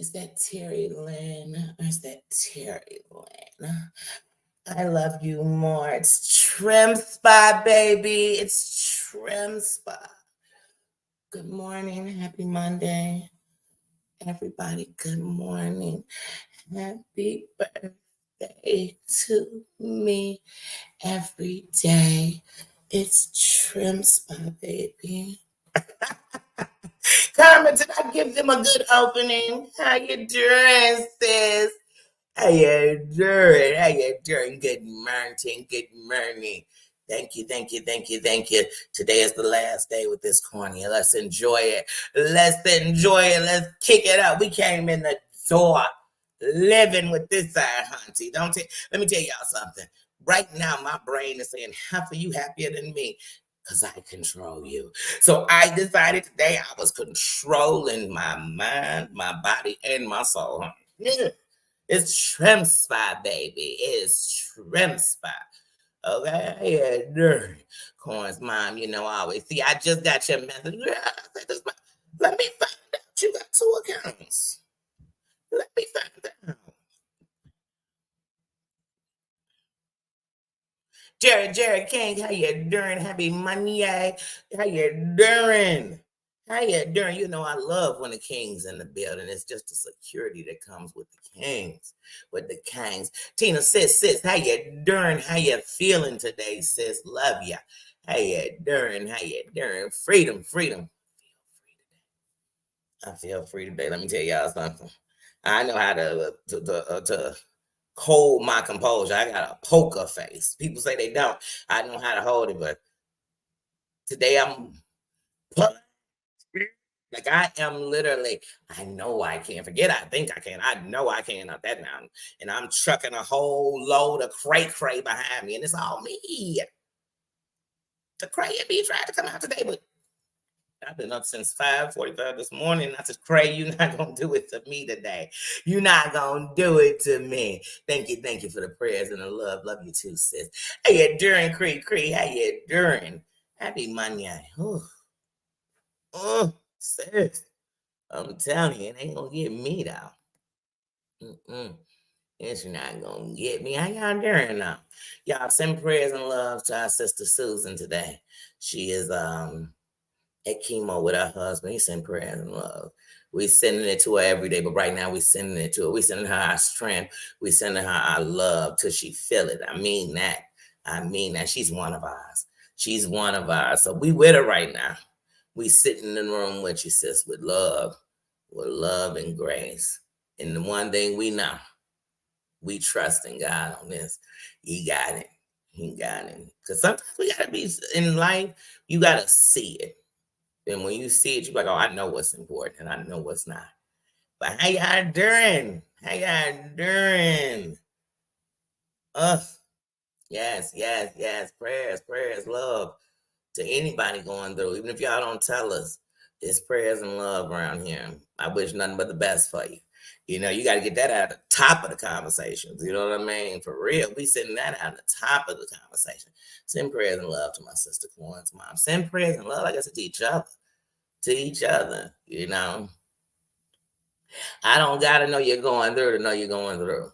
Is that Terry Lynn or is that Terry Lynn? I love you more. It's Trim Spot, baby. It's Trim Spot. Good morning. Happy Monday. Everybody, good morning. Happy birthday to me every day. It's Trim Spot, baby. Carmen, did I give them a good opening? How you doing, sis? How you doing? How you doing? Good morning. Good morning. Thank you, thank you, thank you, thank you. Today is the last day with this corny. Let's enjoy it. Let's enjoy it. Let's kick it up. We came in the door living with this side, hunty. Let me tell y'all something. Right now, my brain is saying, half of you happier than me because I control you. So I decided today I was controlling my mind, my body, and my soul. Yeah. It's Trim Spot, baby. It's Trim Spot. Okay? Yeah, Corn's mom, you know, I always see, I just got your message. Let me find out you got 2 accounts. Let me find out. Jerry King, how you doing? Happy Monday. How you doing? How you doing? You know, I love when the king's in the building. It's just the security that comes with the kings, with the kings. Tina, sis, how you doing? How you feeling today, sis? Love ya. How you doing? How you doing? Freedom. I feel free today. Let me tell y'all something. I know how to hold my composure. I got a poker face. People say they don't. I know how to hold it, but today I'm like I am literally. I know I can. Forget I think I can. I know I can up that mountain, and I'm trucking a whole load of cray behind me, and it's all me. The cray and me trying to come out today, but I've been up since 5:45 this morning. I said, Cray, you're not gonna do it to me today. You're not gonna do it to me. Thank you for the prayers and the love. Love you too, sis. How you doing, Cree? How you doing? Happy Monday. Sis. I'm telling you, it ain't gonna get me though. It's not gonna get me. How y'all doing now? Y'all send prayers and love to our sister Susan today. She is at chemo with her husband. He sent prayers and love. We sending it to her every day, but right now we sending it to her. We sending her our strength. We sending her our love till she feel it. I mean that. She's one of ours. She's one of ours. So we with her right now. We sitting in the room with you, sis, with love and grace. And the one thing we know, we trust in God on this. He got it. Because sometimes we gotta be in life, you gotta see it. And when you see it, you're like, oh, I know what's important and I know what's not. But how y'all doing? Yes. Prayers, love to anybody going through. Even if y'all don't tell us, it's prayers and love around here. I wish nothing but the best for you. You know, you got to get that out of the top of the conversations. You know what I mean? For real, we sending that out of the top of the conversation. Send prayers and love to my sister Corn's mom. Send prayers and love, like I said, to each other. You know. I don't gotta know you're going through to know you're going through.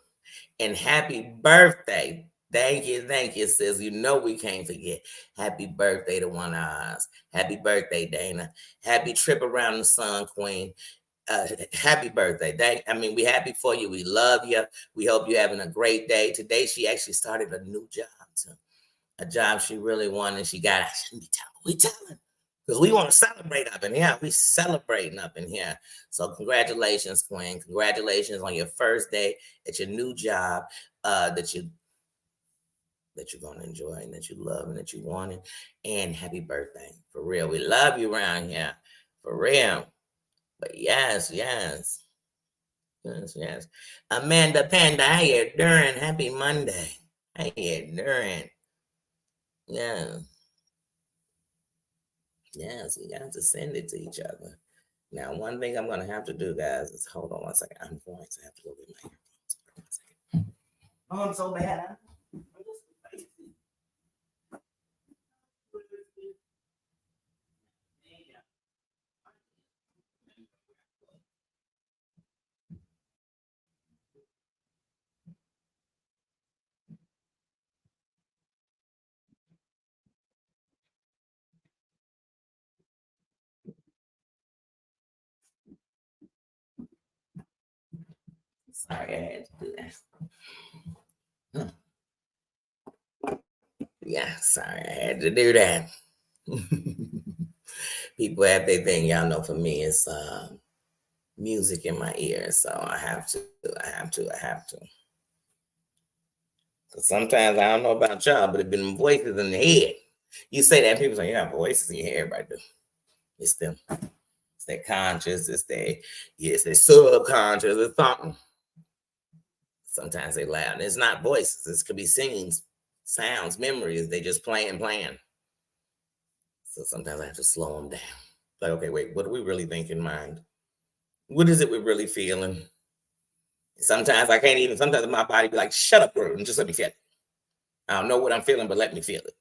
And happy birthday. Thank you, sis. You know we can't forget. Happy birthday to one of ours. Happy birthday, Dana. Happy trip around the sun, Queen. Happy birthday. We happy for you. We love you. We hope you're having a great day. Today, she actually started a new job, too. A job she really wanted. She got, I shouldn't be telling. We telling. Because we want to celebrate up in here. We celebrating up in here. So congratulations, Queen. Congratulations on your first day at your new job that you're going to enjoy and that you love and that you wanted. And happy birthday. For real. We love you around here. For real. But yes. Amanda Panda, how you doing? Happy Monday. How you doing? Yeah. Yes, we got to send it to each other. Now, one thing I'm going to have to do, guys, is hold on one second. I'm going to have to go get my earphones. Oh, I'm so bad. Sorry, I had to do that. Yeah, sorry, I had to do that. People have their thing. Y'all know for me, it's music in my ears, so I have to. Cause sometimes I don't know about y'all, but it been voices in the head. You say that, people say, "Yeah, voices in your head." Everybody do. It's them. It's their conscious. It's their subconscious. It's something. Sometimes they loud. It's not voices. This could be singing, sounds, memories. They just playing. So sometimes I have to slow them down. Like, okay, wait, what do we really think in mind? What is it we're really feeling? Sometimes I can't even, sometimes my body be like, shut up, bro, and just let me feel it. I don't know what I'm feeling, but let me feel it.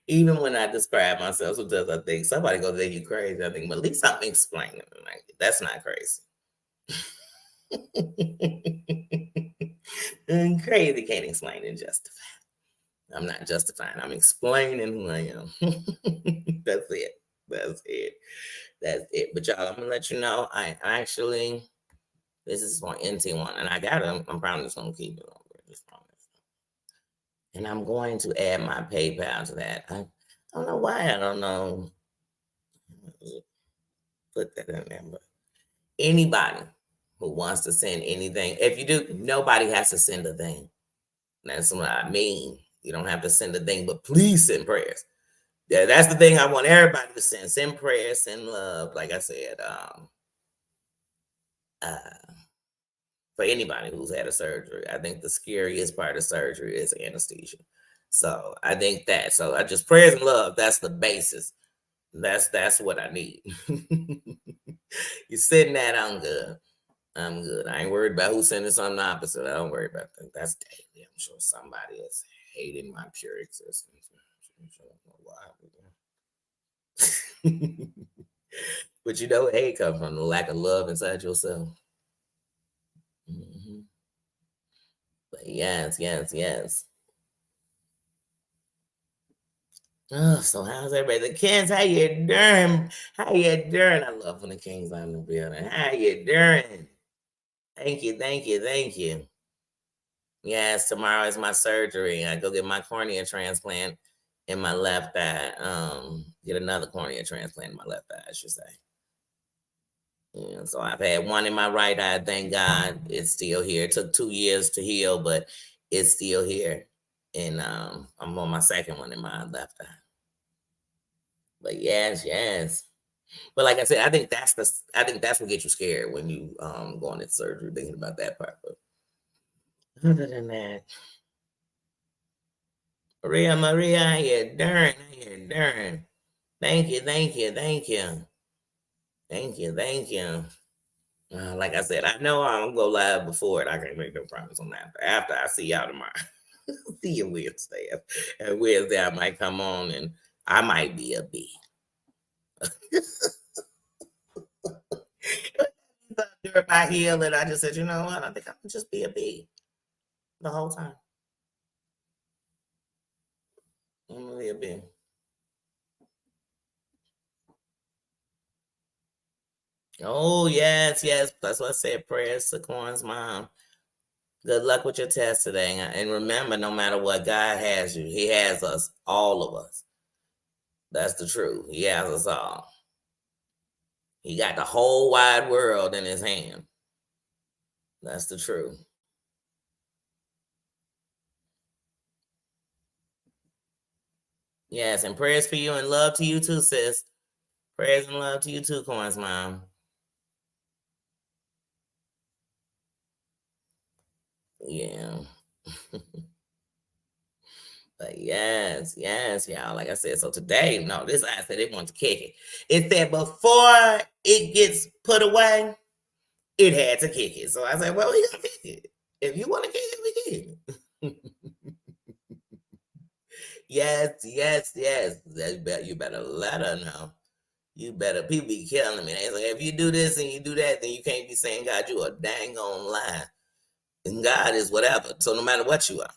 Even when I describe myself, sometimes I think somebody gonna think you crazy. I think, but at least I'm explaining. Like, that's not crazy. Crazy can't explain and justify. I'm not justifying. I'm explaining who I am. That's it. That's it. That's it. But y'all, I'm gonna let you know. I actually, this is for NT1, and I got it. I'm probably just gonna keep it on. Just promise. And I'm going to add my PayPal to that. I don't know why. I don't know. Put that in there. But anybody who wants to send anything, if you do, nobody has to send a thing. That's what I mean. You don't have to send a thing, but please send prayers. Yeah, that's the thing I want everybody to send. Send prayers, send love. Like I said, for anybody who's had a surgery, I think the scariest part of surgery is anesthesia. So I think that. So I just prayers and love. That's the basis. That's what I need. You sitting that, I'm good. I'm good. I ain't worried about who's sending something opposite. I don't worry about that. That's daily. I'm sure somebody is hating my pure existence. I don't know why. But you know, hate comes from the lack of love inside yourself. Hmm. But yes. Oh, so how's everybody? The Kings, how you doing? How you doing? I love when the Kings are in the building. How you doing? Thank you. Yes, tomorrow is my surgery. I go get my cornea transplant in my left eye. Get another cornea transplant in my left eye, I should say. Yeah, so I've had one in my right eye. Thank God it's still here. It took 2 years to heal, but it's still here. And I'm on my second one in my left eye. But yes. But like I said, I think that's what gets you scared when you going into surgery, thinking about that part. But other than that, Maria, how you doing? How you doing? Thank you. Thank you. Like I said, I know I'm gonna go live before it. I can't make no promise on that. But after I see y'all tomorrow, see you Wednesday. And Wednesday I might come on and I might be a B. During my healing, I just said, you know what? I think I'm gonna just be a B the whole time. I'm gonna be a B. Oh yes. That's what I said. Prayers to Corn's mom. Good luck with your test today. And remember, no matter what, God has you. He has us, all of us. That's the truth. He has us all. He got the whole wide world in his hand. That's the truth. Yes, and prayers for you and love to you too, sis. Prayers and love to you too, Corn's mom. Yeah. But yes, y'all. Like I said, so today, no, this I said it wants to kick it. It said before it gets put away, it had to kick it. So I said, well, we gonna kick it. If you want to kick it, we kick it. Yes. You better let her know. You better. People be killing me. They say, if you do this and you do that, then you can't be saying God, you a dang on lie. And God is whatever. So no matter what you are.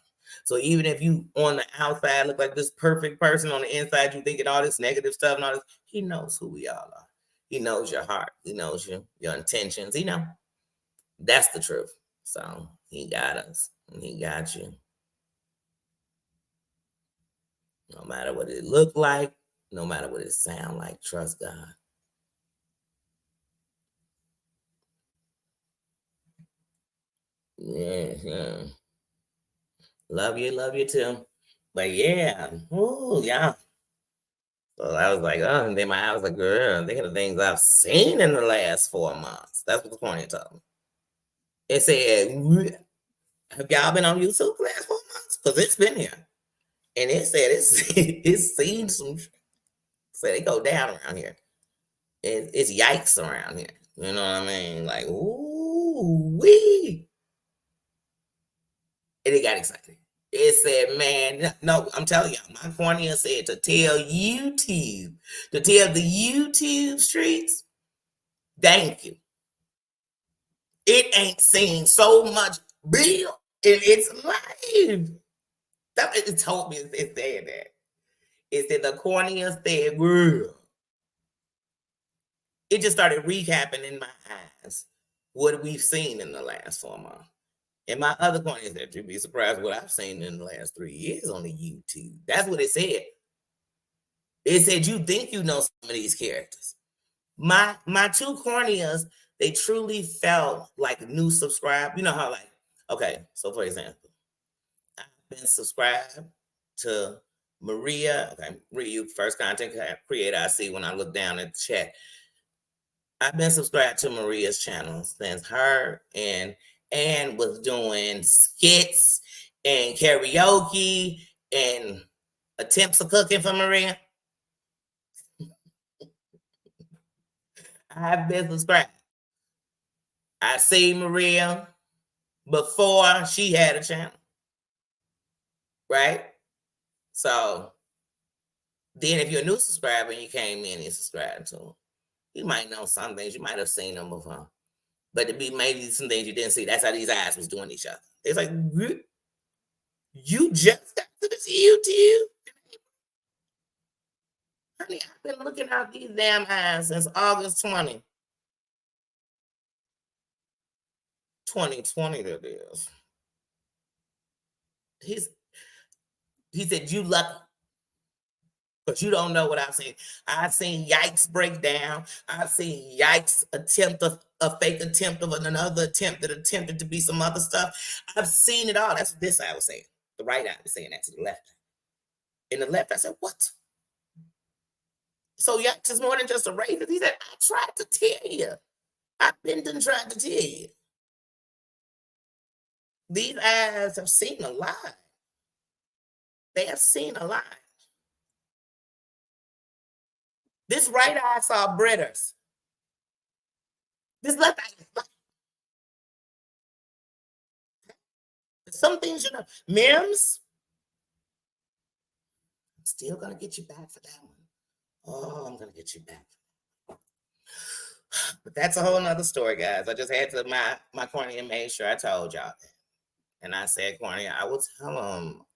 So even if you on the outside look like this perfect person, on the inside you thinking all this negative stuff and all this, he knows who we all are. He knows your heart. He knows your intentions. That's the truth. So he got us. And he got you. No matter what it look like, no matter what it sound like, trust God. Yeah. Love you too. But yeah, oh yeah. So I was like, oh, and then I was like, girl, think of the things I've seen in the last 4 months. That's what the corny told me. It said, have y'all been on YouTube the last 4 months? Because it's been here. And it said it's seen some said it go down around here. It's yikes around here. You know what I mean? Like, ooh, wee. And it got excited. It said, man, no, I'm telling y'all, my cornea said to tell the YouTube streets, thank you. It ain't seen so much bill in its life. It told me it said that. It said the cornea said, girl. It just started recapping in my eyes what we've seen in the last 4 months. And my other cornea said, you'd be surprised what I've seen in the last 3 years on the YouTube. That's what it said. It said, you think you know some of these characters. My two corneas, they truly felt like new subscribe. You know how okay, so for example, I've been subscribed to Maria. Okay, Maria, you first content creator I see when I look down at the chat. I've been subscribed to Maria's channel since her and Ann was doing skits and karaoke and attempts of cooking for Maria. I've been subscribed. I see Maria before she had a channel. Right? So then if you're a new subscriber and you came in and subscribed to them, you might know some things. You might have seen them before. But to be maybe some things you didn't see. That's how these eyes was doing each other. It's like, you just got to this YouTube? Honey, I've been looking out these damn eyes since August 2020 that is. He said, you lucky. But you don't know what I've seen. I've seen yikes break down. I've seen yikes attempt a fake attempt of another attempt that attempted to be some other stuff. I've seen it all. That's what this eye was saying. The right eye was saying that to the left. In the left, I said, what? So yikes is more than just a razor. He said, I tried to tell you. I've been done trying to tell you. These eyes have seen a lot. They have seen a lot. This right eye saw Britters. This left eye. Some things, Mims. I'm still gonna get you back for that one. Oh, I'm gonna get you back. But that's a whole nother story, guys. I just had to my cornea made sure I told y'all that. And I said, cornea, I will tell them.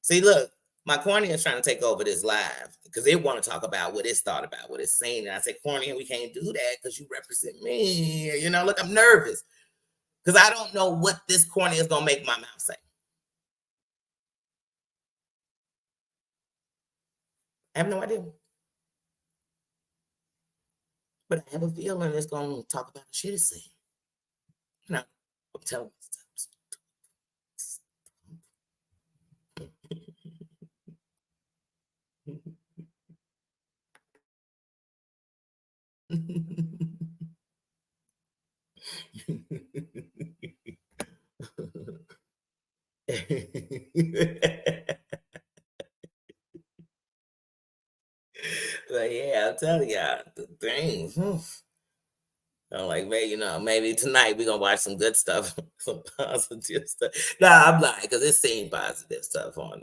See, look, my cornea is trying to take over this live because they want to talk about what it's thought about, what it's seen. And I said, cornea, we can't do that because you represent me. Look, I'm nervous because I don't know what this cornea is gonna make my mouth say. I have no idea. But I have a feeling it's gonna talk about the shit it's saying. I'm telling you. But yeah, I'm telling y'all the things. I'm like, maybe tonight we're gonna watch some good stuff, some positive stuff. Nah, I'm lying because it's seen positive stuff on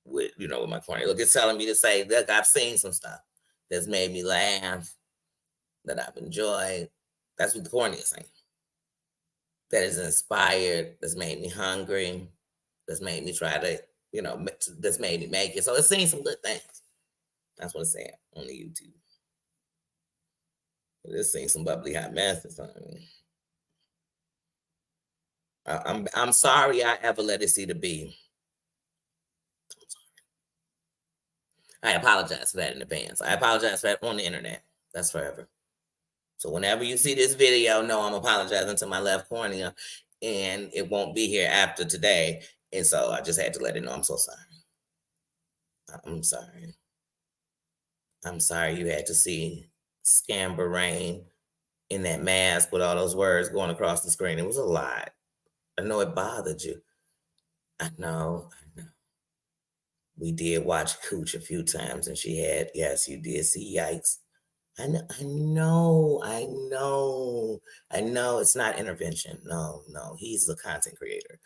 with my cornea. Look, it's telling me to say, look, I've seen some stuff that's made me laugh, that I've enjoyed. That's what the cornea is saying. That is inspired, that's made me hungry, that's made me try to, that's made me make it. So it's saying some good things. That's what it's saying on the YouTube. This ain't some bubbly hot mess or something. I'm sorry I ever let it see the B. I apologize for that in advance. I apologize for that on the internet. That's forever. So whenever you see this video, know I'm apologizing to my left cornea, and it won't be here after today. And so I just had to let it know I'm so sorry. I'm sorry. I'm sorry you had to see Scamber Rain in that mask with all those words going across the screen. It was a lot. I know it bothered you. I know. I know. We did watch Cooch a few times, and she had, yes, you did see Yikes. I know, I know, I know, I know. It's not intervention. No, no, he's a content creator.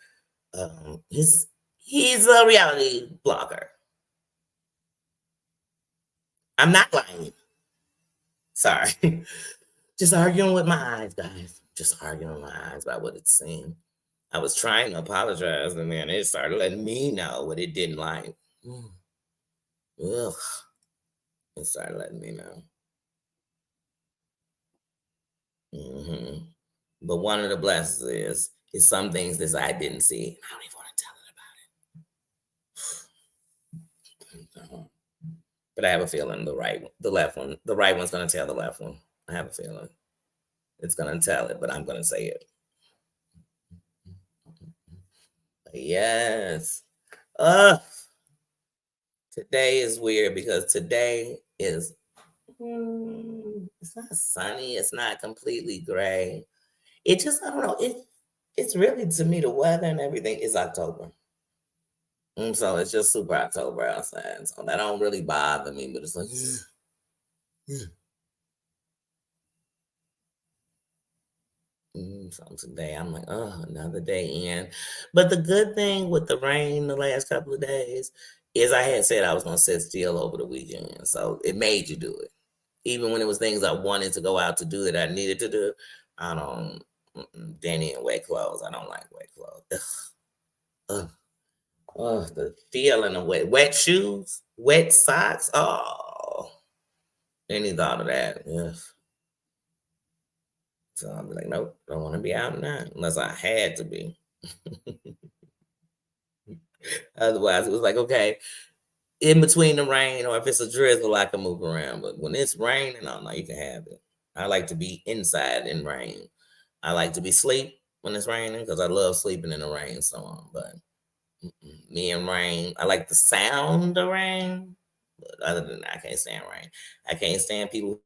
He's a reality blogger. I'm not lying. Sorry, just arguing with my eyes, guys. Just arguing with my eyes about what it seemed. I was trying to apologize, and then it started letting me know what it didn't like. Mm, ugh, it started letting me know. Hmm. But one of the blessings is some things that I didn't see. I don't even want to tell it about it. But I have a feeling the left one, the right one's gonna tell the left one. I have a feeling it's gonna tell it, but I'm gonna say it. Yes. Uh, Today is weird because today is it's not sunny, it's not completely gray. It just I don't know. It's really to me the weather and everything is October. So it's just super October outside. So that don't really bother me, but it's like so today I'm like, oh, another day in. But the good thing with the rain the last couple of days is I had said I was gonna sit still over the weekend. So it made you do it. Even when it was things I wanted to go out to do that I needed to do. I don't Danny in wet clothes. I don't like wet clothes. Ugh, ugh, ugh, the feeling of wet shoes, wet socks. Oh, any thought of that. Ugh. So I'll be like, nope, don't want to be out now unless I had to be. Otherwise, it was like, okay, in between the rain or if it's a drizzle, I can move around. But when it's raining, I'm like, you can have it. I like to be inside in rain. I like to be asleep when it's raining because I love sleeping in the rainstorm. But me and rain, I like the sound of rain. But other than that, I can't stand rain. I can't stand people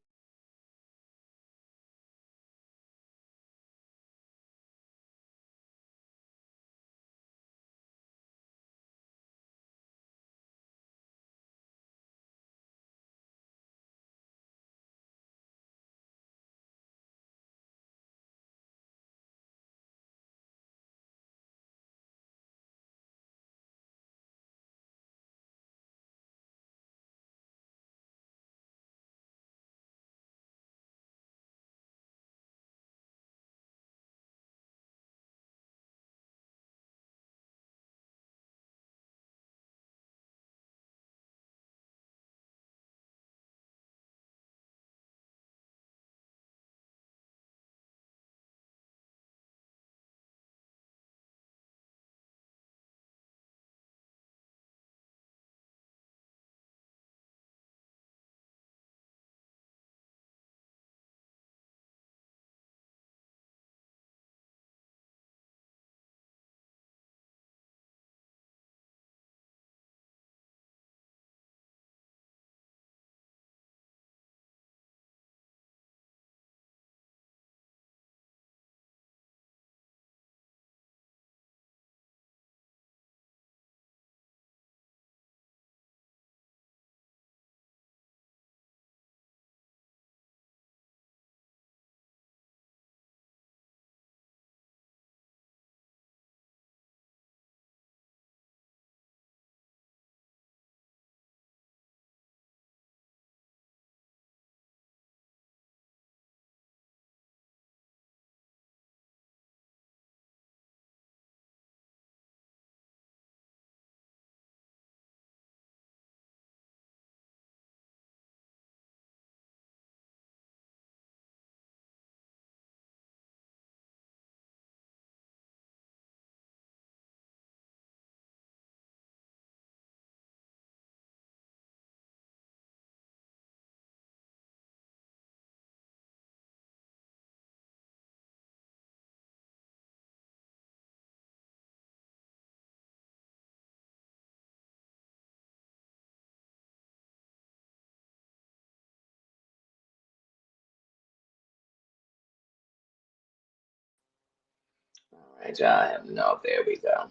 right, y'all. I have no. There we go.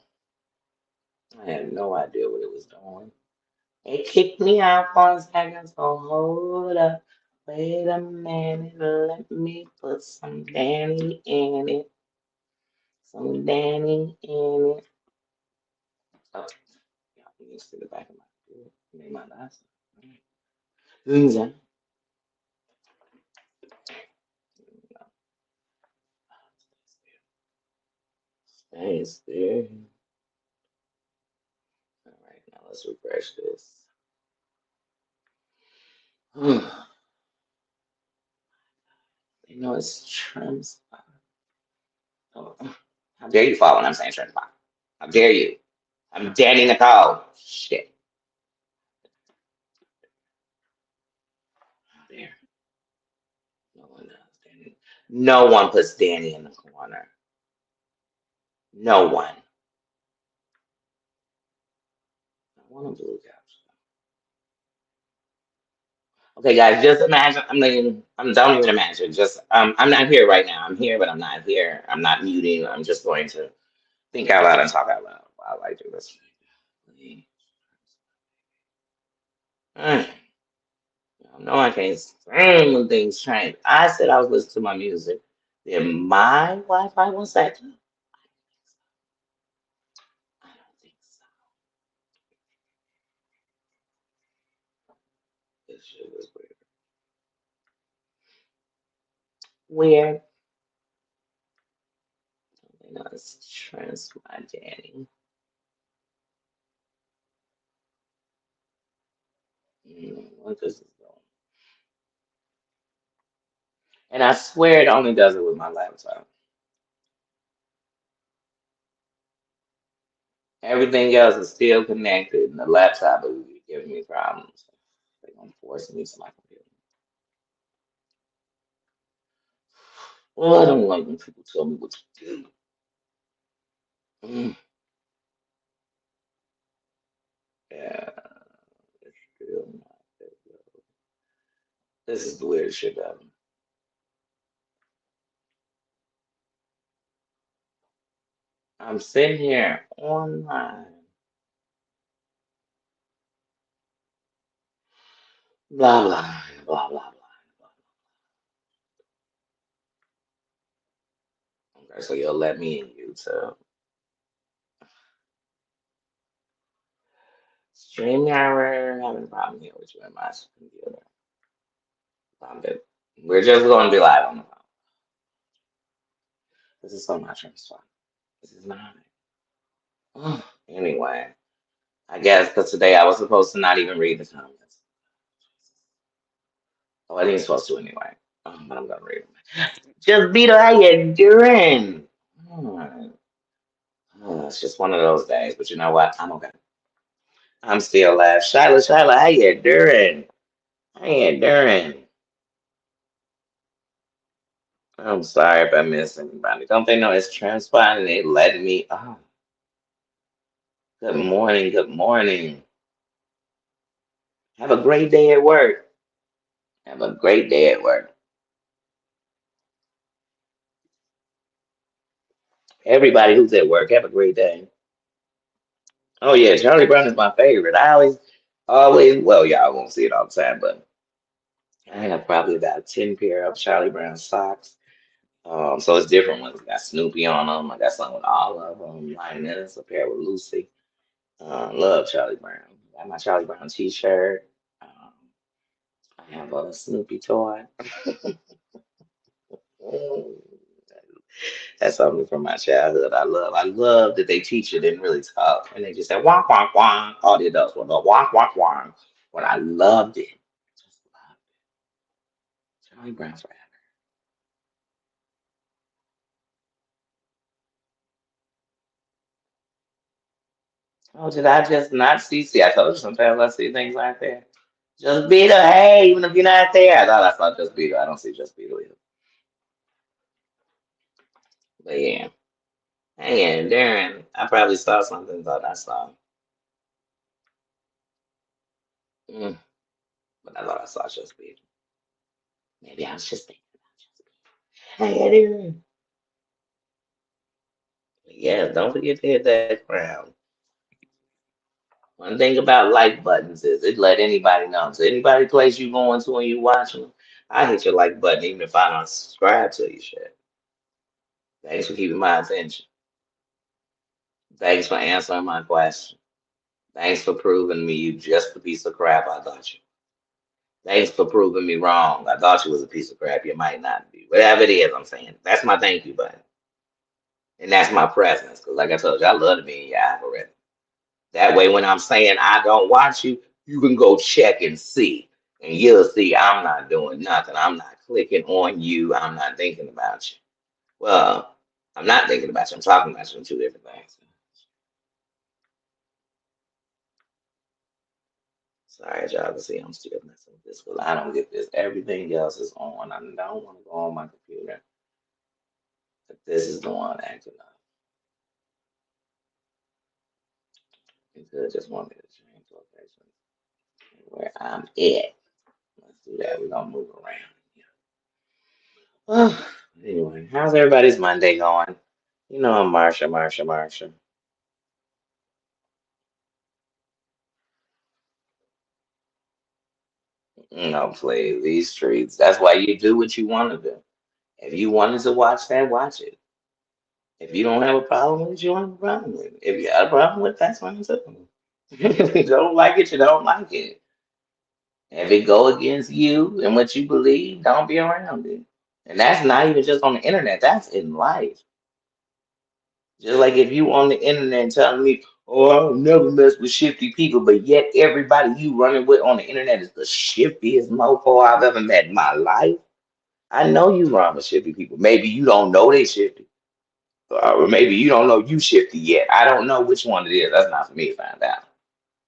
I had no idea what it was doing. It kicked me out for a second, so hold up. Wait a minute, let me put some Danny in it. Some Danny in it. Oh, yeah, let me see the back of my made my last. Stay still. All right, now let's refresh this. You know it's trims. Oh, how dare you fall when I'm saying trims? How dare you? I'm Danny Nicole. Shit. How dare. No one does Danny. No one puts Danny in the corner. No one. I want a blue couch. Okay, guys, just imagine. I mean, don't even imagine. Just, I'm not here right now. I'm here, but I'm not here. I'm not muting. I'm just going to think out loud and talk out loud while I do this. Mm, no, I can't stand when things change. I said I was listening to my music. Then my Wi-Fi was acting. I don't think so. This shit was weird. Weird. You know, it's trans my Danny. What this is going. And I swear it only does it with my laptop. Everything else is still connected, and the laptop is giving me problems. They're gonna force me to my computer. Well, I don't like when people tell me what to do. Mm, yeah, it's still not that good. This is the weirdest shit ever. I'm sitting here online, blah blah blah blah blah. Okay, so you'll let me in YouTube. StreamYard, having a problem here with you in my computer. Found it. We're just going to be live on the phone. This is so much fun. This is not. Anyway, I guess because today I was supposed to not even read the comments. Oh, I didn't supposed to anyway. But I'm gonna read them. Just Vito, how you doing? Hmm. It's just one of those days, but you know what? I'm okay. I'm still alive. Shyla, how you doing? How you doing? I'm sorry if I missed anybody. Don't they know it's transpiring? They letting me. Oh, good morning. Good morning. Have a great day at work. Have a great day at work. Everybody who's at work, have a great day. Oh yeah, Charlie Brown is my favorite. Always. Well, y'all won't see it all the time, but I have probably about 10 pair of Charlie Brown socks. So it's different ones. I got Snoopy on them. I got some with all of them. Lioness, a pair with Lucy. Love Charlie Brown. Got my Charlie Brown T-shirt. I have a Snoopy toy. Mm, That's something from my childhood. I love that they teach it didn't really talk, and they just said wonk wonk wonk. All the adults were go wonk wonk wonk. But I loved it. Just loved it. Charlie Brown forever. Oh, did I just not see? See, I told you sometimes I see things like that. Just Beetle, hey, even if you're not there, I thought I saw Just Beetle. I don't see Just Beetle either. But yeah, hey, and Darren, I probably saw something thought I saw. Mm, but I thought I saw Just Beetle. Maybe I was just thinking about Just Beetle. Hey, Darren. Yeah, don't forget to hit that crown. One thing about like buttons is it let anybody know. So anybody place you going to and you watching them, I hit your like button even if I don't subscribe to you shit. Thanks for keeping my attention. Thanks for answering my question. Thanks for proving me you just a piece of crap I thought you. Thanks for proving me wrong. I thought you was a piece of crap. You might not be. Whatever it is, I'm saying. That's my thank you button. And that's my presence. Because like I told you, I love to be in your algorithm. That way, when I'm saying I don't watch you, you can go check and see. And you'll see I'm not doing nothing. I'm not clicking on you. I'm not thinking about you. Well, I'm not thinking about you. I'm talking about you in two different things. Sorry, y'all can see I'm still messing with this because I don't get this. Everything else is on. I don't want to go on my computer. But this is the one acting up. You could just want me to change location where I'm at. Let's do that. We're gonna move around. Oh, anyway, how's everybody's Monday going? You know I'm Marsha. No, play these streets. That's why you do what you want to do. If you wanted to watch that, watch it. If you don't have a problem with it, you don't have a problem with it. If you got a problem with it, that's fine too. If you don't like it, you don't like it. If it go against you and what you believe, don't be around it. And that's not even just on the internet, that's in life. Just like if you on the internet telling me, oh, I'll never mess with shifty people, but yet everybody you running with on the internet is the shiftiest mofo I've ever met in my life. I know you run with shifty people. Maybe you don't know they shifty. Or maybe you don't know you shifty yet. I don't know which one it is. That's not for me to find out.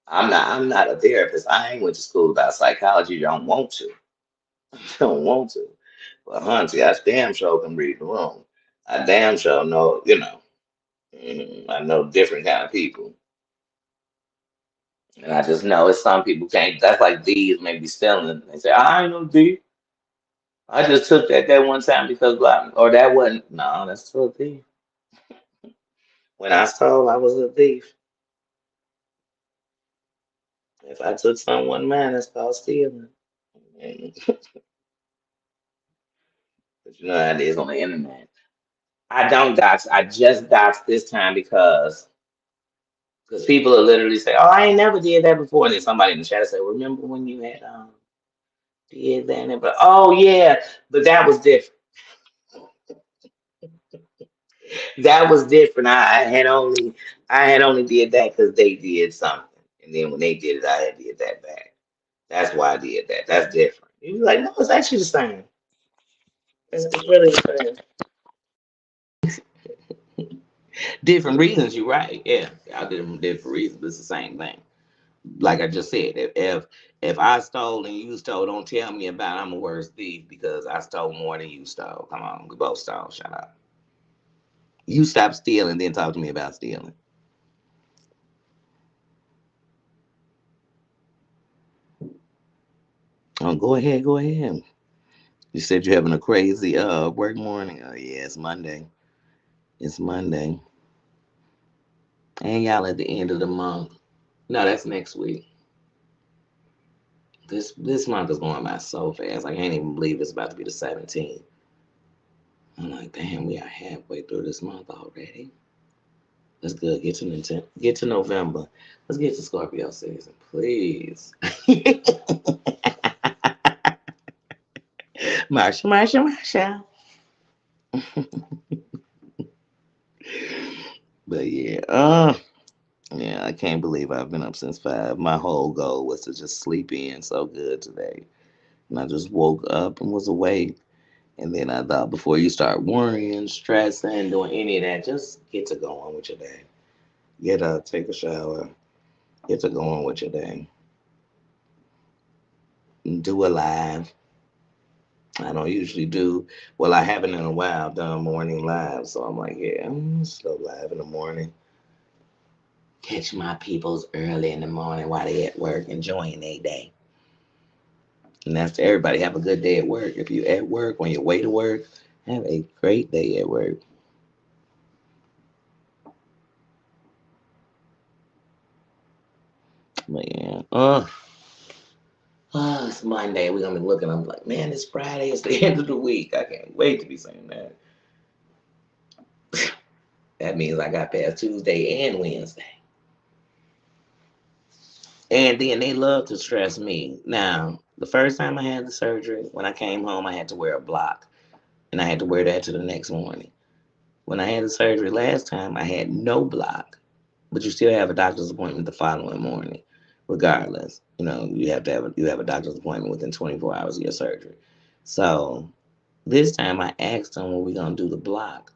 I'm not a therapist. I ain't went to school about psychology. Don't want to. Don't want to. But Hunty, I damn sure can read the room. I damn sure know, I know different kind of people. And I just know it's some people can't. That's like D's maybe stealing. They say, I ain't no D. I just took that one time because blah, or that wasn't. No, that's still a thief. When I stole, I was a thief. If I took someone mine, that's called stealing. Mm. But you know how it is on the internet. I don't dox. I just dox this time because people will literally say, "Oh, I ain't never did that before," and then somebody in the chat will say, "Remember when you had did that?" But oh yeah, but that was different. That was different. I had only did that because they did something, and then when they did it, I had did that back. That's why I did that. That's different. You're like, no, it's actually the same. It's really the same. Different reasons. You're right. Yeah, I did them different reasons. It's the same thing. Like I just said, if I stole and you stole, don't tell me about I'm a worse thief because I stole more than you stole. Come on, we both stole. Shut up. You stop stealing, then talk to me about stealing. Oh, go ahead, go ahead. You said you're having a crazy work morning. Oh yeah, it's Monday. It's Monday. And y'all at the end of the month. No, that's next week. This month is going by so fast. I can't even believe it's about to be the 17th. I'm like, damn, we are halfway through this month already. Let's good. Get to November. Let's get to Scorpio season, please. Marsha. But yeah, yeah, I can't believe I've been up since 5. My whole goal was to just sleep in so good today. And I just woke up and was awake. And then I thought before you start worrying, stressing, doing any of that, just get to going with your day. Get up, take a shower, get to going with your day. Do a live. I don't usually do, well, I haven't in a while done morning live. So I'm like, yeah, let's go live in the morning. Catch my peoples early in the morning while they at work enjoying their day. And that's to everybody. Have a good day at work. If you're at work, on your way to work, have a great day at work. But yeah. It's Monday. We're gonna be looking. I'm like, man, it's Friday. It's the end of the week. I can't wait to be saying that. That means I got past Tuesday and Wednesday. And then they love to stress me. Now, the first time I had the surgery, when I came home, I had to wear a block, and I had to wear that to the next morning. When I had the surgery last time, I had no block, but you still have a doctor's appointment the following morning, regardless. You have a doctor's appointment within 24 hours of your surgery. So this time I asked him, were we gonna do the block,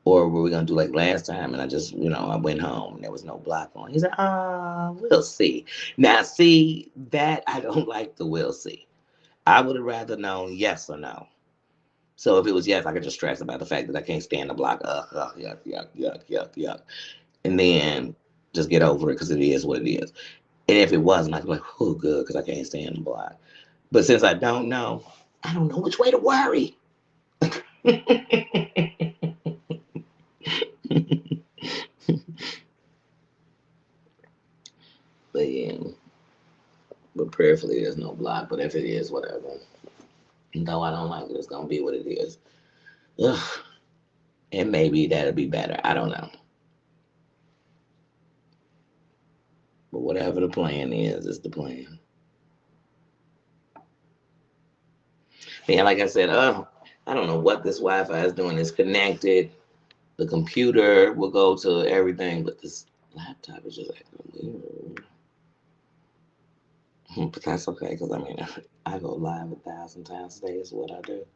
or were we gonna do like last time? And I just, I went home and there was no block on. He said, we'll see. Now, see that I don't like the we'll see. I would have rather known yes or no. So if it was yes, I could just stress about the fact that I can't stand the block. Ugh, ugh, yuck, yuck, yuck, yuck, yuck. And then just get over it because it is what it is. And if it wasn't, I'd be like, oh, good, because I can't stand the block. But since I don't know which way to worry. But yeah, but prayerfully there's no block. But if it is, whatever. Though I don't like it, it's gonna be what it is. Ugh. And maybe that'll be better. I don't know. But whatever the plan is, it's the plan. Yeah, like I said, I don't know what this Wi-Fi is doing. It's connected. The computer will go to everything, but this laptop is just acting weird. But that's okay, because I mean, I go live 1,000 times a day is what I do.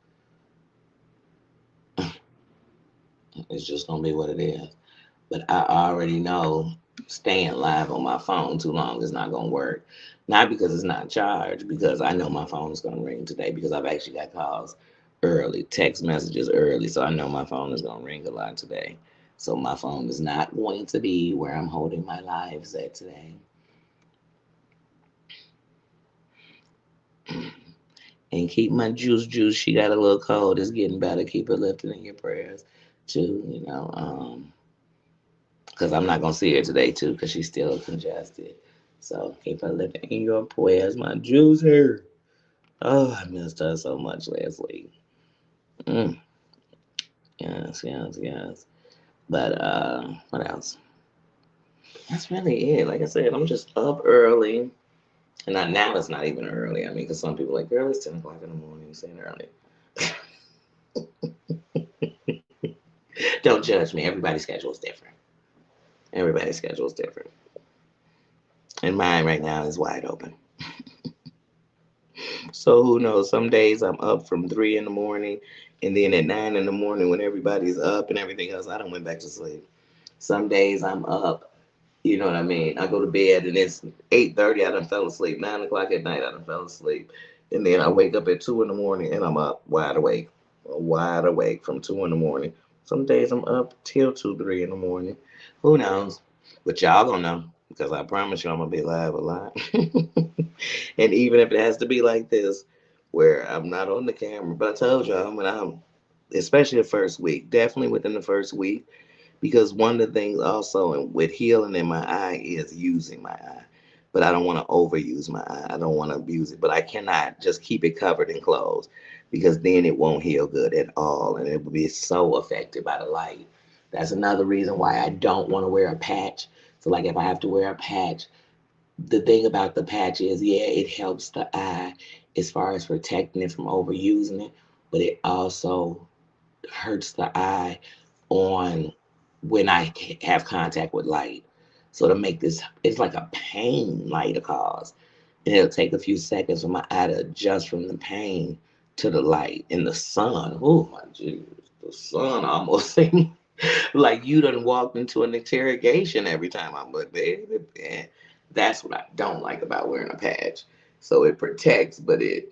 It's just gonna be what it is. But I already know staying live on my phone too long is not gonna work. Not because it's not charged, because I know my phone is gonna ring today because I've actually got calls early, text messages early, so I know my phone is gonna ring a lot today. So my phone is not going to be where I'm holding my lives at today. And keep my juice. She got a little cold. It's getting better. Keep her lifted in your prayers too. Because I'm not gonna see her today too, because she's still congested. So keep her lifted in your prayers, my juice here. Oh, I missed her so much last week. Mm, yes, yes, yes. But what else? That's really it. Like I said, I'm just up early. And not now, it's not even early. I mean, because some people are like, girl, it's 10 o'clock in the morning. You're saying early. Don't judge me. Everybody's schedule is different. Everybody's schedule is different. And mine right now is wide open. So who knows? Some days I'm up from 3 in the morning, and then at 9 in the morning, when everybody's up and everything else, I don't went back to sleep. Some days I'm up. You know what I mean? I go to bed and it's 8:30. I done fell asleep. 9 o'clock at night. I done fell asleep, and then I wake up at 2 in the morning and I'm up wide awake from 2 in the morning. Some days I'm up till 2, 3 in the morning. Who knows? But y'all gonna know because I promise you I'm gonna be live a lot. And even if it has to be like this, where I'm not on the camera, but I told y'all when I'm, especially the first week, definitely within the first week, because one of the things also with healing in my eye is using my eye. But I don't want to overuse my eye. I don't want to abuse it. But I cannot just keep it covered and closed because then it won't heal good at all. And it will be so affected by the light. That's another reason why I don't want to wear a patch. So, like, if I have to wear a patch, the thing about the patch is, yeah, it helps the eye as far as protecting it from overusing it, but it also hurts the eye on when I have contact with light. So to make this, it's like a pain light to cause. And it'll take a few seconds for my eye to adjust from the pain to the light in the sun. Oh my Jesus, the sun almost seems like you done walked into an interrogation every time I'm with baby. Man, that's what I don't like about wearing a patch. So it protects, but it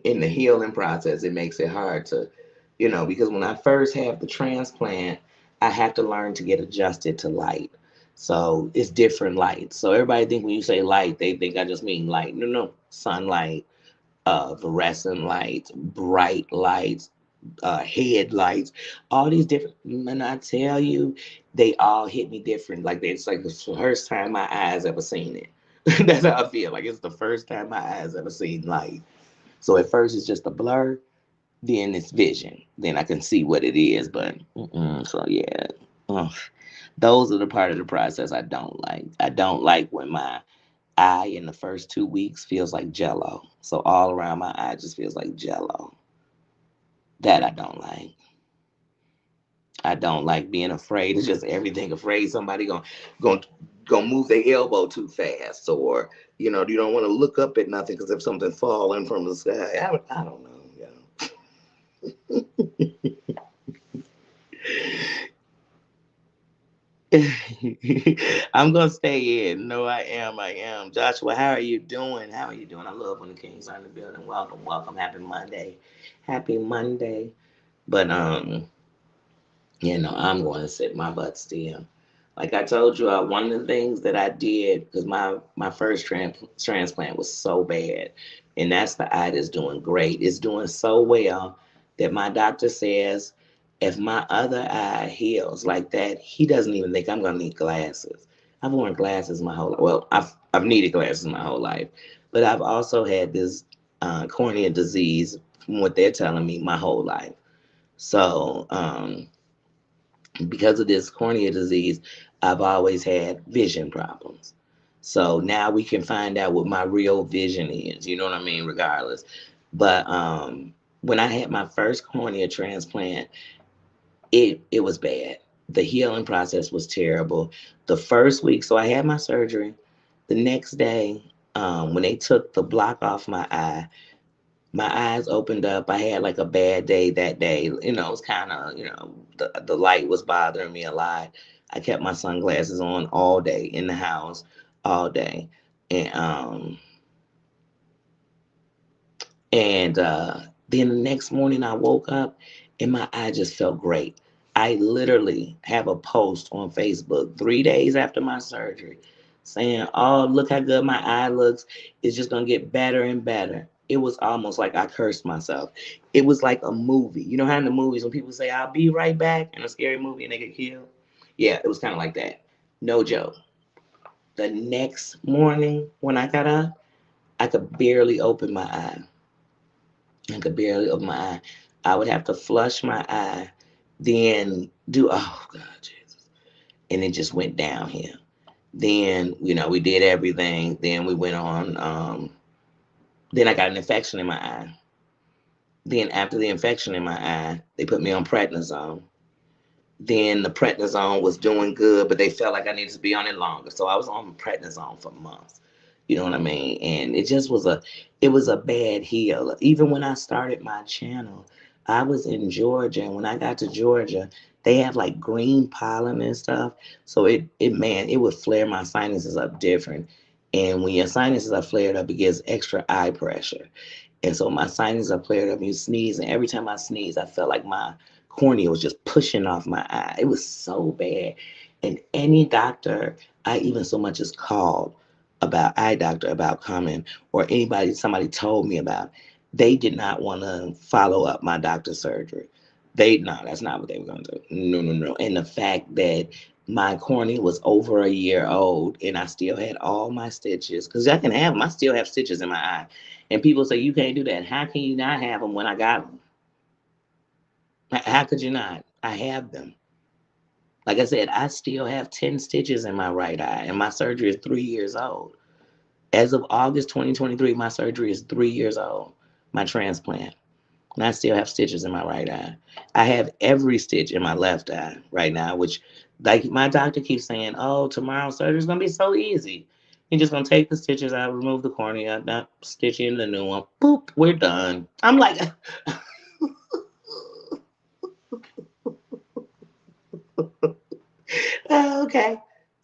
in the healing process, it makes it hard to, because when I first have the transplant, I have to learn to get adjusted to light. So it's different lights. So everybody think when you say light, they think I just mean light. No, no, sunlight, fluorescent lights, bright lights, headlights, all these different. When I tell you, they all hit me different. Like it's like the first time my eyes ever seen it. That's how I feel. Like it's the first time my eyes ever seen light. So at first it's just a blur, then it's vision. Then I can see what it is. But so yeah, ugh. Those are the part of the process I don't like. I don't like when my eye in the first 2 weeks feels like jello. So all around my eye just feels like jello. That I don't like. I don't like being afraid. It's just everything afraid somebody gonna gonna move their elbow too fast, or you don't want to look up at nothing because if something falling from the sky, I don't know. I'm gonna stay in. No, I am. I am. Joshua, how are you doing? How are you doing? I love when the Kings are in the building. Welcome, welcome. Happy Monday. Happy Monday. But I'm going to sit my butt still. Like I told you, one of the things that I did because my first transplant was so bad, and that's the eye that's doing great. It's doing so well that my doctor says if my other eye heals like that, he doesn't even think I'm going to need glasses. I've worn glasses my whole life. Well, I've needed glasses my whole life, but I've also had this cornea disease from what they're telling me my whole life. So because of this cornea disease, I've always had vision problems. So now we can find out what my real vision is. You know what I mean? Regardless, but when I had my first cornea transplant, it was bad. The healing process was terrible. The first week, so I had my surgery. The next day, when they took the block off my eyes opened up. I had like a bad day that day. It was kind of, the light was bothering me a lot. I kept my sunglasses on all day in the house, all day. And then the next morning I woke up and my eye just felt great. I literally have a post on Facebook 3 days after my surgery saying, "Oh, look how good my eye looks. It's just going to get better and better." It was almost like I cursed myself. It was like a movie. You know how in the movies when people say, "I'll be right back" in a scary movie and they get killed? Yeah, it was kind of like that. No joke. The next morning when I got up, I could barely open my eye. I could barely open my eye. I would have to flush my eye, then oh God, Jesus. And it just went downhill. Then, we did everything. Then we went on, then I got an infection in my eye. Then after the infection in my eye, they put me on prednisone. Then the prednisone was doing good, but they felt like I needed to be on it longer. So I was on prednisone for months. You know what I mean? And it was a bad heal. Even when I started my channel, I was in Georgia, and when I got to Georgia, they have like green pollen and stuff. So it would flare my sinuses up different. And when your sinuses are flared up, it gives extra eye pressure. And so my sinuses are flared up. You sneeze, and every time I sneeze, I felt like my cornea was just pushing off my eye. It was so bad. And any doctor I even so much as called about eye doctor about coming, or somebody told me about, they did not want to follow up my doctor's surgery. No, that's not what they were going to do. No, no, no. And the fact that my cornea was over a year old and I still had all my stitches, because I still have stitches in my eye. And people say, you can't do that. How can you not have them when I got them? How could you not? I have them. Like I said, I still have 10 stitches in my right eye, and my surgery is 3 years old. As of August 2023, my surgery is 3 years old, my transplant. And I still have stitches in my right eye. I have every stitch in my left eye right now, which, like, my doctor keeps saying, oh, tomorrow's surgery is going to be so easy. You're just going to take the stitches out, remove the cornea, not stitch in the new one. Boop, we're done. I'm like, oh, okay.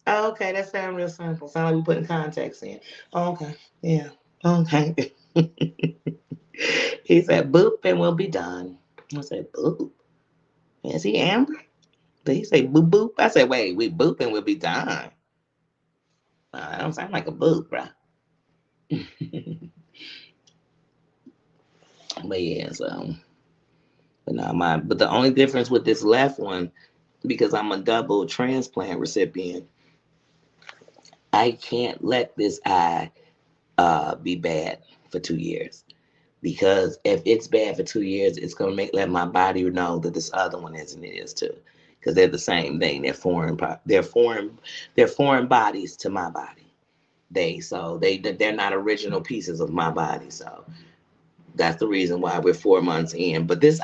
Oh, okay, that sounds real simple. Sound like we putting contacts in. Oh, okay, yeah. Okay. He said, boop, and we'll be done. I said, boop. Is he Amber? Did he say boop boop? I said, wait, we boop and we'll be done. That don't sound like a boop, bro. But yeah, so but the only difference with this left one, because I'm a double transplant recipient, I can't let this eye be bad for 2 years. Because if it's bad for 2 years, it's gonna let my body know that this other one is, and it is too. Because they're the same thing. They're foreign bodies to my body. They're not original pieces of my body. So that's the reason why we're 4 months in. But this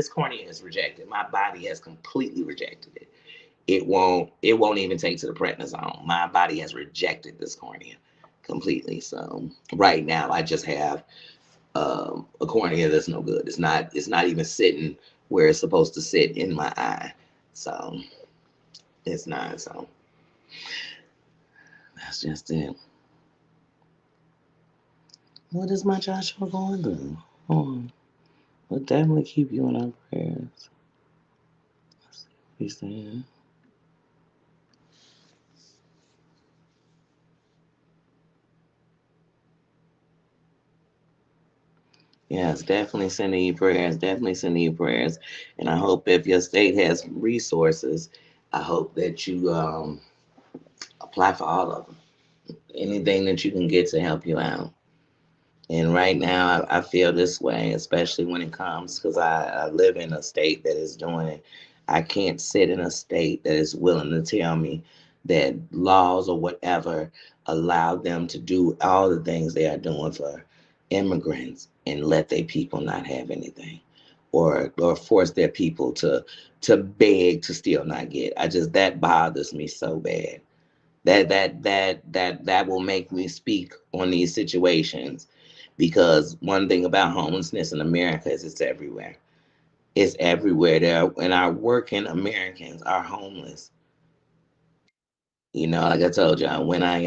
cornea is rejected. My body has completely rejected it. It won't even take to the prednisone. My body has rejected this cornea completely. So right now I just have a cornea that's no good. It's not even sitting where it's supposed to sit in my eye. So it's not. So that's just it. What is my Joshua going through? We'll definitely keep you in our prayers. Let's see what he's saying. Yes, definitely sending you prayers. Definitely sending you prayers. And I hope if your state has resources, I hope that you apply for all of them. Anything that you can get to help you out. And right now, I feel this way, especially when it comes because I live in a state that is doing it. I can't sit in a state that is willing to tell me that laws or whatever allow them to do all the things they are doing for immigrants and let their people not have anything, or force their people to beg to still not get. I just that bothers me so bad. That will make me speak on these situations because one thing about homelessness in America is it's everywhere. It's everywhere. There and our working Americans are homeless. Like I told y'all, when I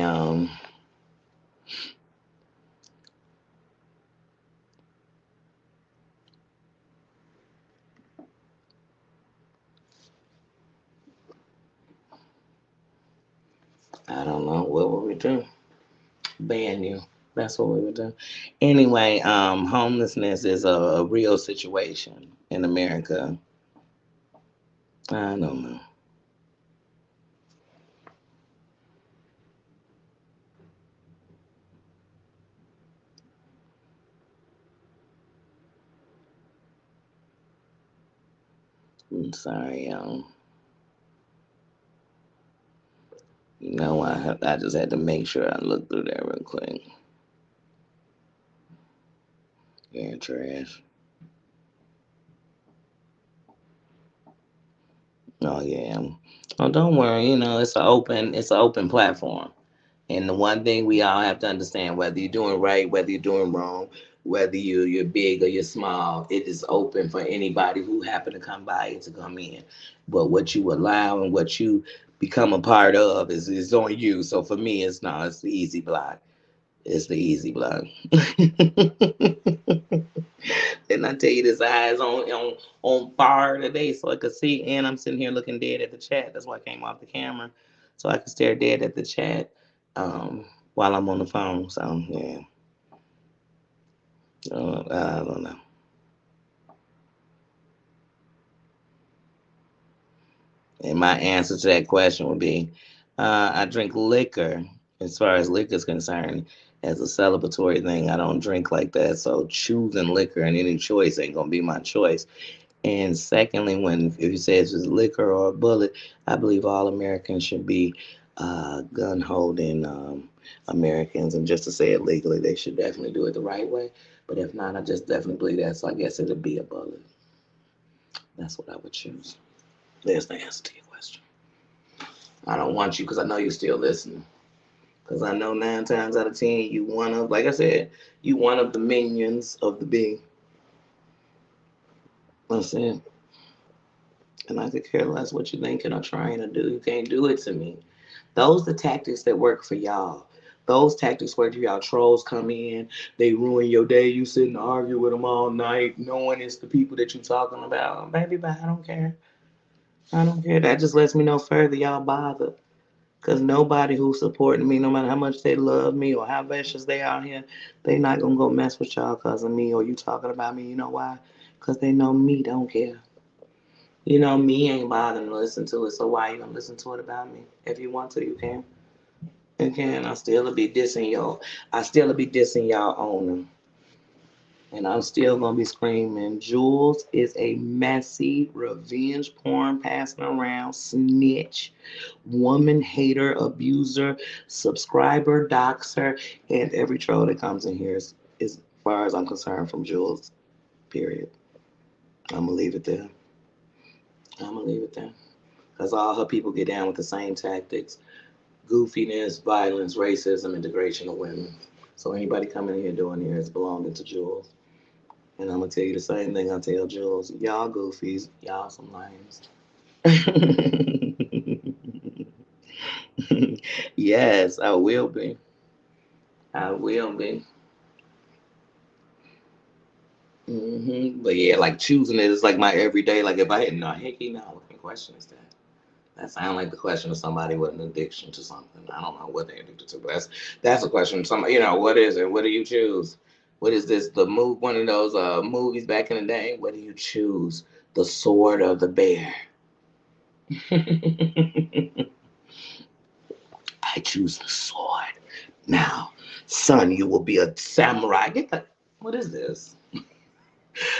don't know what would we do? Ban you. That's what we would do. Anyway, homelessness is a real situation in America. I don't know. I'm sorry, I just had to make sure I looked through that real quick. Yeah, trash. Oh yeah. Oh, don't worry. It's an open platform. And the one thing we all have to understand, whether you're doing right, whether you're doing wrong, whether you're big or you're small, it is open for anybody who happen to come by it to come in. But what you allow and what you become a part of is on you. So for me, it's the easy block. It's the easy block. Didn't I tell you this eyes on fire today so I could see? And I'm sitting here looking dead at the chat. That's why I came off the camera, so I could stare dead at the chat while I'm on the phone. So yeah, I don't know. And my answer to that question would be, I drink liquor. As far as liquor is concerned, as a celebratory thing, I don't drink like that. So choosing liquor and any choice ain't gonna be my choice. And secondly, when if you say it's just liquor or a bullet, I believe all Americans should be gun holding Americans. And just to say it legally, they should definitely do it the right way. But if not, I just definitely believe that. So I guess it'll be a bullet. That's what I would choose. There's the answer to your question. I don't want you because I know you're still listening. Because I know 9 times out of 10, you one of, like I said, you one of the minions of the big. That's it. And I could care less what you thinking or trying to do. You can't do it to me. Those the tactics that work for y'all. Those tactics where y'all trolls come in, they ruin your day. You sit and argue with them all night, knowing it's the people that you talking about. Baby, but I don't care. I don't care. That just lets me know further y'all bother. Cause nobody who's supporting me, no matter how much they love me or how vicious they are here, they not gonna go mess with y'all cause of me or you talking about me. You know why? Cause they know me don't care. Me ain't bothering to listen to it, so why you gonna listen to it about me? If you want to, you can. Again, I still be dissing y'all. I still be dissing y'all on them. And I'm still gonna be screaming. Jules is a messy revenge porn passing around snitch, woman hater, abuser, subscriber, doxer, and every troll that comes in here is as far as I'm concerned from Jules. Period. I'm gonna leave it there. I'm gonna leave it there. Because all her people get down with the same tactics: goofiness, violence, racism, and degradation of women. So anybody coming in here doing here is belonging to Jules. And I'm gonna tell you the same thing I tell Jules. Y'all goofies, y'all some lames. Yes, I will be. I will be. But yeah, like choosing it is like my everyday. Like if I had no hecky, no, what kind of question is that? That sounds like the question of somebody with an addiction to something. I don't know what they're addicted to, but that's a question. Somebody, what is it? What do you choose? What is this? The move? One of those movies back in the day. What do you choose? The sword or the bear? I choose the sword. Now, son, you will be a samurai. Get the. What is this?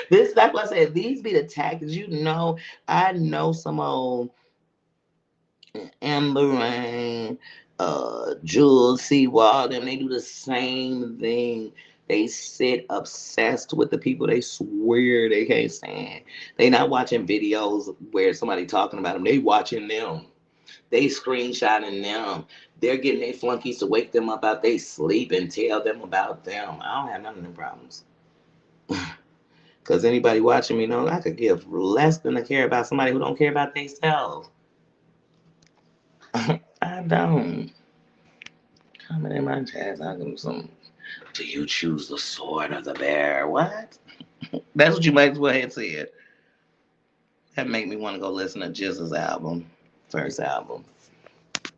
That's what I said. These be the tactics. I know some old Amber Rain, Jules Seward, them, they do the same thing. They sit obsessed with the people they swear they can't stand. They not watching videos where somebody talking about them. They watching them. They screenshotting them. They're getting their flunkies to wake them up out they sleep and tell them about them. I don't have none of them problems. Because anybody watching me knows I could give less than I care about somebody who don't care about themselves. I don't. Coming in my chat, talking some. Do you choose the sword or the bear? What? That's what you might as well have said. That make me want to go listen to Jizz's album, first album.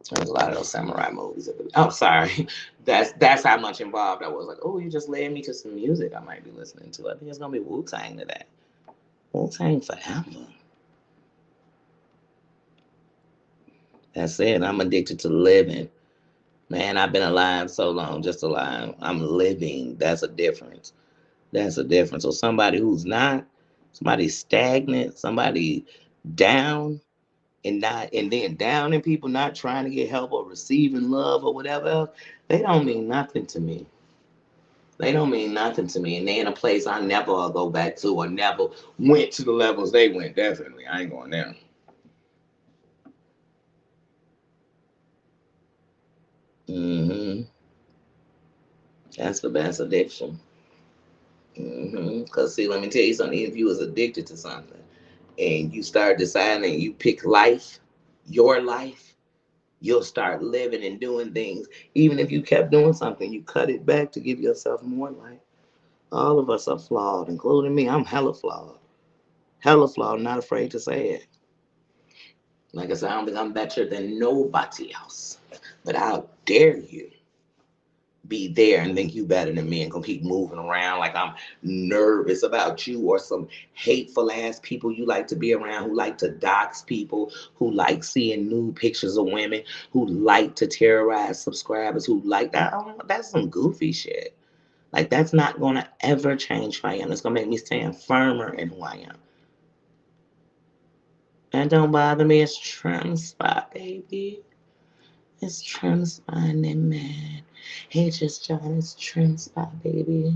There's a lot of those samurai movies. Oh, sorry. That's how much involved I was. Like, oh, you just led me to some music I might be listening to. I think it's gonna be Wu Tang today. Wu Tang forever. That's it. I'm addicted to living. Man, I've been alive so long, just alive. I'm living. That's a difference. That's a difference. So somebody who's not, somebody stagnant, somebody down and then down in people not trying to get help or receiving love or whatever else, they don't mean nothing to me. They don't mean nothing to me. And they in a place I never go back to or never went to the levels they went, definitely. I ain't going there. hmm That's the best addiction. Because, see, let me tell you something. If you was addicted to something and you start deciding you pick life, your life, you'll start living and doing things. Even if you kept doing something, you cut it back to give yourself more life. All of us are flawed, including me. I'm hella flawed. Hella flawed, not afraid to say it. Like I said, I don't think I'm better than nobody else. But how dare you be there and think you better than me and gonna keep moving around like I'm nervous about you or some hateful ass people you like to be around who like to dox people, who like seeing nude pictures of women, who like to terrorize subscribers, who like that. That's some goofy shit. Like that's not gonna ever change who I am. It's gonna make me stand firmer in who I am. And don't bother me, it's trim spot, baby. It's trim spot and man. Hey, just John, it's trim spot, baby.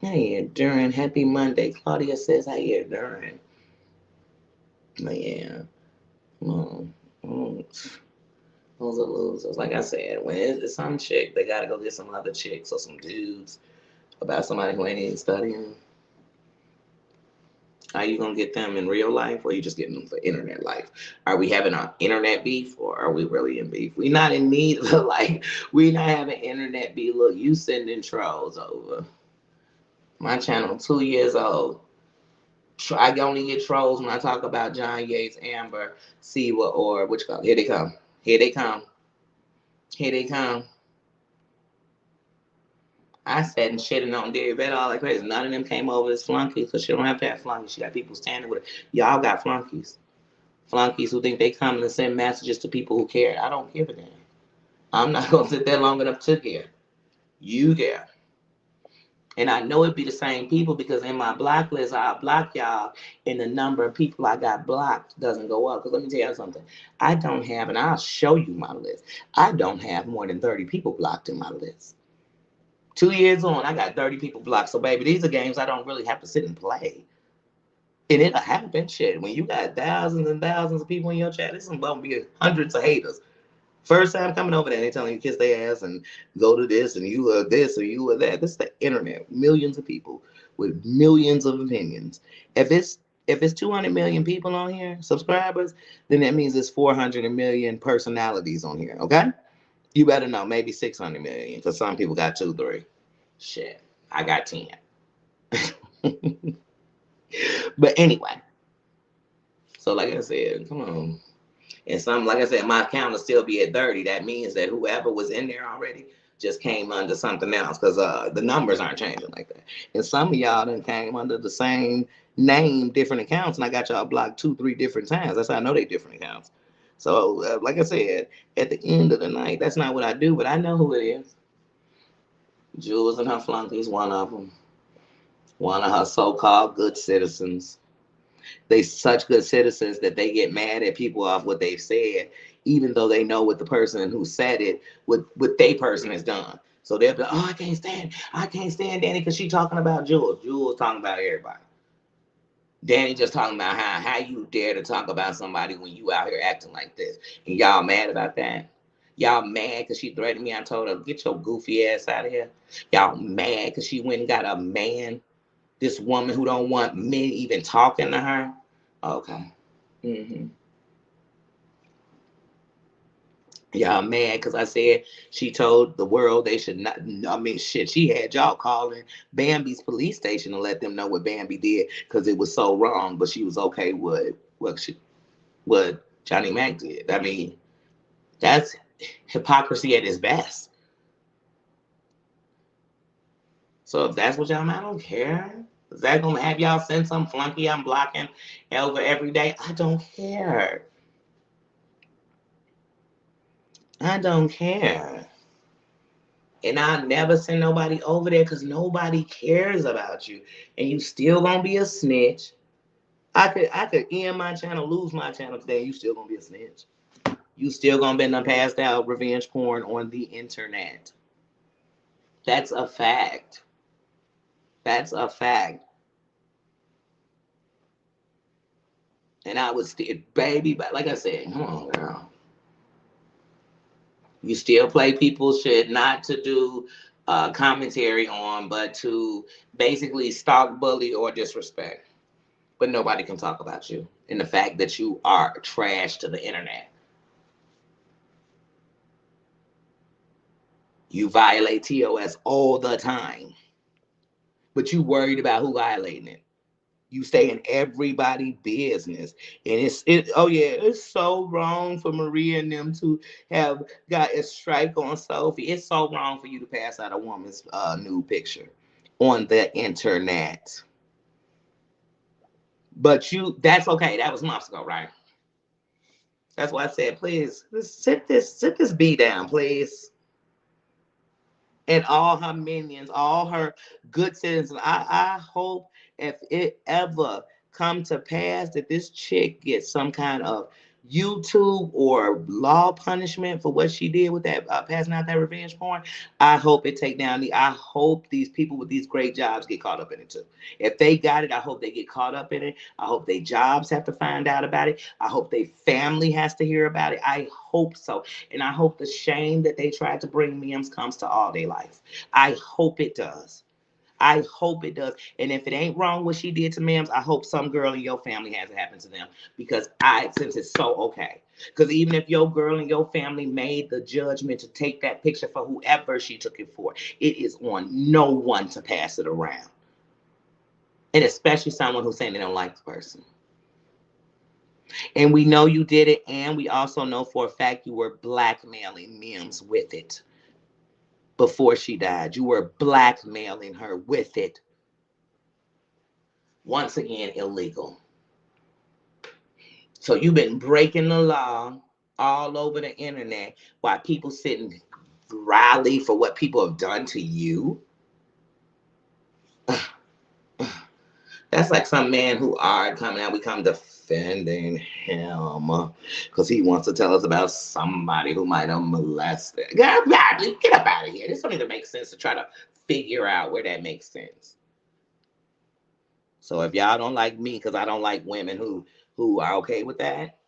Hey, Duran, happy Monday. Claudia says, hey, Duran. But yeah, well, those are losers. Like I said, when it's some chick, they gotta go get some other chicks or some dudes about somebody who ain't even studying. Are you gonna get them in real life, or are you just getting them for internet life? Are we having an internet beef, or are we really in beef? We not in need of like we not having internet beef. Look, you sending trolls over. My channel 2 years old. I only get trolls when I talk about John Yates, Amber, Siwa, or which come. Here they come. Here they come. Here they come. I sat and shitting on Derry Bed all like crazy. None of them came over as flunkies because she don't have to have flunkies. She got people standing with her. Y'all got flunkies. Flunkies who think they come and send messages to people who care. I don't give a damn. I'm not gonna sit there long enough to care. You care. And I know it'd be the same people because in my block list, I'll block y'all, and the number of people I got blocked doesn't go up. Because let me tell you something. I don't have, and I'll show you my list. I don't have more than 30 people blocked in my list. 2 years on, I got 30 people blocked. So, baby, these are games I don't really have to sit and play. And it'll happen, shit. When you got thousands and thousands of people in your chat, this is going to be hundreds of haters. First time coming over there, they telling you kiss their ass and go to this and you are this or you are that. This is the internet. Millions of people with millions of opinions. If it's 200 million people on here, subscribers, then that means it's 400 million personalities on here. Okay, you better know maybe 600 million because some people got 2, 3. Shit, I got 10. But anyway, so like I said, come on. And some, like I said, my account will still be at 30. That means that whoever was in there already just came under something else because the numbers aren't changing like that. And some of y'all done came under the same name, different accounts, and I got y'all blocked 2, 3 different times. That's how I know they different accounts. So, like I said, at the end of the night, that's not what I do, but I know who it is. Jules and her flunkies, one of them. One of her so-called good citizens. They such good citizens that they get mad at people off what they've said, even though they know what the person who said it, what they person has done. So they'll be like, oh, I can't stand Danny because she talking about Jules. Jules talking about everybody. Danny just talking about how you dare to talk about somebody when you out here acting like this. And y'all mad about that? Y'all mad because she threatened me. I told her, get your goofy ass out of here. Y'all mad because she went and got a man, this woman who don't want men even talking to her. Okay. Mm-hmm. Y'all mad because I said she told the world they should not. I mean, shit, she had y'all calling Bambi's police station to let them know what Bambi did because it was so wrong, but she was okay with what Johnny Mac did. I mean, that's hypocrisy at its best. So if that's what y'all, I don't care. Is that gonna have y'all send some flunky I'm blocking over every day? I don't care. I don't care. And I never send nobody over there because nobody cares about you. And you still gonna be a snitch. I could end my channel, lose my channel today, and you still gonna be a snitch. You still gonna be done passed out revenge porn on the internet. That's a fact. That's a fact. And I was still, baby, but like I said, come on, girl. You still play people's shit, not to do commentary on, but to basically stalk, bully, or disrespect. But nobody can talk about you and the fact that you are trash to the internet. You violate TOS all the time, but you worried about who violating it. You stay in everybody's business, and oh yeah, it's so wrong for Maria and them to have got a strike on Sophie. It's so wrong for you to pass out a woman's nude picture on the internet. But that's okay. That was months ago, right? That's why I said, please sit this B down, please. And all her minions, all her good citizens. I hope if it ever come to pass that this chick gets some kind of YouTube or law punishment for what she did with that passing out that revenge porn. I hope it take down I hope these people with these great jobs get caught up in it too. If they got it, I hope they get caught up in it. I hope their jobs have to find out about it. I hope their family has to hear about it. I hope so. And I hope the shame that they tried to bring Mims comes to all their life. I hope it does. I hope it does. And if it ain't wrong what she did to Mims, I hope some girl in your family has it happen to them because since it's so okay. Because even if your girl and your family made the judgment to take that picture for whoever she took it for, it is on no one to pass it around. And especially someone who's saying they don't like the person. And we know you did it, and we also know for a fact you were blackmailing Mims with it. Before she died, you were blackmailing her with it. Once again, illegal. So you've been breaking the law all over the internet while people sitting rally for what people have done to you. That's like some man who are coming out, we come defending him because he wants to tell us about somebody who might have molested. Get up out of here. This don't even make sense to try to figure out where that makes sense. So if y'all don't like me because I don't like women who are okay with that,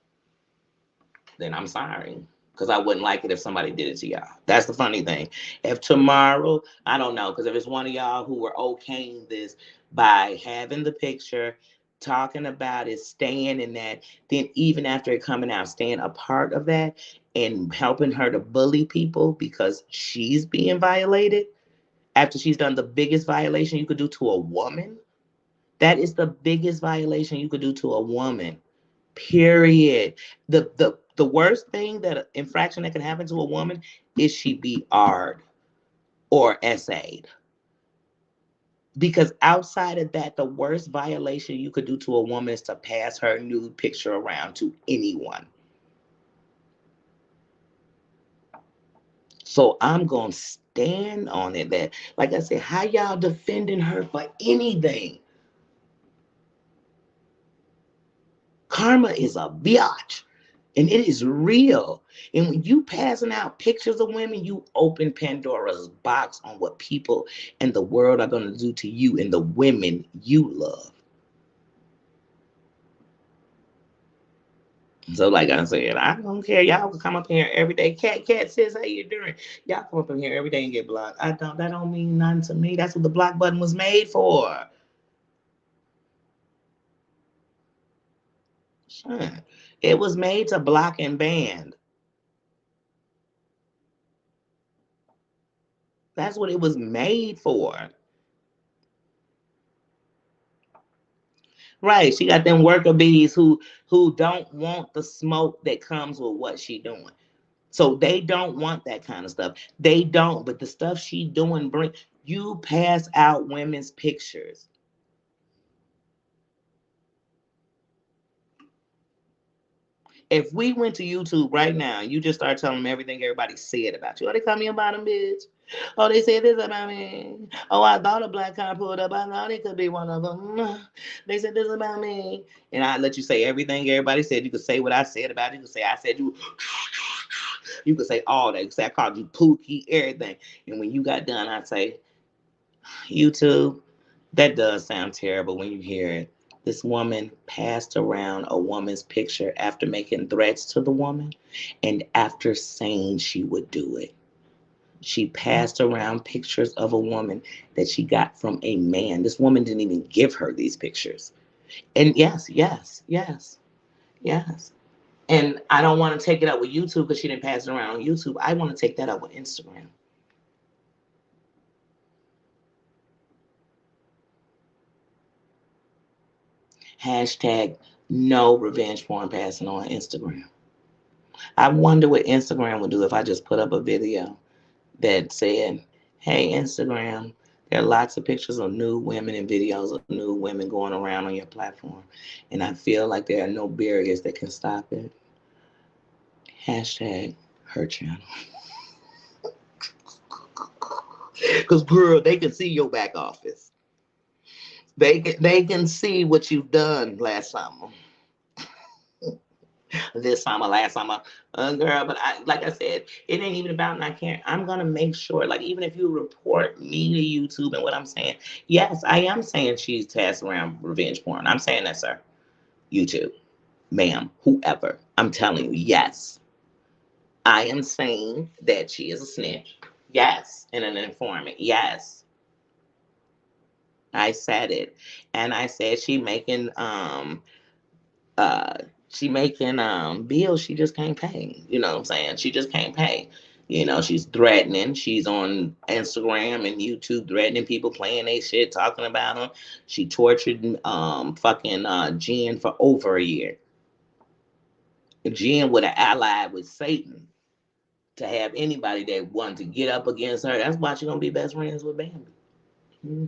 then I'm sorry. Because I wouldn't like it if somebody did it to y'all. That's the funny thing. If tomorrow, I don't know, because if it's one of y'all who were okaying this by having the picture, talking about it, staying in that, then even after it coming out, staying a part of that and helping her to bully people because she's being violated after she's done the biggest violation you could do to a woman. That is the biggest violation you could do to a woman. Period. The worst thing that infraction that can happen to a woman is she be R'd or SA'd. Because outside of that, the worst violation you could do to a woman is to pass her nude picture around to anyone. So I'm gonna stand on it that, like I said, how y'all defending her for anything? Karma is a biatch. And it is real. And when you passing out pictures of women, you open Pandora's box on what people and the world are going to do to you and the women you love. So like I said, I don't care. Y'all can come up here every day. Cat says, how you doing? Y'all come up in here every day and get blocked. That don't mean nothing to me. That's what the block button was made for. Sure. It was made to block and ban. That's what it was made for. Right. She got them worker bees who don't want the smoke that comes with what she doing. So they don't want that kind of stuff. They don't, but the stuff she doing bring you pass out women's pictures. If we went to YouTube right now, you just start telling them everything everybody said about you. Oh, they call me a bottom bitch. Oh, they said this about me. Oh, I thought a black car pulled up. I thought it could be one of them. They said this about me. And I let you say everything everybody said. You could say what I said about you. You could say I said you. You could say all that. You could say I called you Pookie, everything. And when you got done, I'd say, YouTube, that does sound terrible when you hear it. This woman passed around a woman's picture after making threats to the woman and after saying she would do it. She passed around pictures of a woman that she got from a man. This woman didn't even give her these pictures. And yes, yes, yes, yes. And I don't want to take it up with YouTube because she didn't pass it around on YouTube. I want to take that up with Instagram. Hashtag no revenge porn passing on Instagram. I wonder what Instagram would do if I just put up a video that said, hey, Instagram, there are lots of pictures of nude women and videos of nude women going around on your platform. And I feel like there are no barriers that can stop it. Hashtag her channel. Because, girl, they can see your back office. They can see what you've done last summer. This summer, last summer, girl. But like I said, it ain't even about not caring. I'm gonna make sure, like, even if you report me to YouTube and what I'm saying, yes, I am saying she's passed around revenge porn. I'm saying that, sir. YouTube, ma'am, whoever. I'm telling you, yes, I am saying that she is a snitch. Yes, and an informant. Yes, I said it, and I said uh she making bills she just can't pay. You know what I'm saying? She just can't pay. She's threatening. She's on Instagram and YouTube threatening people, playing they shit, talking about them. She tortured fucking Jen for over a year. Jen would have allied with Satan to have anybody that wanted to get up against her. That's why she's gonna be best friends with Bambi. Hmm.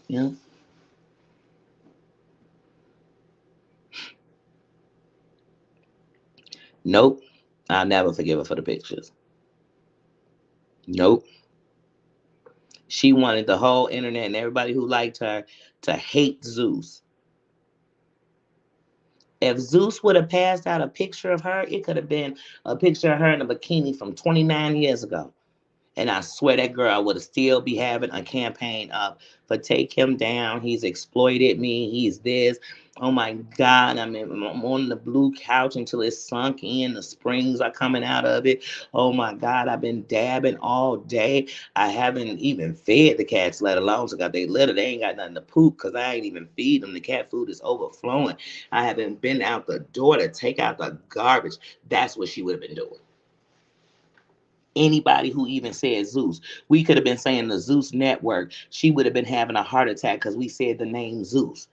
Yeah. Nope. I'll never forgive her for the pictures. Nope. She wanted the whole internet and everybody who liked her to hate Zeus. If Zeus would have passed out a picture of her, it could have been a picture of her in a bikini from 29 years ago. And I swear that girl would still be having a campaign up for take him down. He's exploited me. He's this. Oh my God. I'm on the blue couch until it's sunk in. The springs are coming out of it. Oh my God. I've been dabbing all day. I haven't even fed the cats, let alone so got they litter. They ain't got nothing to poop because I ain't even feed them. The cat food is overflowing. I haven't been out the door to take out the garbage. That's what she would have been doing. Anybody who even said Zeus. We could have been saying the Zeus Network. She would have been having a heart attack because we said the name Zeus.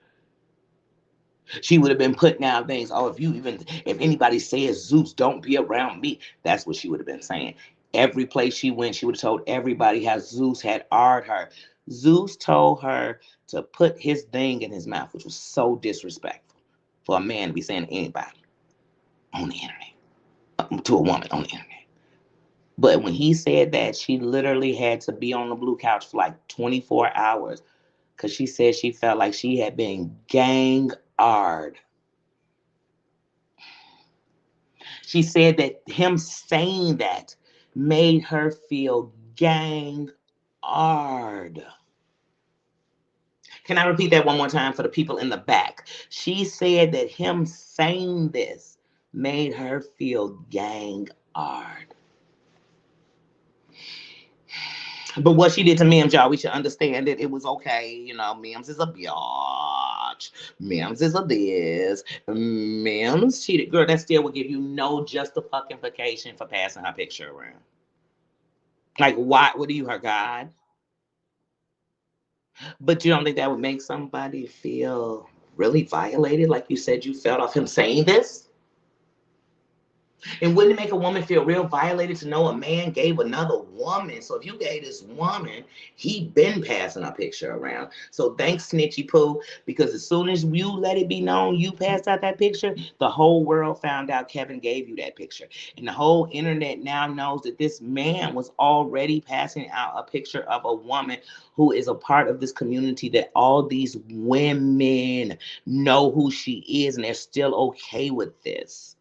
She would have been putting out things. Oh, if anybody says Zeus, don't be around me. That's what she would have been saying. Every place she went, she would have told everybody how Zeus had arred her. Zeus told her to put his thing in his mouth, which was so disrespectful for a man to be saying to anybody on the internet, to a woman on the internet. But when he said that, she literally had to be on the blue couch for like 24 hours because she said she felt like she had been gang-ard. She said that him saying that made her feel gang-ard. Can I repeat that one more time for the people in the back? She said that him saying this made her feel gang-ard. But what she did to Mims, y'all, we should understand that it was okay. You know, Mims is a biatch. Mims is a this. Mims cheated. Girl, that still would give you no justification for passing her picture around. Like, why? What are you, her God? But you don't think that would make somebody feel really violated? Like you said, you felt off him saying this? And wouldn't it make a woman feel real violated to know a man gave another woman? So if you gave this woman, he been passing a picture around. So thanks, Snitchy Poo, because as soon as you let it be known you passed out that picture, the whole world found out Kevin gave you that picture. And the whole internet now knows that this man was already passing out a picture of a woman who is a part of this community, that all these women know who she is and they're still okay with this.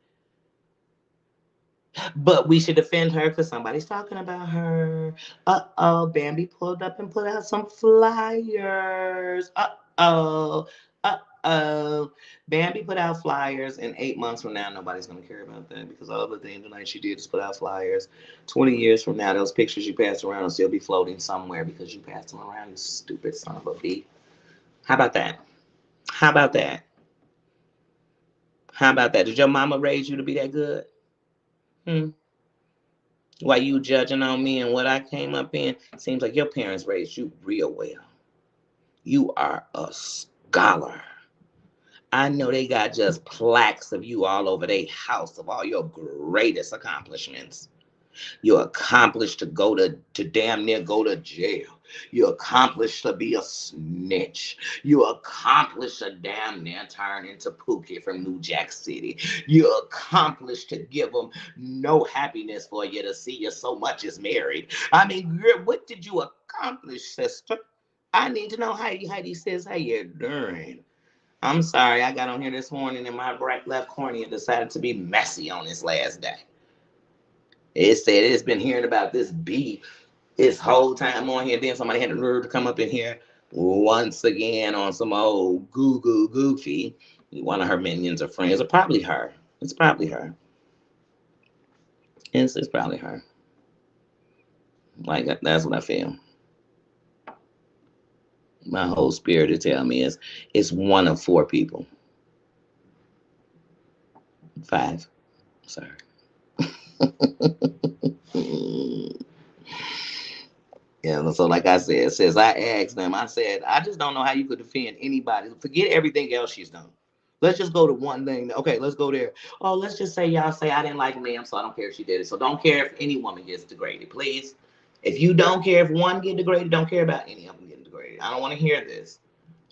But we should defend her because somebody's talking about her. Uh-oh, Bambi pulled up and put out some flyers. Uh-oh. Uh-oh. Bambi put out flyers, and 8 months from now, nobody's going to care about that because all the things tonight she did is put out flyers. 20 years from now, those pictures you passed around will still be floating somewhere because you passed them around, you stupid son of a bee. How about that? How about that? How about that? Did your mama raise you to be that good? Hmm? Why you judging on me and what I came up in? Seems like your parents raised you real well. You are a scholar. I know they got just plaques of you all over their house of all your greatest accomplishments. You're accomplished to damn near go to jail. You're accomplished to be a snitch. You're accomplished to damn near turn into Pookie from New Jack City. You're accomplished to give them no happiness for you to see you so much as married. I mean, girl, what did you accomplish, sister? I need to know how he says how you doing. I'm sorry, I got on here this morning and my right left cornea decided to be messy on this last day. It said it's been hearing about this beef this whole time on here. Then somebody had the nerve to come up in here once again on some old goofy. One of her minions or friends, or probably her. It's probably her. It's probably her. Like, that's what I feel. My whole spirit to tell me is it's one of 4 people. 5. Sorry. Yeah, so like I said, says I asked them, I said, I just don't know how you could defend anybody. Forget everything else she's done. Let's just go to one thing. Okay, let's go there. Oh, let's just say y'all say I didn't like ma'am, so I don't care if she did it. So don't care if any woman gets degraded, please. If you don't care if one get degraded, don't care about any of them getting degraded. I don't want to hear this.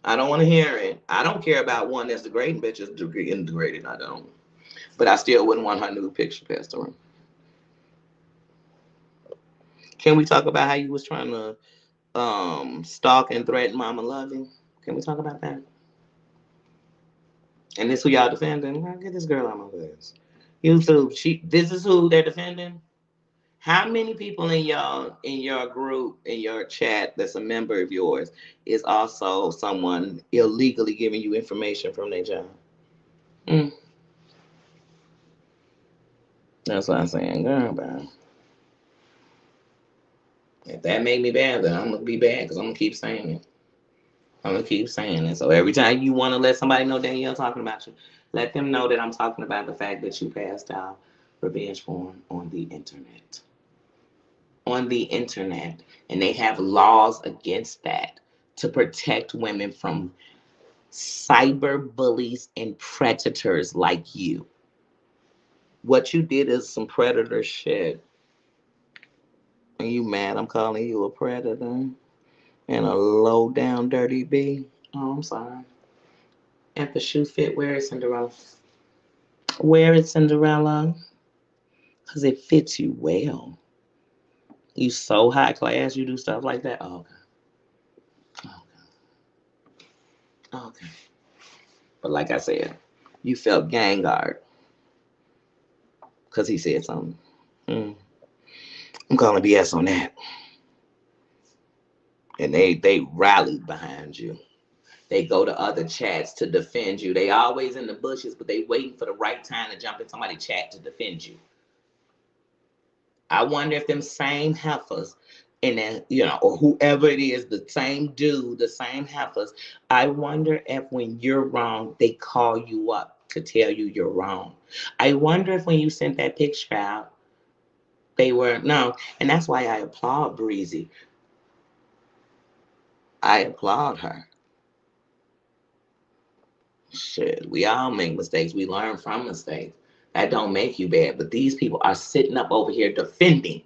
I don't want to hear it. I don't care about one that's degrading bitches getting degraded. I don't. But I still wouldn't want her new picture passed around. Can we talk about how you was trying to stalk and threaten Mama Loving? Can we talk about that? And this who y'all defending? Get this girl on my face. YouTube. This is who they're defending. How many people in your group, in your chat that's a member of yours is also someone illegally giving you information from their job? Mm, that's what I'm saying, girl. Bro. If that make me bad, then I'm gonna be bad because I'm gonna keep saying it. I'm gonna keep saying it. So every time you want to let somebody know Danielle talking about you, let them know that I'm talking about the fact that you passed out revenge porn on the internet. On the internet, and they have laws against that to protect women from cyber bullies and predators like you. What you did is some predator shit. And you mad I'm calling you a predator and a low down dirty B? Oh, I'm sorry. If the shoe fit, wear it, Cinderella. Wear it, Cinderella, because it fits you well. You so high class, you do stuff like that. Oh, okay. Okay. Okay. But like I said, you felt Gangard because he said something. Mm. I'm calling BS on that. And they rallied behind you. They go to other chats to defend you. They always in the bushes, but they waiting for the right time to jump in somebody's chat to defend you. I wonder if them same heifers and then, or whoever it is, the same dude, the same heifers, I wonder if when you're wrong, they call you up to tell you you're wrong. I wonder if when you sent that picture out, they were, no, and that's why I applaud Breezy. I applaud her. Shit, we all make mistakes. We learn from mistakes. That don't make you bad. But these people are sitting up over here defending.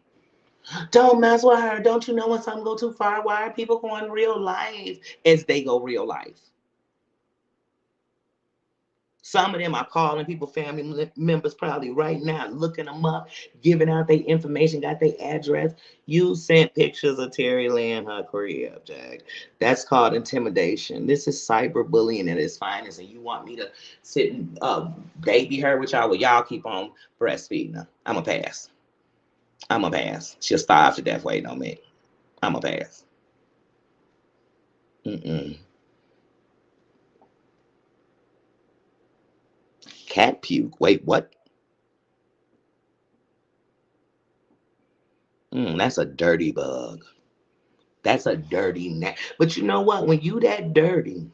Don't mess with her. Don't you know when something go too far? Why are people going real life as they go real life? Some of them are calling people family members probably right now, looking them up, giving out their information, got their address. You sent pictures of Terry Lynn her crib, Jack. That's called intimidation. This is cyberbullying at its finest, and you want me to sit and baby her with y'all? Well, y'all keep on breastfeeding her. I'm a pass. I'm a pass. She'll starve to death waiting on me. I'm a pass. Mm-mm. Cat puke. Wait, what? That's a dirty bug. That's a dirty But you know what? When you that dirty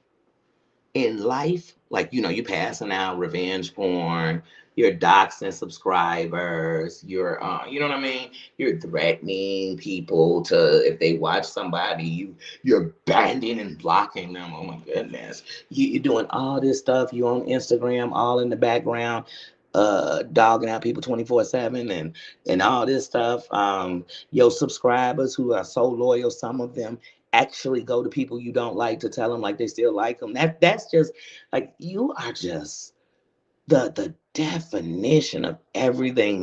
in life, like you passing out revenge porn, you're doxing subscribers, you know what I mean? You're threatening people to if they watch somebody, you're banning and blocking them. Oh my goodness. You're doing all this stuff. You on Instagram, all in the background, dogging out people 24/7 and all this stuff. Your subscribers who are so loyal, some of them actually go to people you don't like to tell them like they still like them. That's just like you are just the definition of everything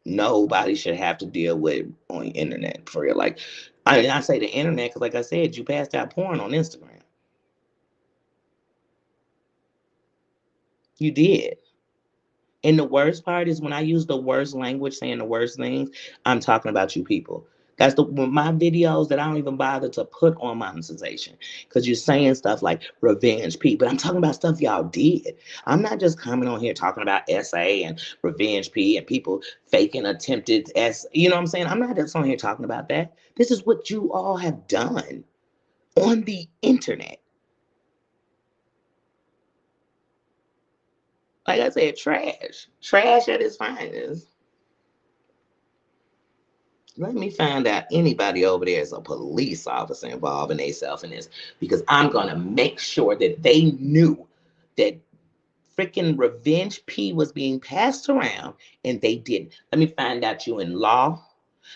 nobody should have to deal with on the internet for real. Like I say the internet because like I said, you passed out porn on Instagram. You did. And the worst part is when I use the worst language, saying the worst things, I'm talking about you people. That's my videos that I don't even bother to put on monetization because you're saying stuff like revenge P, but I'm talking about stuff y'all did. I'm not just coming on here talking about SA and revenge P and people faking attempted S. You know what I'm saying? I'm not just on here talking about that. This is what you all have done on the internet. Like I said, trash at its finest. Let me find out anybody over there is a police officer involved in themselves in this because I'm going to make sure that they knew that freaking Revenge P was being passed around and they didn't. Let me find out you in law.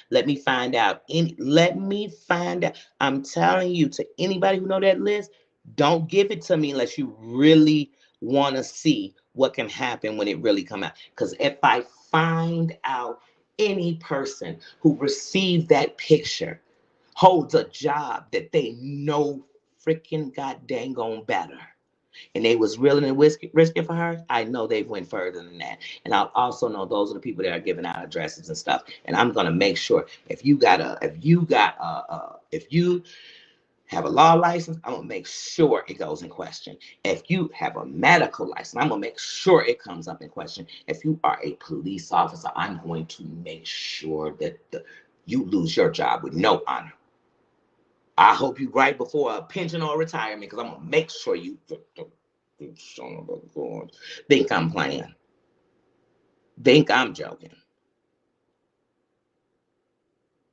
Let me find out let me find out. I'm telling you to anybody who know that list, don't give it to me unless you really want to see what can happen when it really come out. Because if I find out any person who received that picture holds a job that they know freaking god dang on better, and they was willing to risk it for her, I know they've went further than that. And I also know those are the people that are giving out addresses and stuff. And I'm gonna make sure if you have a law license, I'm gonna make sure it goes in question. If you have a medical license, I'm gonna make sure it comes up in question. If you are a police officer, I'm going to make sure that you lose your job with no honor. I hope you right before a pension or retirement, because I'm gonna make sure you think I'm playing, think I'm joking,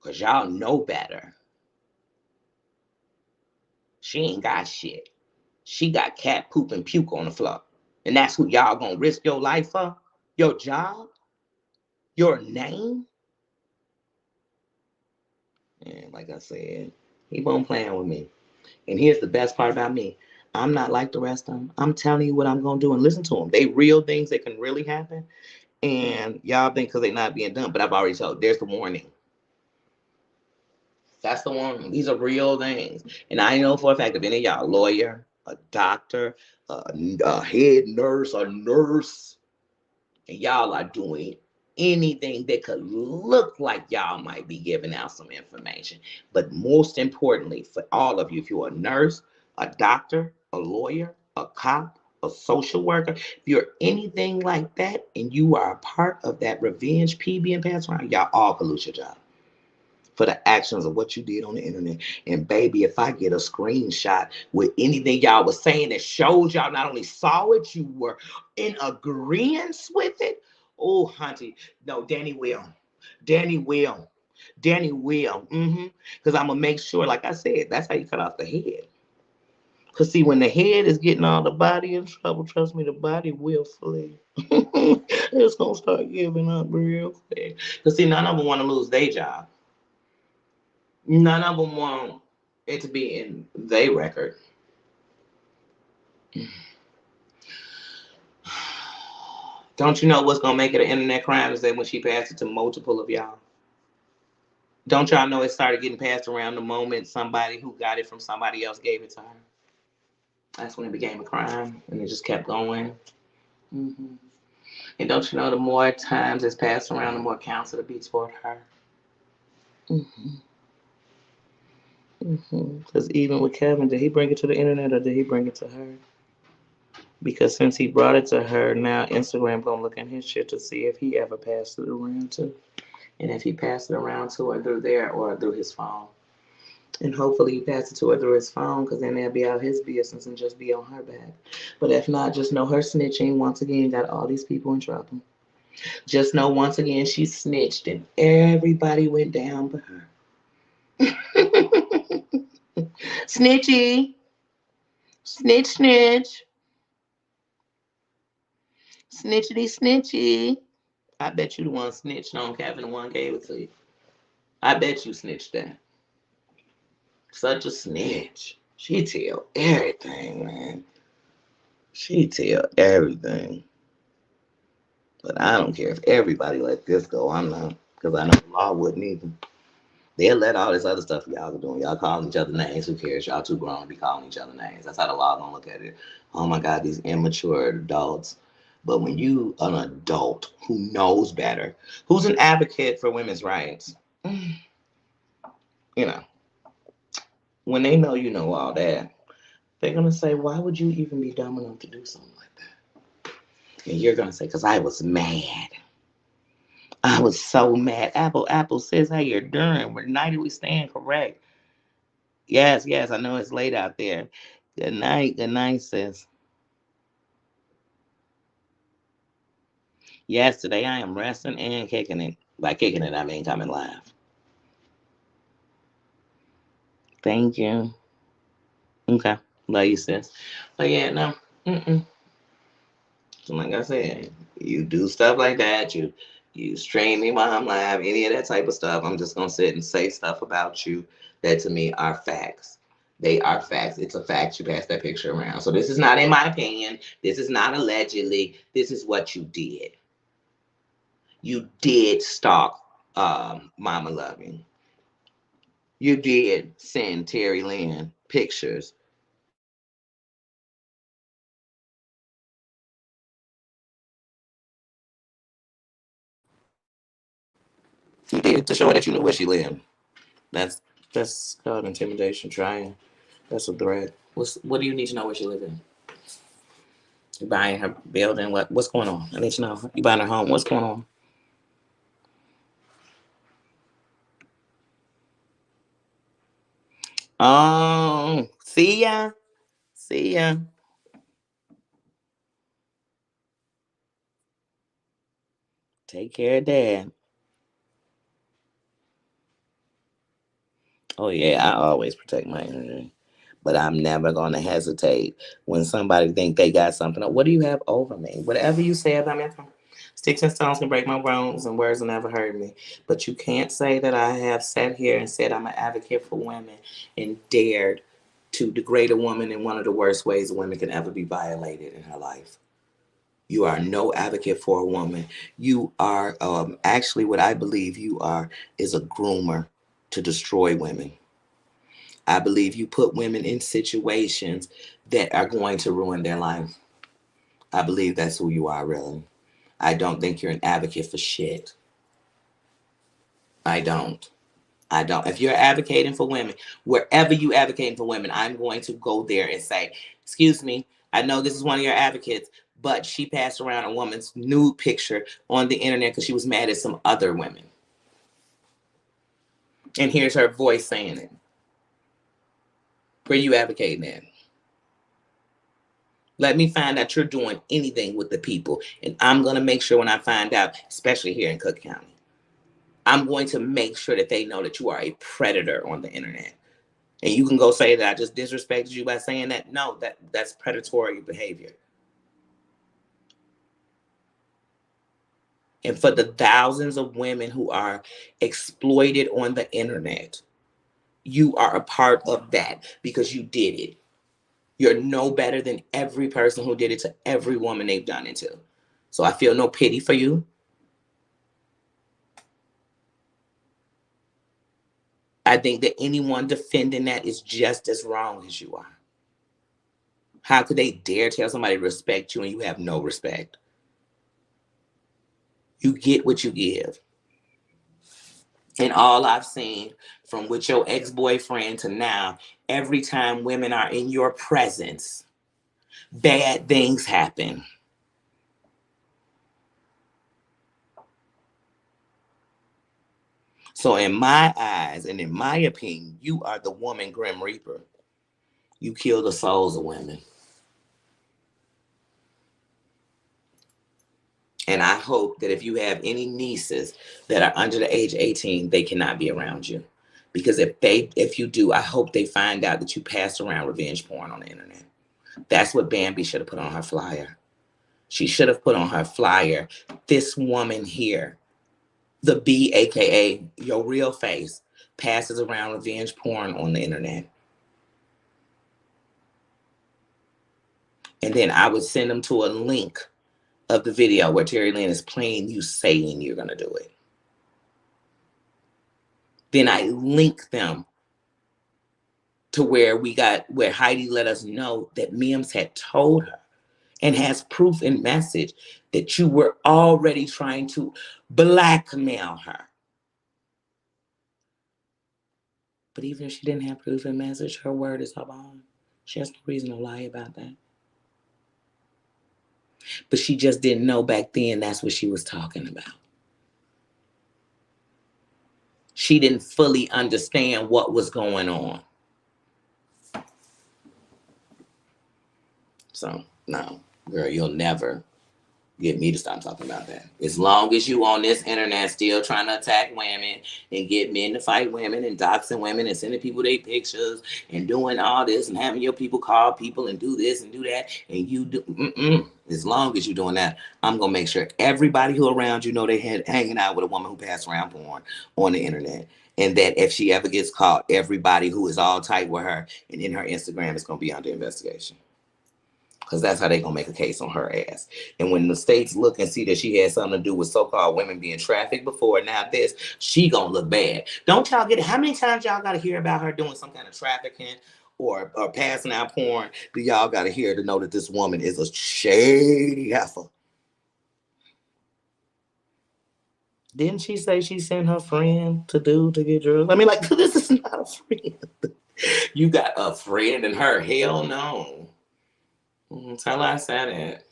because y'all know better. She ain't got shit. She got cat poop and puke on the floor. And that's who y'all gonna risk your life for? Your job? Your name? And like I said, keep on playing with me. And here's the best part about me. I'm not like the rest of them. I'm telling you what I'm gonna do, and listen to them. They real things that can really happen. And y'all think because they're not being done, but I've already told. There's the warning. That's the warning. These are real things. And I know for a fact if any of y'all, a lawyer, a doctor, a head nurse, a nurse, and y'all are doing anything that could look like y'all might be giving out some information. But most importantly, for all of you, if you're a nurse, a doctor, a lawyer, a cop, a social worker, if you're anything like that and you are a part of that revenge P being passed around, y'all all could lose your job for the actions of what you did on the internet. And baby, if I get a screenshot with anything y'all was saying that shows y'all not only saw it, you were in agreement with it. Oh, hunty, no, Danny will. Danny will. Danny will. Because I'm gonna make sure, like I said, that's how you cut off the head. Because see, when the head is getting all the body in trouble, trust me, the body will flee. It's gonna start giving up real quick. Because see, none of them want to lose their job. None of them want it to be in their record. Don't you know what's gonna make it an internet crime is that when she passed it to multiple of y'all? Don't y'all know it started getting passed around the moment somebody who got it from somebody else gave it to her? That's when it became a crime, and it just kept going. And don't you know the more times it's passed around, the more counts it'll be toward her? Because even with Kevin, did he bring it to the internet or did he bring it to her? Because since he brought it to her, now Instagram gonna look in his shit to see if he ever passed it around too. And if he passed it around to her through there or through his phone. And hopefully he passed it to her through his phone, because then they'll be out his business and just be on her back. But if not, just know her snitching once again got all these people in trouble. Just know once again she snitched and everybody went down but her. Snitchy. Snitch, snitch. Snitchity, snitchy. I bet you the one snitched on Kevin, the one gave it to you. I bet you snitched that. Such a snitch. She tell everything, man. She tell everything. But I don't care if everybody let this go. I'm not. Because I know the law wouldn't either. They'll let all this other stuff y'all are doing. Y'all calling each other names. Who cares? Y'all too grown to be calling each other names. That's how the law gonna look at it. Oh my God, these immature adults. But when you an adult who knows better, who's an advocate for women's rights, you know, when they know you know all that, they're gonna say, why would you even be dumb enough to do something like that? And you're gonna say, because I was mad. I was so mad. Apple says how you're doing. We're 90, we stand correct. Yes, I know it's late out there. Good night, sis. Yes, today I am resting and kicking it. By kicking it, I mean coming live. Thank you. Okay, love you, sis. But yeah, no. So like I said, you do stuff like that. You stream me while I'm live. Any of that type of stuff. I'm just gonna sit and say stuff about you that to me are facts. They are facts. It's a fact. You pass that picture around. So this is not in my opinion. This is not allegedly. This is what you did. You did stalk Mama Loving. You did send Terry Lynn pictures. You did to show her that you knew where she lived. That's that's called intimidation. Trying. That's a threat. What do you need to know where she lives in? You buying her building? What's going on? I need to know. You buying her home? What's going on? Oh, see ya. See ya. Take care of dad. Oh yeah, I always protect my energy. But I'm never gonna hesitate when somebody think they got something. What do you have over me? Whatever you say about me, sticks and stones can break my bones, and words will never hurt me. But you can't say that I have sat here and said I'm an advocate for women and dared to degrade a woman in one of the worst ways a woman can ever be violated in her life. You are no advocate for a woman. You are actually what I believe you are is a groomer to destroy women. I believe you put women in situations that are going to ruin their life. I believe that's who you are, really. I don't think you're an advocate for shit. I don't. I don't. If you're advocating for women, wherever you advocating for women, I'm going to go there and say, excuse me, I know this is one of your advocates, but she passed around a woman's nude picture on the internet because she was mad at some other women. And here's her voice saying it. Where you advocating at? Let me find out you're doing anything with the people. And I'm going to make sure when I find out, especially here in Cook County, I'm going to make sure that they know that you are a predator on the internet. And you can go say that I just disrespected you by saying that. No, that's predatory behavior. And for the thousands of women who are exploited on the internet, you are a part of that because you did it. You're no better than every person who did it to every woman they've done it to. So I feel no pity for you. I think that anyone defending that is just as wrong as you are. How could they dare tell somebody to respect you and you have no respect? You get what you give. And all I've seen from with your ex-boyfriend to now, every time women are in your presence, bad things happen. So in my eyes and in my opinion, you are the woman Grim Reaper. You kill the souls of women. And I hope that if you have any nieces that are under the age of 18, they cannot be around you. Because if you do, I hope they find out that you passed around revenge porn on the internet. That's what Bambi should have put on her flyer. She should have put on her flyer, this woman here, the B, aka your real face, passes around revenge porn on the internet. And then I would send them to a link of the video where Terry Lynn is playing you saying you're going to do it. Then I link them to where Heidi let us know that Mims had told her and has proof and message that you were already trying to blackmail her. But even if she didn't have proof and message, her word is her bond. She has no reason to lie about that. But she just didn't know back then that's what she was talking about. She didn't fully understand what was going on. So, no, girl, you'll never Get me to stop talking about that. As long as you on this internet still trying to attack women and get men to fight women and doxing women and sending people their pictures and doing all this and having your people call people and do this and do that and you do, as long as you're doing that, I'm gonna make sure everybody who around you know they had hanging out with a woman who passed around porn on the internet. And that if she ever gets caught, everybody who is all tight with her and in her Instagram is gonna be under investigation. Because that's how they gonna make a case on her ass. And when the states look and see that she had something to do with so-called women being trafficked before, now this, she gonna look bad. Don't y'all get it? How many times y'all gotta hear about her doing some kind of trafficking or passing out porn? Do y'all gotta hear to know that this woman is a shady heifer? Didn't she say she sent her friend to get drugs? I mean, like, this is not a friend. You got a friend in her? Hell no. Tell her I said it.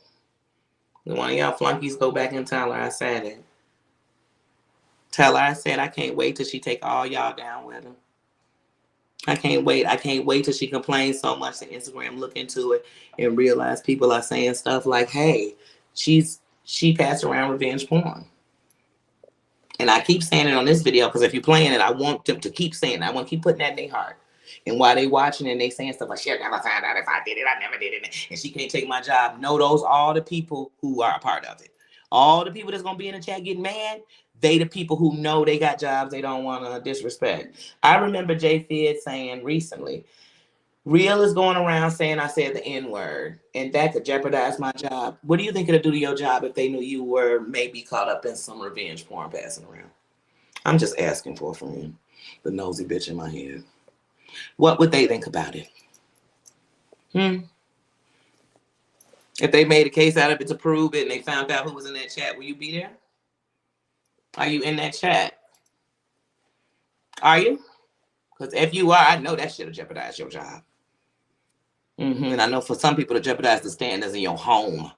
One of y'all flunkies go back and tell her I said it. Tell her I said I can't wait till she take all y'all down with her. I can't wait. I can't wait till she complains so much that Instagram look into it and realize people are saying stuff like, hey, she passed around revenge porn. And I keep saying it on this video because if you're playing it, I want them to keep saying it. I want to keep putting that in their heart. And while they watching and they saying stuff like, she'll never find out if I did it, I never did it, and she can't take my job. No, those all the people who are a part of it. All the people that's going to be in the chat getting mad, they the people who know they got jobs they don't want to disrespect. I remember Jay Fid saying recently, Real is going around saying I said the N-word, and that could jeopardize my job. What do you think it'll do to your job if they knew you were maybe caught up in some revenge porn passing around? I'm just asking for a friend. The nosy bitch in my head. What would they think about it? If they made a case out of it to prove it and they found out who was in that chat, will you be there? Are you in that chat? Are you? Because if you are, I know that should have jeopardized your job. And I know for some people to jeopardize the standards in your home.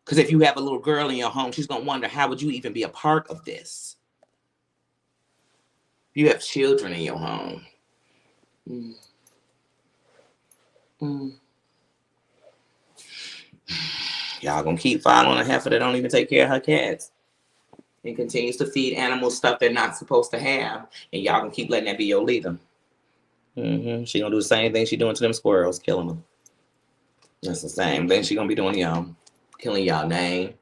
Because if you have a little girl in your home, she's going to wonder, how would you even be a part of this? You have children in your home. Y'all gonna keep following a heifer that don't even take care of her cats and continues to feed animals stuff they're not supposed to have, and y'all gonna keep letting that be your leader. She gonna do the same thing she doing to them squirrels, killing them. That's the same thing she gonna be doing to y'all, killing y'all name.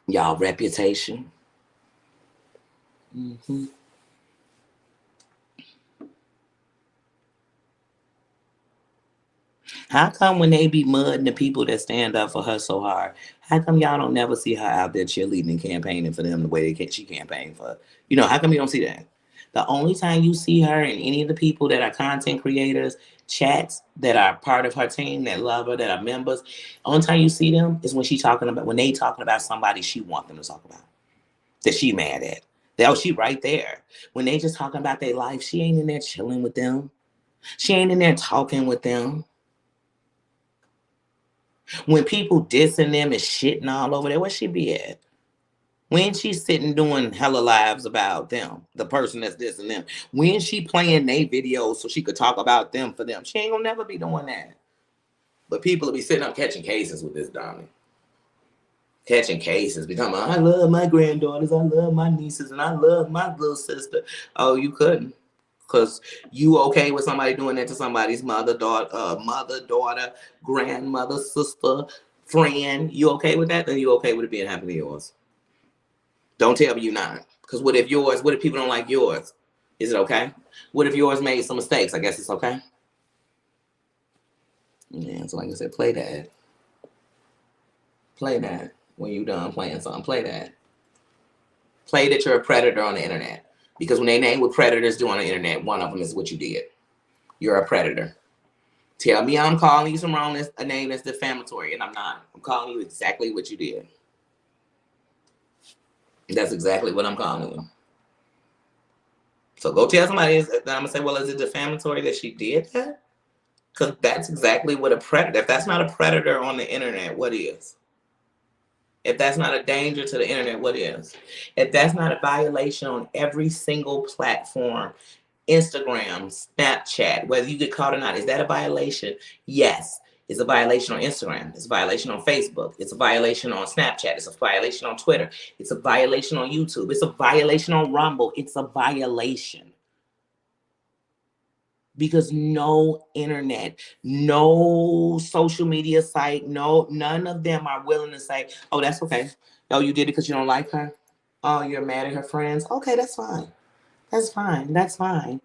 Y'all reputation. How come when they be mudding the people that stand up for her so hard, how come y'all don't never see her out there cheerleading and campaigning for them the way she campaigned for? How come you don't see that? The only time you see her and any of the people that are content creators, chats that are part of her team, that love her, that are members, only time you see them is when they talking about somebody she want them to talk about, that she mad at. She right there. When they just talking about their life, she ain't in there chilling with them. She ain't in there talking with them. When people dissing them and shitting all over there, where she be at? When she sitting doing hella lives about them, the person that's dissing them? When she playing their videos so she could talk about them for them? She ain't gonna never be doing that. But people will be sitting up catching cases with this dummy. Catching cases, becoming, I love my granddaughters, I love my nieces, and I love my little sister. Oh, you couldn't. Because you okay with somebody doing that to somebody's mother, daughter, grandmother, sister, friend? You okay with that? Then you okay with it being happening to yours? Don't tell me you're not. Because what if people don't like yours? Is it okay? What if yours made some mistakes? I guess it's okay. Yeah, so like I said, play that. Play that when you're done playing something. Play that. Play that you're a predator on the internet. Because when they name what predators do on the internet, one of them is what you did. You're a predator. Tell me I'm calling you some wrong, a name that's defamatory, and I'm not. I'm calling you exactly what you did. That's exactly what I'm calling you. So go tell somebody, then I'm going to say, well, is it defamatory that she did that? Because that's exactly what a predator, if that's not a predator on the internet, what is? If that's not a danger to the internet, what is? If that's not a violation on every single platform, Instagram, Snapchat, whether you get caught or not, is that a violation? Yes. It's a violation on Instagram. It's a violation on Facebook. It's a violation on Snapchat. It's a violation on Twitter. It's a violation on YouTube. It's a violation on Rumble. It's a violation. Because no internet, no social media site, none of them are willing to say, oh, that's okay. Oh, you did it because you don't like her? Oh, you're mad at her friends? Okay, that's fine. That's fine. That's fine.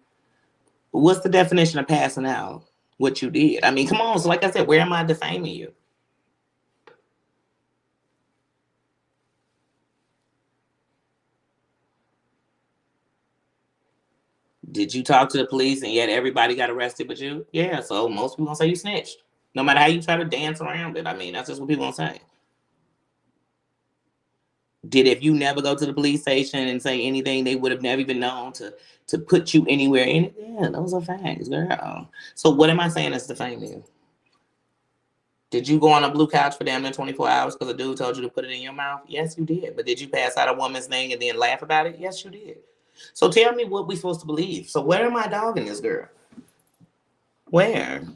What's the definition of passing out? What you did? I mean, come on. So like I said, where am I defaming you? Did you talk to the police and yet everybody got arrested but you? Yeah, so most people gonna say you snitched. No matter how you try to dance around it. I mean, that's just what people gonna say. Did if you never go to the police station and say anything, they would have never even known to put you anywhere in it? Yeah, those are facts, girl. So what am I saying that's defaming you? Did you go on a blue couch for damn near 24 hours because a dude told you to put it in your mouth? Yes, you did. But did you pass out a woman's thing and then laugh about it? Yes, you did. So tell me what we supposed to believe. So where am I dogging this girl? Where?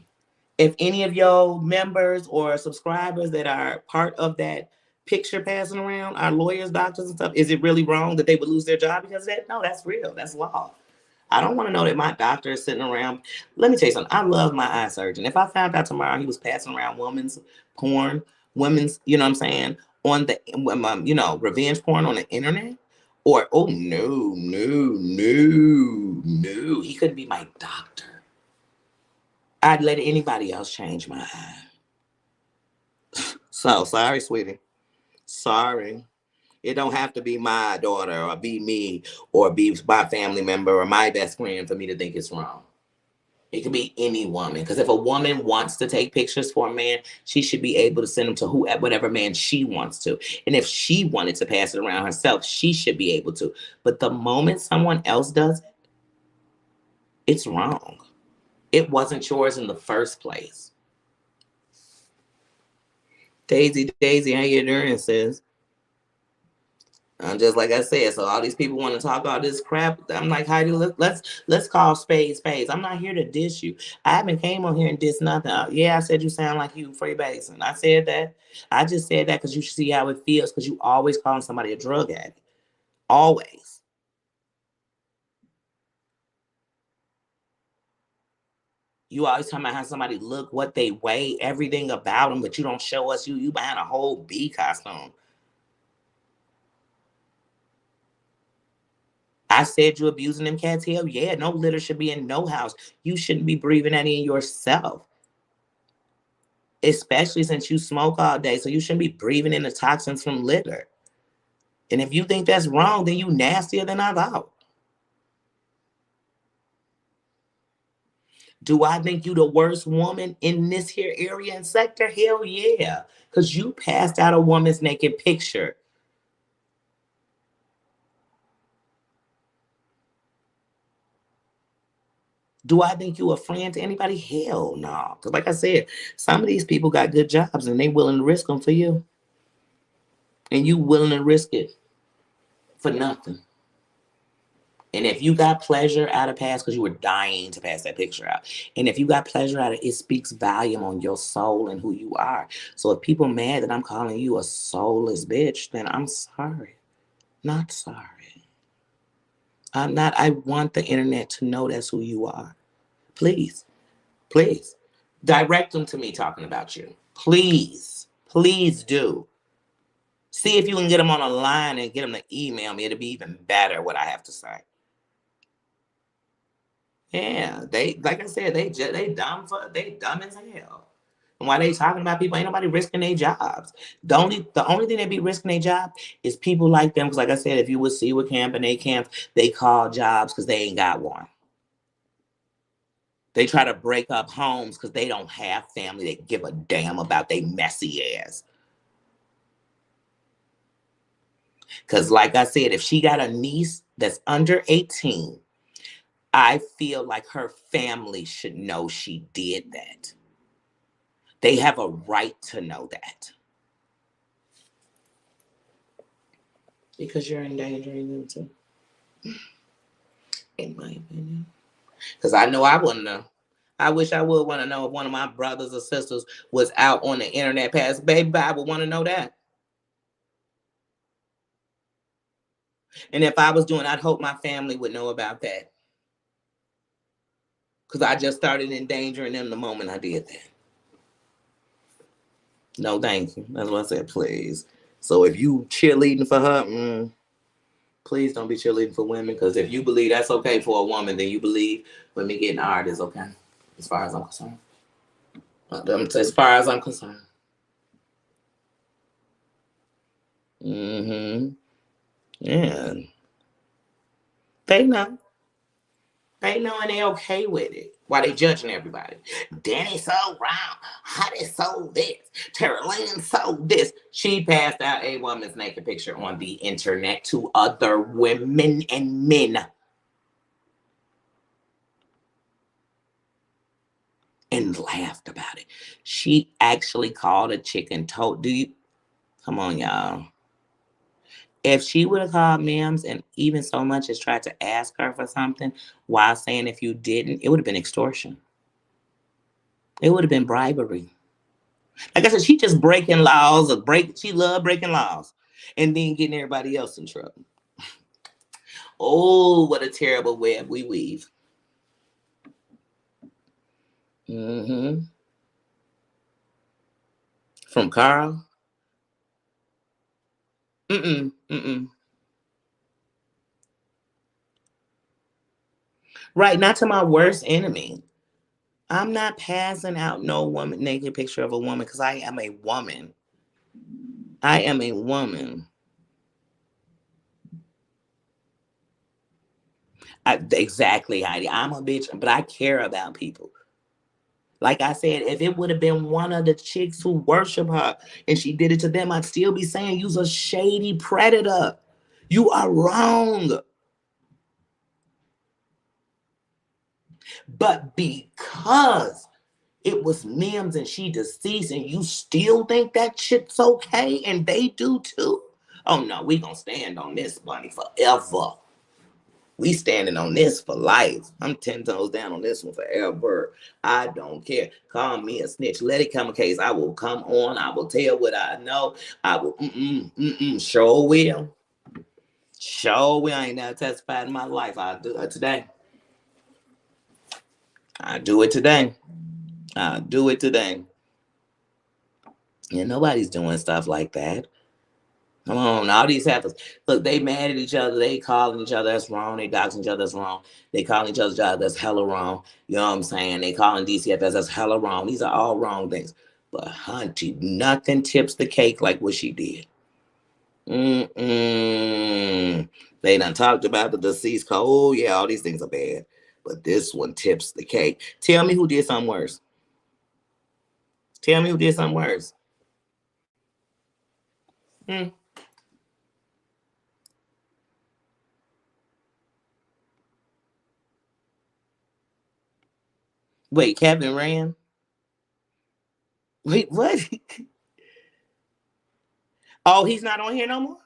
If any of your members or subscribers that are part of that picture passing around are lawyers, doctors, and stuff, is it really wrong that they would lose their job because of that? No, that's real. That's law. I don't want to know that my doctor is sitting around. Let me tell you something. I love my eye surgeon. If I found out tomorrow he was passing around women's porn, women's, you know what I'm saying, on the, revenge porn on the internet, or, oh, no, no, no, no, he couldn't be my doctor. I'd let anybody else change my eye. So, sorry, sweetie. Sorry. It don't have to be my daughter or be me or be my family member or my best friend for me to think it's wrong. It could be any woman. Because if a woman wants to take pictures for a man, she should be able to send them to whatever man she wants to. And if she wanted to pass it around herself, she should be able to. But the moment someone else does it, it's wrong. It wasn't yours in the first place. Daisy, how you doing, sis? Just like I said, so all these people want to talk all this crap. I'm like, Heidi, let's call spades spades. I'm not here to diss you. I haven't came on here and diss nothing. Yeah, I said you sound like you Free Basin. I said that. I just said that because you should see how it feels because you always calling somebody a drug addict. Always. You always talking about how somebody look, what they weigh, everything about them, but you don't show us you behind a whole bee costume. I said you abusing them cats. Hell yeah, no litter should be in no house. You shouldn't be breathing that in yourself. Especially since you smoke all day. So you shouldn't be breathing in the toxins from litter. And if you think that's wrong, then you nastier than I thought. Do I think you the worst woman in this here area and sector? Hell yeah. Because you passed out a woman's naked picture. Do I think you a friend to anybody? Hell no. Because like I said, some of these people got good jobs and they willing to risk them for you. And you willing to risk it for nothing. And if you got pleasure out of pass because you were dying to pass that picture out, and if you got pleasure out of it, it speaks volume on your soul and who you are. So if people mad that I'm calling you a soulless bitch, then I'm sorry. Not sorry. I'm not. I want the internet to know that's who you are. Please, please direct them to me talking about you. Please, please do. See if you can get them on a line and get them to email me. It'll be even better what I have to say. Yeah, they like I said, they dumb as hell. And why they talking about people? Ain't nobody risking their jobs. The only thing they be risking their job is people like them. Because like I said, if you would see with camp and they camp, they call jobs because they ain't got one. They try to break up homes because they don't have family that give a damn about they messy ass. Because like I said, if she got a niece that's under 18, I feel like her family should know she did that. They have a right to know that. Because you're endangering them too. In my opinion. Because I know I wouldn't have. I wish I would want to know if one of my brothers or sisters was out on the internet past. Baby, I would want to know that. And if I was doing, I'd hope my family would know about that. Because I just started endangering them the moment I did that. No, thank you. That's what I said, please. So if you cheerleading for her, please don't be cheerleading for women. Because if you believe that's okay for a woman, then you believe women getting hard is okay. As far as I'm concerned. As far as I'm concerned. Mm-hmm. Yeah. They know. They know and they okay with it. Why they judging everybody? Danny sold round. Honey sold this. Tara Lynn sold this. She passed out a woman's naked picture on the internet to other women and men. And laughed about it. She actually called a chick and told, come on, y'all. If she would have called Mims and even so much as tried to ask her for something while saying if you didn't, it would have been extortion. It would have been bribery. Like I said, she just breaking laws she love breaking laws and then getting everybody else in trouble. Oh, what a terrible web we weave. Mm-hmm. From Carl? Mm-mm. Right, not to my worst enemy. I'm not passing out no woman naked picture of a woman because I am a woman. I am a woman. Exactly, Heidi. I'm a bitch, but I care about people. Like I said, if it would have been one of the chicks who worship her and she did it to them, I'd still be saying you's a shady predator. You are wrong. But because it was Mims and she deceased and you still think that shit's okay and they do too? Oh no, we gonna stand on this bunny forever. We standing on this for life. I'm 10 toes down on this one forever. I don't care. Call me a snitch. Let it come a case. I will come on. I will tell what I know. I will, sure will. Sure will. I ain't never testified in my life. I'll do it today. I do it today. I do it today. And nobody's doing stuff like that. Come on, all these happens. Look, they mad at each other. They calling each other that's wrong. They doxing each other that's wrong. They calling each other's job that's hella wrong. You know what I'm saying? They calling DCFS that's hella wrong. These are all wrong things. But Hunty, nothing tips the cake like what she did. They done talked about the deceased. Oh yeah, all these things are bad. But this one tips the cake. Tell me who did something worse. Tell me who did something worse. Hmm. Wait, Kevin ran? Wait, what? Oh, he's not on here no more?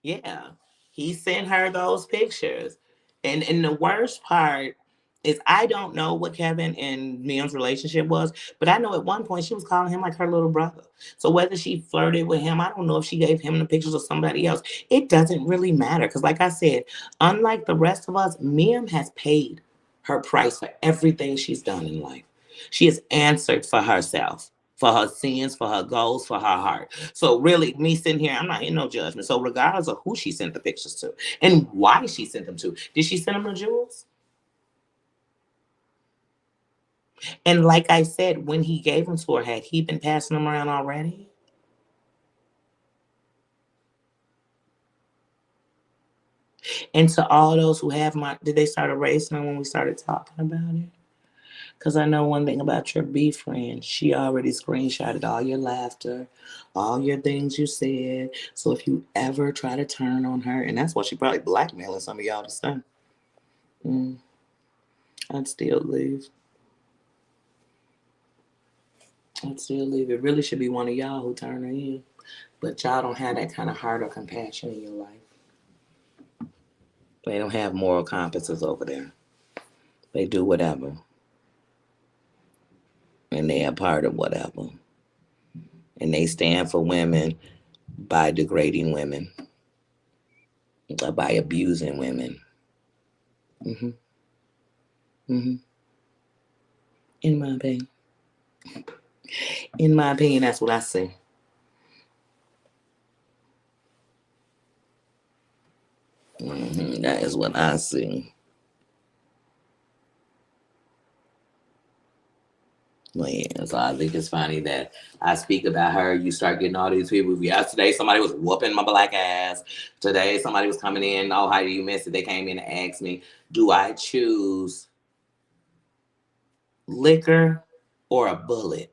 Yeah. He sent her those pictures. And the worst part is I don't know what Kevin and Mim's relationship was, but I know at one point she was calling him like her little brother. So whether she flirted with him, I don't know if she gave him the pictures of somebody else. It doesn't really matter. Because like I said, unlike the rest of us, Mim has paid her price for everything she's done in life. She has answered for herself, for her sins, for her goals, for her heart. So really, me sitting here, I'm not in no judgment. So regardless of who she sent the pictures to and why she sent them to, did she send them to Jules? And like I said, when he gave them to her, had he been passing them around already? And to all those who have did they start erasing them when we started talking about it? Because I know one thing about your B friend. She already screenshotted all your laughter, all your things you said. So if you ever try to turn on her, and that's why she probably blackmailing some of y'all to stay, I'd still leave. I'd still leave. It really should be one of y'all who turn her in. But y'all don't have that kind of heart or compassion in your life. They don't have moral compasses over there. They do whatever. And they are part of whatever. And they stand for women by degrading women, by abusing women. hmm hmm In my opinion. In my opinion, that's what I say. That is what I see. Well, yeah, so I think it's funny that I speak about her. You start getting all these people. Yesterday, somebody was whooping my black ass. Today, somebody was coming in. Oh, how do you miss it? They came in and asked me, do I choose liquor or a bullet?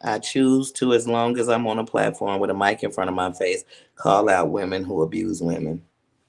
I choose to, as long as I'm on a platform with a mic in front of my face, call out women who abuse women.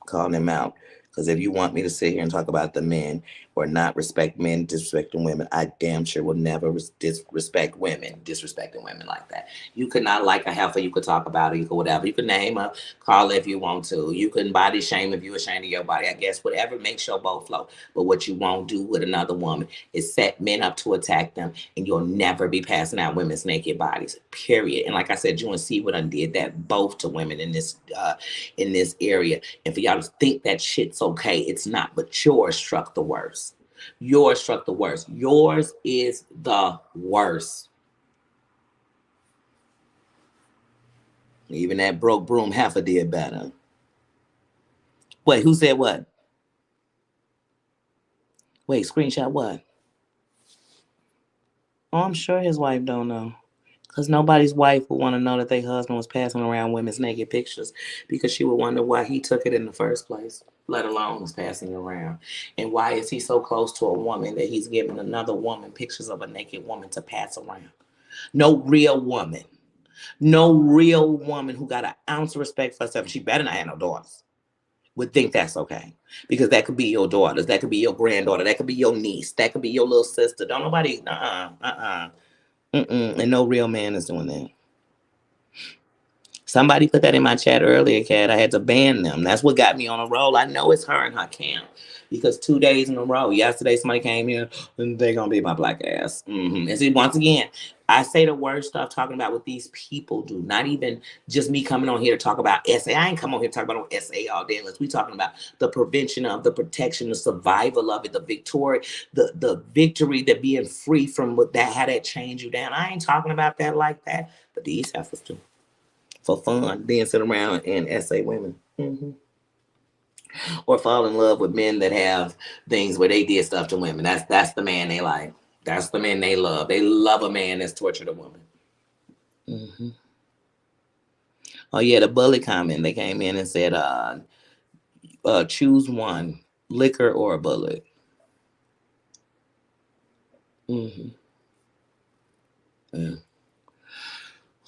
Call them out. Because if you want me to sit here and talk about the men or not respect men, disrespecting women, I damn sure will never disrespect women, disrespecting women like that. You could not like a heifer, you could talk about it, you could whatever. You could name a call if you want to. You can body shame if you're ashamed of your body. I guess whatever makes your boat float. But what you won't do with another woman is set men up to attack them, and you'll never be passing out women's naked bodies. Period. And like I said, you and see what I did that both to women in this area. And for y'all to think that shit's okay, it's not. But yours struck the worst. Yours struck the worst. Yours is the worst. Even that broke broom heifer did better. Wait, who said what? Wait, screenshot what? Oh, I'm sure his wife don't know. Because nobody's wife would want to know that their husband was passing around women's naked pictures, because she would wonder why he took it in the first place, let alone was passing it around. And why is he so close to a woman that he's giving another woman pictures of a naked woman to pass around? No real woman. No real woman who got an ounce of respect for herself, she better not have no daughters, would think that's okay. Because that could be your daughters, that could be your granddaughter, that could be your niece, that could be your little sister. Don't nobody, And no real man is doing that. Somebody put that in my chat earlier, Kat. I had to ban them. That's what got me on a roll. I know it's her and her camp. Because 2 days in a row, yesterday somebody came here and they're going to be my black ass. And see, once again, I say the worst stuff talking about what these people do. Not even just me coming on here to talk about SA. I ain't come on here to talk about SA all day unless we talking about the prevention of, the protection, the survival of it, the victory, that being free from what that, how that change you down. I ain't talking about that like that. But these heifers do. For fun, then sit around and essay women. Or fall in love with men that have things where they did stuff to women. That's the man they like. That's the man they love. They love a man that's tortured a woman. Oh yeah, the bully comment. They came in and said, choose one, liquor or a bullet. Yeah.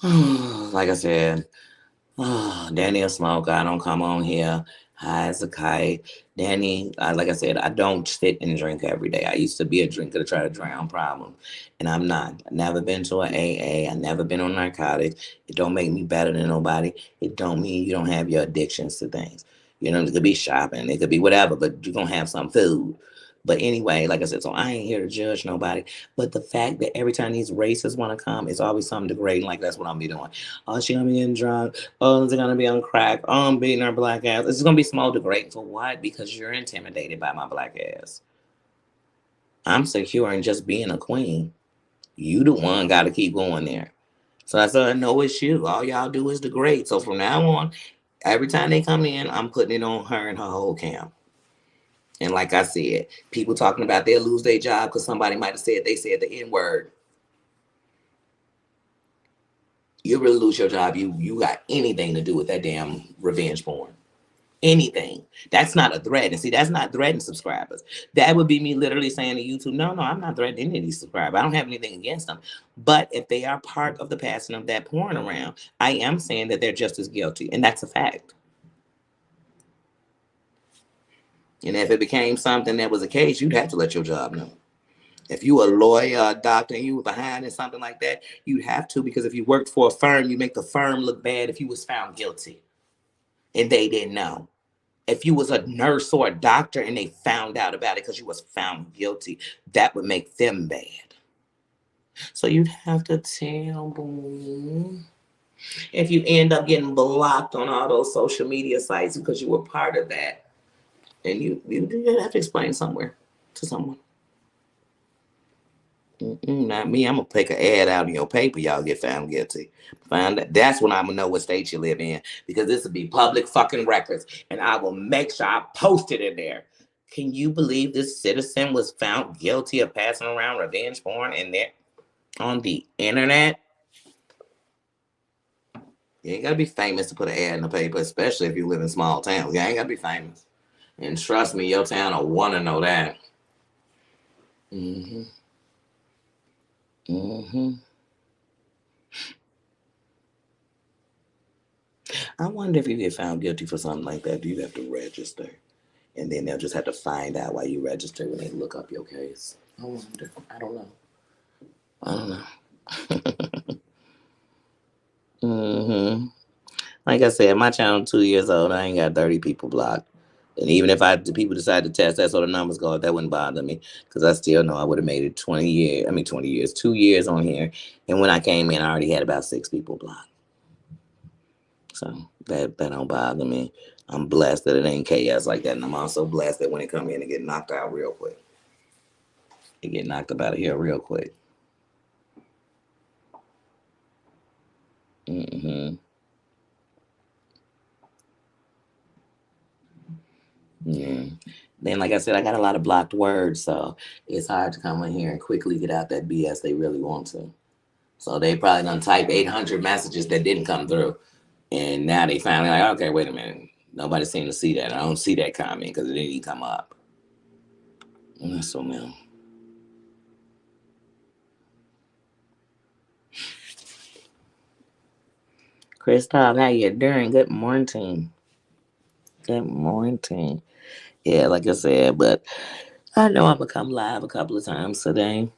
Like I said, Daniel Smoke, I don't come on here high as a kite. Danny, like I said, I don't sit and drink every day. I used to be a drinker to try to drown problems, and I'm not. I've never been to an AA. I've never been on narcotics. It don't make me better than nobody. It don't mean you don't have your addictions to things. You know, it could be shopping, it could be whatever, but you're going to have some food. But anyway, like I said, so I ain't here to judge nobody. But the fact that every time these racists want to come, it's always something degrading. Like, that's what I'm be doing. Oh, she gonna be getting drunk. Oh, is it gonna be on crack? Oh, I'm beating her black ass. It's gonna be small degrading for what? Because you're intimidated by my black ass. I'm secure in just being a queen. You the one got to keep going there. So I said, no, it's you. All y'all do is degrade. So from now on, every time they come in, I'm putting it on her and her whole camp. And like I said, people talking about they'll lose their job because somebody might have said they said the N-word. You really lose your job. You got anything to do with that damn revenge porn. Anything. That's not a threat. And see, that's not threatening subscribers. That would be me literally saying to YouTube, no, I'm not threatening any of these subscribers. I don't have anything against them. But if they are part of the passing of that porn around, I am saying that they're just as guilty. And that's a fact. And if it became something that was a case, you'd have to let your job know. If you a lawyer or a doctor and you were behind in something like that, you'd have to, because if you worked for a firm, you make the firm look bad if you was found guilty and they didn't know. If you was a nurse or a doctor and they found out about it because you was found guilty, that would make them bad. So you'd have to tell, boom. If you end up getting blocked on all those social media sites because you were part of that, and you have to explain somewhere to someone. Not me. I'm gonna take an ad out in your paper. Y'all get found guilty. Find that. That's when I'm gonna know what state you live in, because this will be public fucking records, and I will make sure I post it in there. Can you believe this citizen was found guilty of passing around revenge porn in there on the internet? You ain't gotta be famous to put an ad in the paper, especially if you live in small towns. You ain't gotta be famous. And trust me, your town will want to know that. Mm-hmm. Mm-hmm. I wonder if you get found guilty for something like that, do you have to register? And then they'll just have to find out why you register when they look up your case. I wonder. I don't know. I don't know. Mm-hmm. Like I said, my child 2 years old. I ain't got 30 people blocked. And even if the people decide to test that so the numbers go up, that wouldn't bother me, because I still know I would have made it 20 years. I mean, 20 years, 2 years on here. And when I came in, I already had about 6 people blocked. So that don't bother me. I'm blessed that it ain't chaos like that. And I'm also blessed that when it come in, it get knocked out real quick. It get knocked up out of here real quick. Mm-hmm. Yeah. Then, like I said, I got a lot of blocked words, so it's hard to come in here and quickly get out that BS they really want to. So they probably done type 800 messages that didn't come through. And now they finally like, okay, wait a minute. Nobody seemed to see that. I don't see that comment because it didn't come up. So, man. Christoph, how you doing? Good morning. Good morning. Yeah, like I said, but I know I'm gonna come live a couple of times today.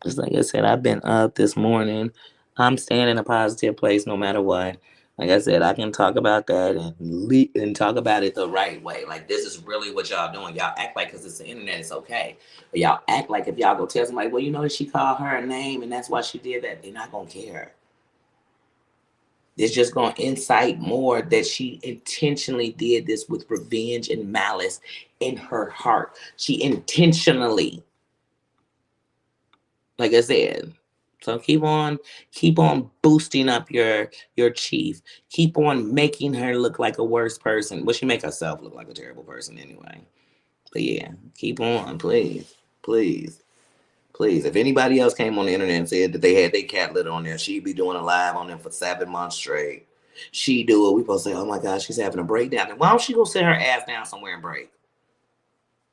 Just like I said, I've been up this morning. I'm staying in a positive place no matter what. Like I said, I can talk about that and talk about it the right way. Like, this is really what y'all doing. Y'all act like, because it's the internet, it's okay. But y'all act like if y'all go tell somebody, well, you know that she called her a name and that's why she did that, they're not gonna care. It's just going to incite more that she intentionally did this with revenge and malice in her heart. She intentionally, like I said. So keep on boosting up your chief. Keep on making her look like a worse person. Well, she make herself look like a terrible person anyway. But yeah, keep on, please, please, please. If anybody else came on the internet and said that they had their cat litter on there, she'd be doing a live on them for 7 months straight. She do it. We supposed to say, oh my gosh, she's having a breakdown. Why don't she go sit her ass down somewhere and break?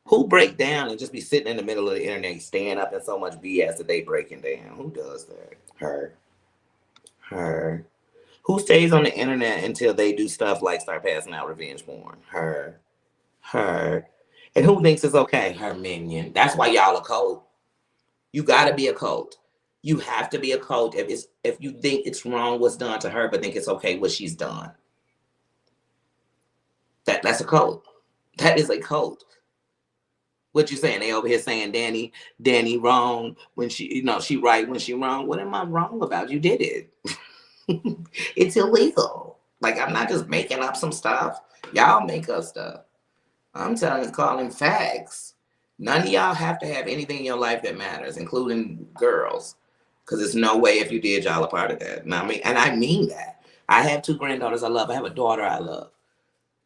Who break down and just be sitting in the middle of the internet, staying up in so much BS that they breaking down? Who does that? Her. Who stays on the internet until they do stuff like start passing out revenge porn? Her. And who thinks it's okay? Her minion. That's why y'all a cult. You gotta be a cult. You have to be a cult if you think it's wrong what's done to her, but think it's okay what she's done. That's a cult. That is a cult. What you saying? They over here saying Danny wrong when she right when she wrong. What am I wrong about? You did it. It's illegal. Like, I'm not just making up some stuff. Y'all make up stuff. I'm telling you, calling facts. None of y'all have to have anything in your life that matters, including girls. Because there's no way if you did, y'all a part of that. And I mean that. I have 2 granddaughters I love. I have a daughter I love.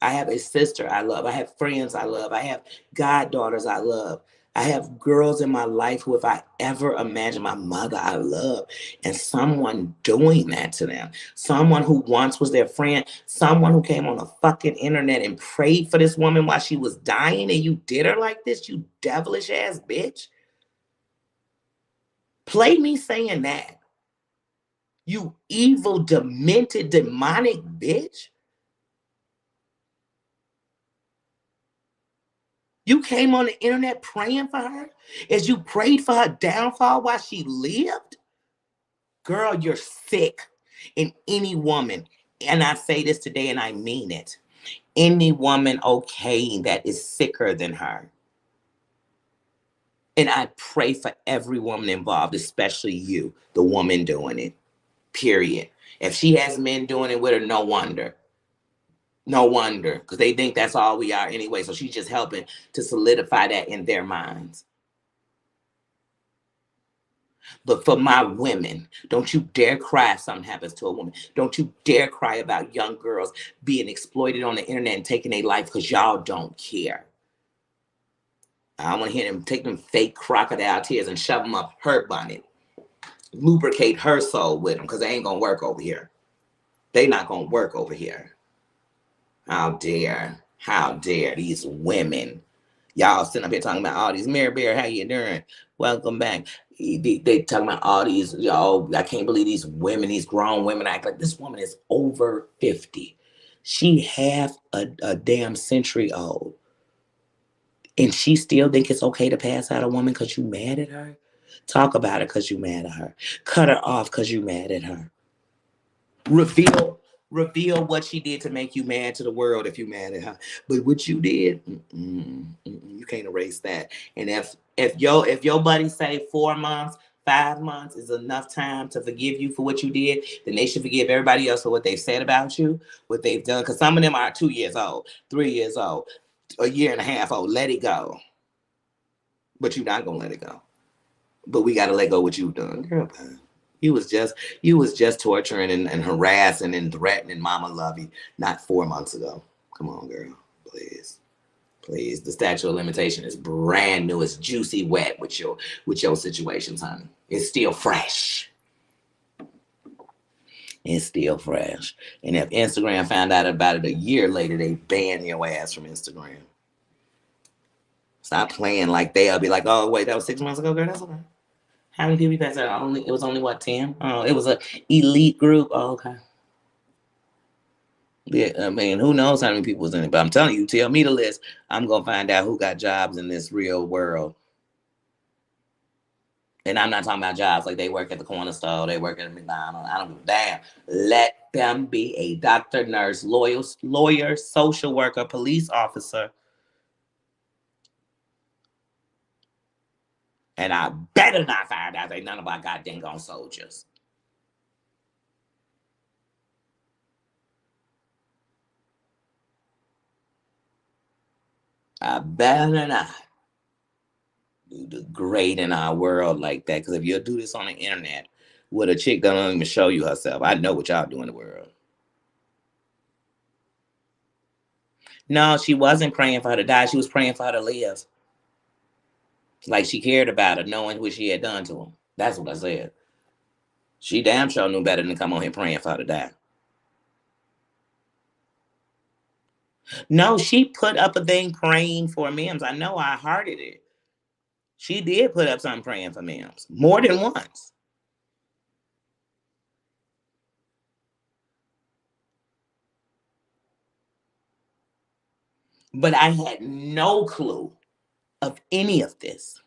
I have a sister I love. I have friends I love. I have goddaughters I love. I have girls in my life who, if I ever imagine my mother, I love, and someone doing that to them, someone who once was their friend, someone who came on the fucking internet and prayed for this woman while she was dying, and you did her like this, you devilish ass bitch. Play me saying that. You evil, demented, demonic bitch. You came on the internet praying for her as you prayed for her downfall while she lived? Girl, you're sick. And any woman, and I say this today and I mean it, any woman okaying that is sicker than her. And I pray for every woman involved, especially you, the woman doing it, period. If she has men doing it with her, no wonder. No wonder, because they think that's all we are anyway. So she's just helping to solidify that in their minds. But for my women, don't you dare cry if something happens to a woman. Don't you dare cry about young girls being exploited on the internet and taking their life because y'all don't care. I want to hear them take them fake crocodile tears and shove them up her bonnet. Lubricate her soul with them because they ain't going to work over here. They not going to work over here. How dare these women. Y'all sitting up here talking about all these, Mary Bear, how you doing? Welcome back. They talking about all these, y'all, I can't believe these women, these grown women act like this woman is over 50. She half a damn century old. And she still think it's okay to pass out a woman because you mad at her? Talk about it because you mad at her. Cut her off because you mad at her. Reveal what she did to make you mad to the world if you mad at her. But what you did, you can't erase that. And if your buddy say 4 months, 5 months is enough time to forgive you for what you did, then they should forgive everybody else for what they've said about you, what they've done. Because some of them are 2 years old, 3 years old, a year and a half old. Let it go. But you're not gonna let it go. But we gotta let go what you've done, girl. You was just torturing and harassing and threatening Mama Lovey not 4 months ago. Come on, girl. Please. Please. The statute of limitation is brand new. It's juicy wet with your situations, honey. It's still fresh. It's still fresh. And if Instagram found out about it a year later, they ban your ass from Instagram. Stop playing like they'll be like, oh, wait, that was 6 months ago, girl? That's okay. How many people you passed out? It was only what, 10? Oh, it was an elite group. Oh, okay. Yeah, I mean, who knows how many people was in it? But I'm telling you, tell me the list. I'm gonna find out who got jobs in this real world. And I'm not talking about jobs like they work at the corner store, they work at McDonald's. I don't give a damn. Let them be a doctor, nurse, lawyer, social worker, police officer. And I better not find out they none of our goddamn gone soldiers. I better not do the great in our world like that. Because if you'll do this on the internet with a chick that don't even show you herself, I know what y'all do in the world. No, she wasn't praying for her to die. She was praying for her to live. Like she cared about her, knowing what she had done to him. That's what I said. She damn sure knew better than to come on here praying for her to die. No, she put up a thing praying for Mims. I know, I hearted it. She did put up something praying for Mims more than once. But I had no clue of any of this.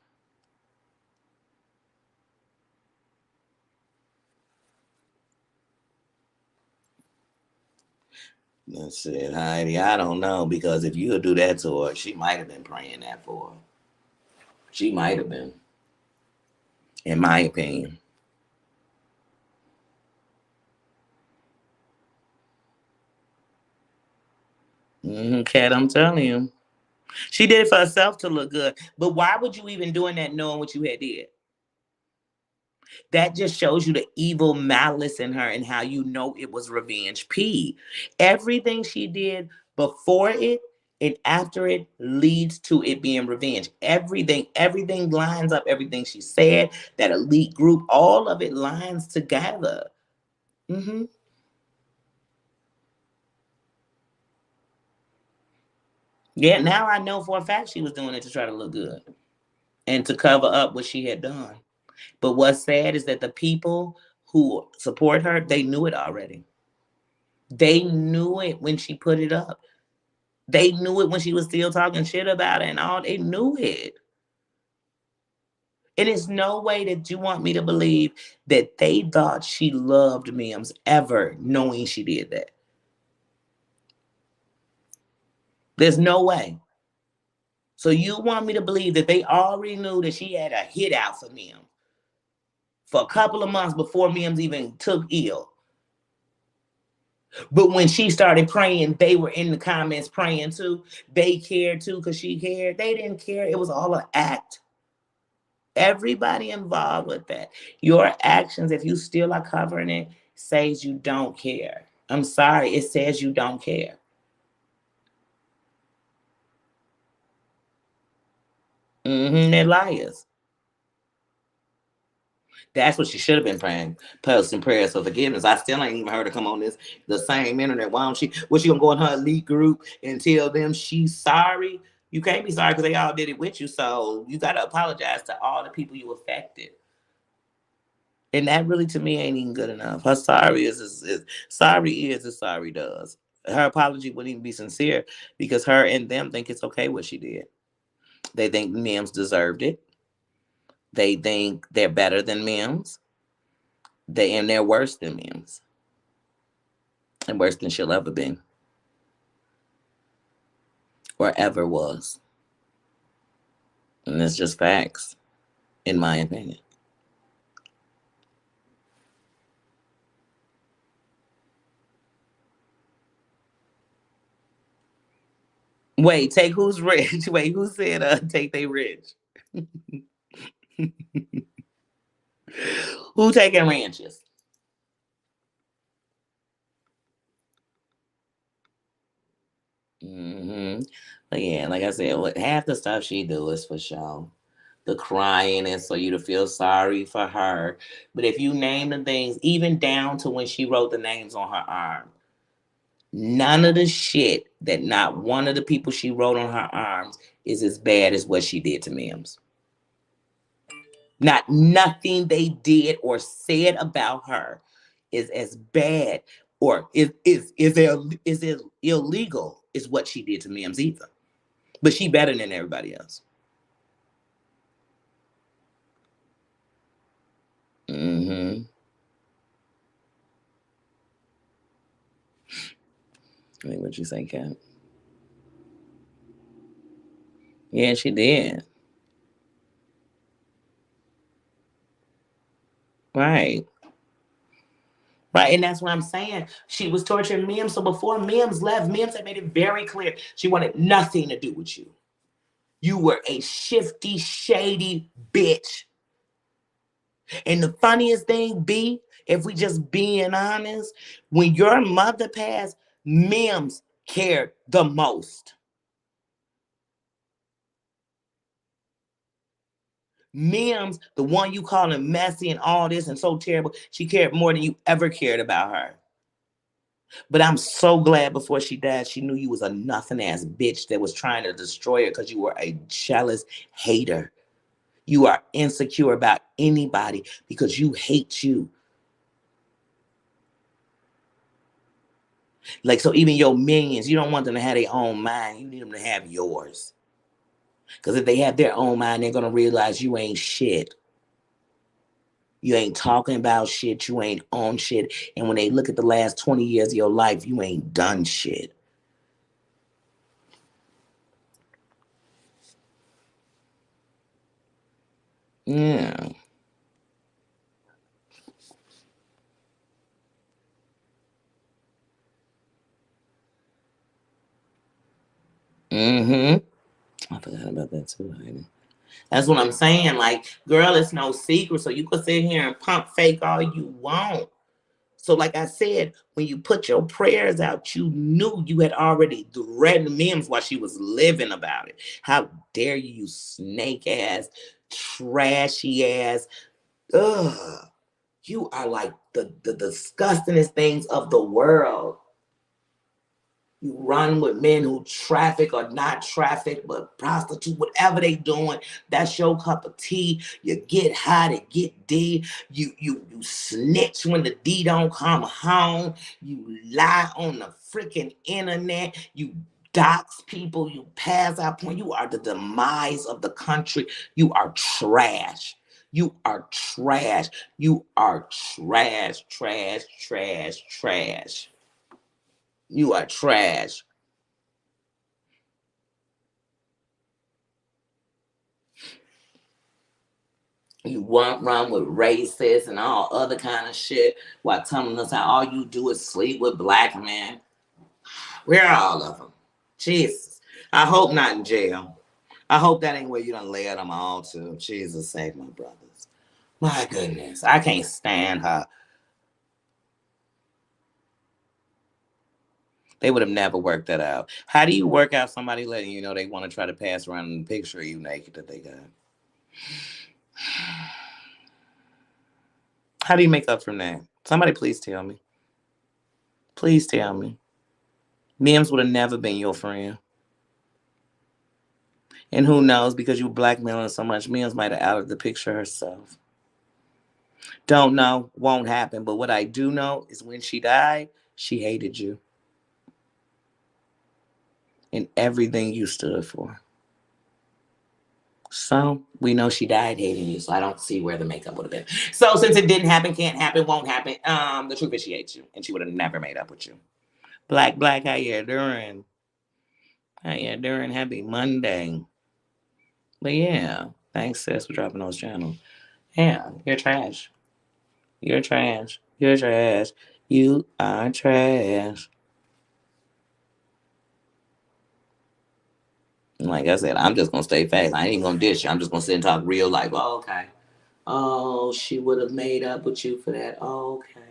That's it, Heidi. I don't know, because if you do that to her, she might have been praying that for her. She might have been, in my opinion. Kat, I'm telling you. She did it for herself to look good. But why would you even doing that knowing what you had did? That just shows you the evil malice in her and how you know it was revenge. Everything she did before it and after it leads to it being revenge. Everything lines up. Everything she said, that elite group, all of it lines together. Yeah, now I know for a fact she was doing it to try to look good and to cover up what she had done. But what's sad is that the people who support her, they knew it already. They knew it when she put it up. They knew it when she was still talking shit about it and all. They knew it. And it's no way that you want me to believe that they thought she loved Mims ever knowing she did that. There's no way. So you want me to believe that they already knew that she had a hit out for Mims for a couple of months before Mims even took ill. But when she started praying, they were in the comments praying too. They cared too because she cared. They didn't care. It was all an act. Everybody involved with that. Your actions, if you still are covering it, says you don't care. I'm sorry, it says you don't care. They're liars. That's what she should have been praying, posting prayers for forgiveness. I still ain't even heard her come on the same internet. Why don't she? Was she gonna go in her elite group and tell them she's sorry? You can't be sorry because they all did it with you. So you gotta apologize to all the people you affected. And that really to me ain't even good enough. Her sorry is sorry as sorry does. Her apology wouldn't even be sincere because her and them think it's okay what she did. They think Mims deserved it. They think they're better than Mims. They're worse than Mims. And worse than she'll ever be. Or ever was. And it's just facts, in my opinion. Wait, take who's rich? Wait, who said take they rich? Who taking ranches? But yeah, like I said, half the stuff she do is for show. The crying is so you to feel sorry for her. But if you name the things, even down to when she wrote the names on her arm, none of the shit that not one of the people she wrote on her arms is as bad as what she did to Mims. Not nothing they did or said about her is as bad or is as illegal as what she did to Mims either. But she better than everybody else. I mean, what you say, Kat? Yeah, she did. Right. Right. And that's what I'm saying. She was torturing Mims. So before Mims left, Mims had made it very clear she wanted nothing to do with you. You were a shifty, shady bitch. And the funniest thing, B, if we just being honest, when your mother passed, Mims cared the most. Mims, the one you calling messy and all this and so terrible, she cared more than you ever cared about her. But I'm so glad before she died, she knew you was a nothing ass bitch that was trying to destroy her because you were a jealous hater. You are insecure about anybody because you hate you. Like, so even your minions, you don't want them to have their own mind. You need them to have yours. Because if they have their own mind, they're going to realize you ain't shit. You ain't talking about shit. You ain't on shit. And when they look at the last 20 years of your life, you ain't done shit. Yeah. I forgot about that too, Heidi. That's what I'm saying. Like, girl, it's no secret. So you can sit here and pump fake all you want. So, like I said, when you put your prayers out, you knew you had already threatened Mims while she was living about it. How dare you, you snake ass, trashy ass. Ugh. You are like the disgustingest things of the world. You run with men who traffic or not traffic, but prostitute, whatever they doing, that's your cup of tea. You get high to get D. You snitch when the D don't come home. You lie on the freaking internet. You dox people, you pass out point. You are the demise of the country. You are trash. You are trash. You are trash, trash, trash, trash. You are trash. You want run with racists and all other kind of shit while telling us how all you do is sleep with black men. Where are all of them? Jesus. I hope not in jail. I hope that ain't where you done led them all to. Jesus save my brothers. My goodness. I can't stand her. They would have never worked that out. How do you work out somebody letting you know they want to try to pass around a picture of you naked that they got? How do you make up from that? Somebody please tell me. Please tell me. Mims would have never been your friend. And who knows, because you blackmailing so much, Mims might have outed the picture herself. Don't know, won't happen. But what I do know is when she died, she hated you. And everything you stood for. So we know she died hating you. So I don't see where the makeup would have been. So since it didn't happen, can't happen, won't happen, the truth is she hates you. And she would have never made up with you. Black, how you doing? How you doing? Happy Monday. But yeah, thanks sis for dropping those channels. Yeah, you're trash. You're trash. You're trash. You are trash. Like I said, I'm just gonna stay fast. I ain't even gonna dish you. I'm just gonna sit and talk real life. Oh, okay. Oh, she would have made up with you for that. Okay.